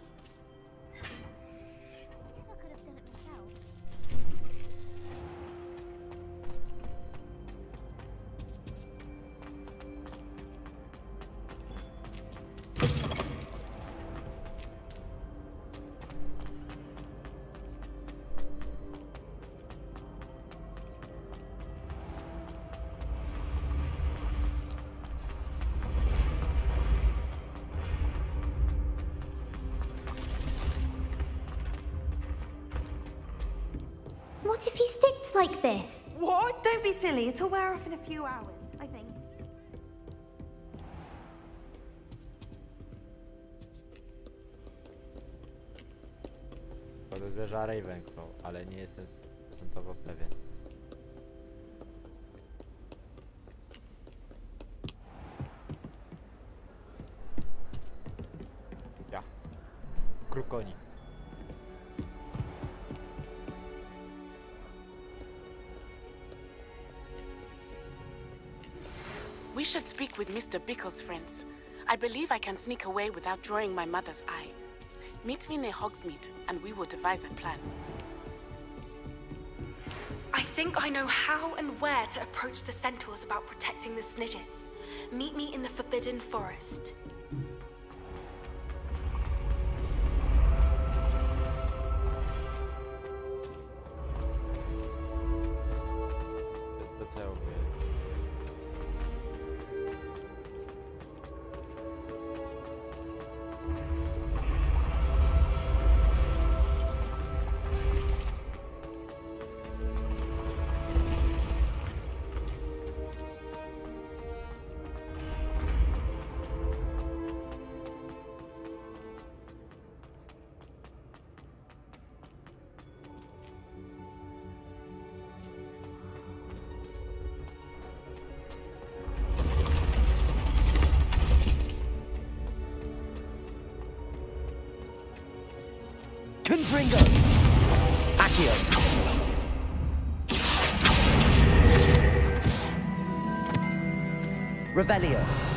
I never could have done it myself. What if he sticks like this? What? Don't be silly. It'll wear off in a few hours, I think. Podezwierza Ravenclaw, ale nie jestem stosunkowo pewien. Ja. Krukoni. We should speak with Mr. Bickle's friends. I believe I can sneak away without drawing my mother's eye. Meet me near Hogsmeade, and we will devise a plan. I think I know how and where to approach the centaurs about protecting the Snidgets. Meet me in the Forbidden Forest. To co ja mówię? Confringo! Accio! Revelio!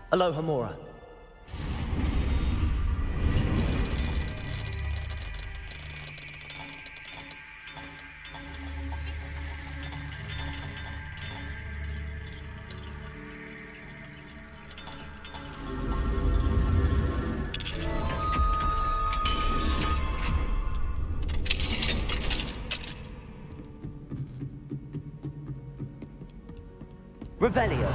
Aloha Mora. Revelio.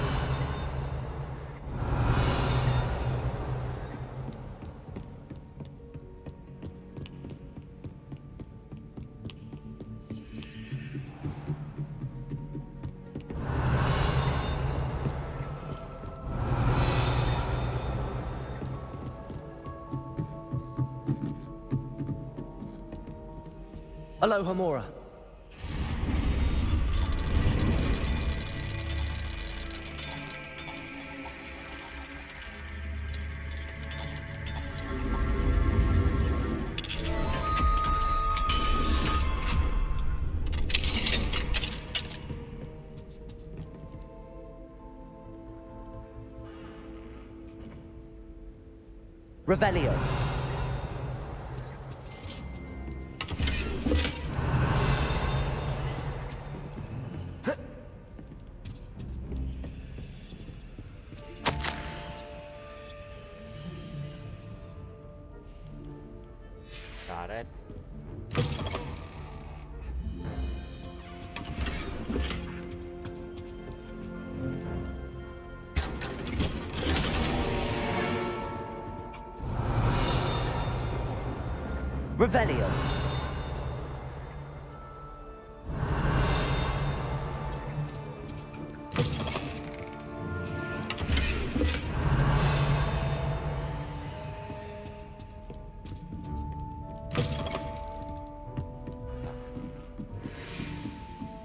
Aloha Mora. Revelio. Got it. Revelio.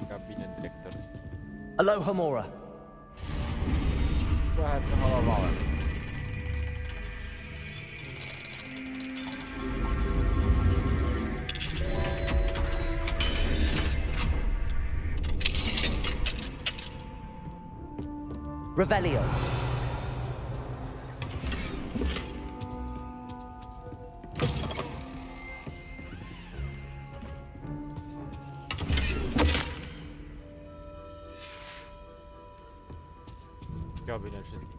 Gabinet dyrektorski. Aloha Mora. Trochę przeholowałem. Revelio. Gabinet wszystkich.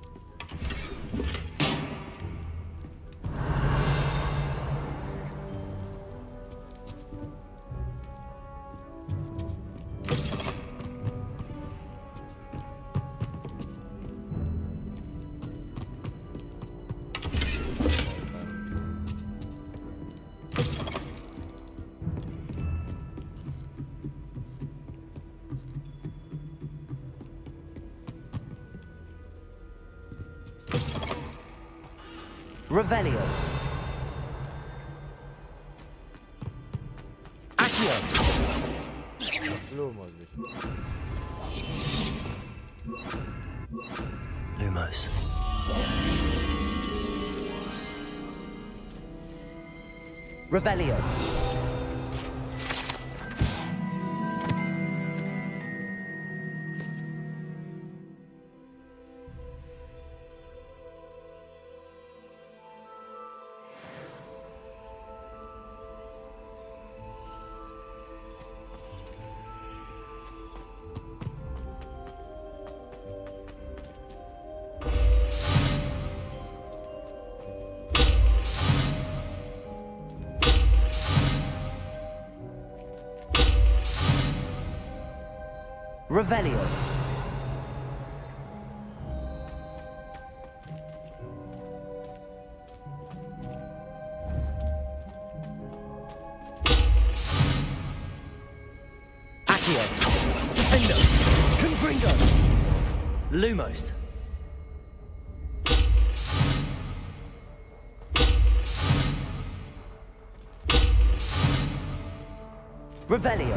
Revelio. Accio. Lumos byśmy. Lumos. Revelio. Revelio. Accio. Endo. Confringo. Lumos. Revelio.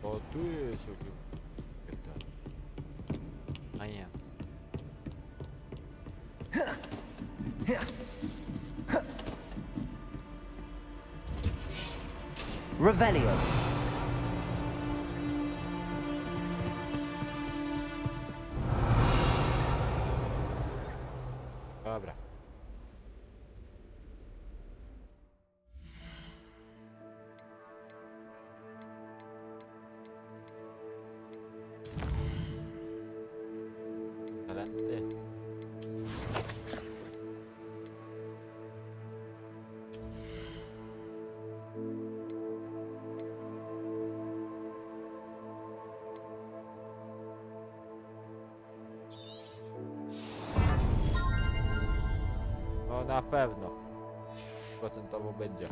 O, tu jest a nie. Revelio. Dobra. Talenty. No na pewno. Procentowo będzie.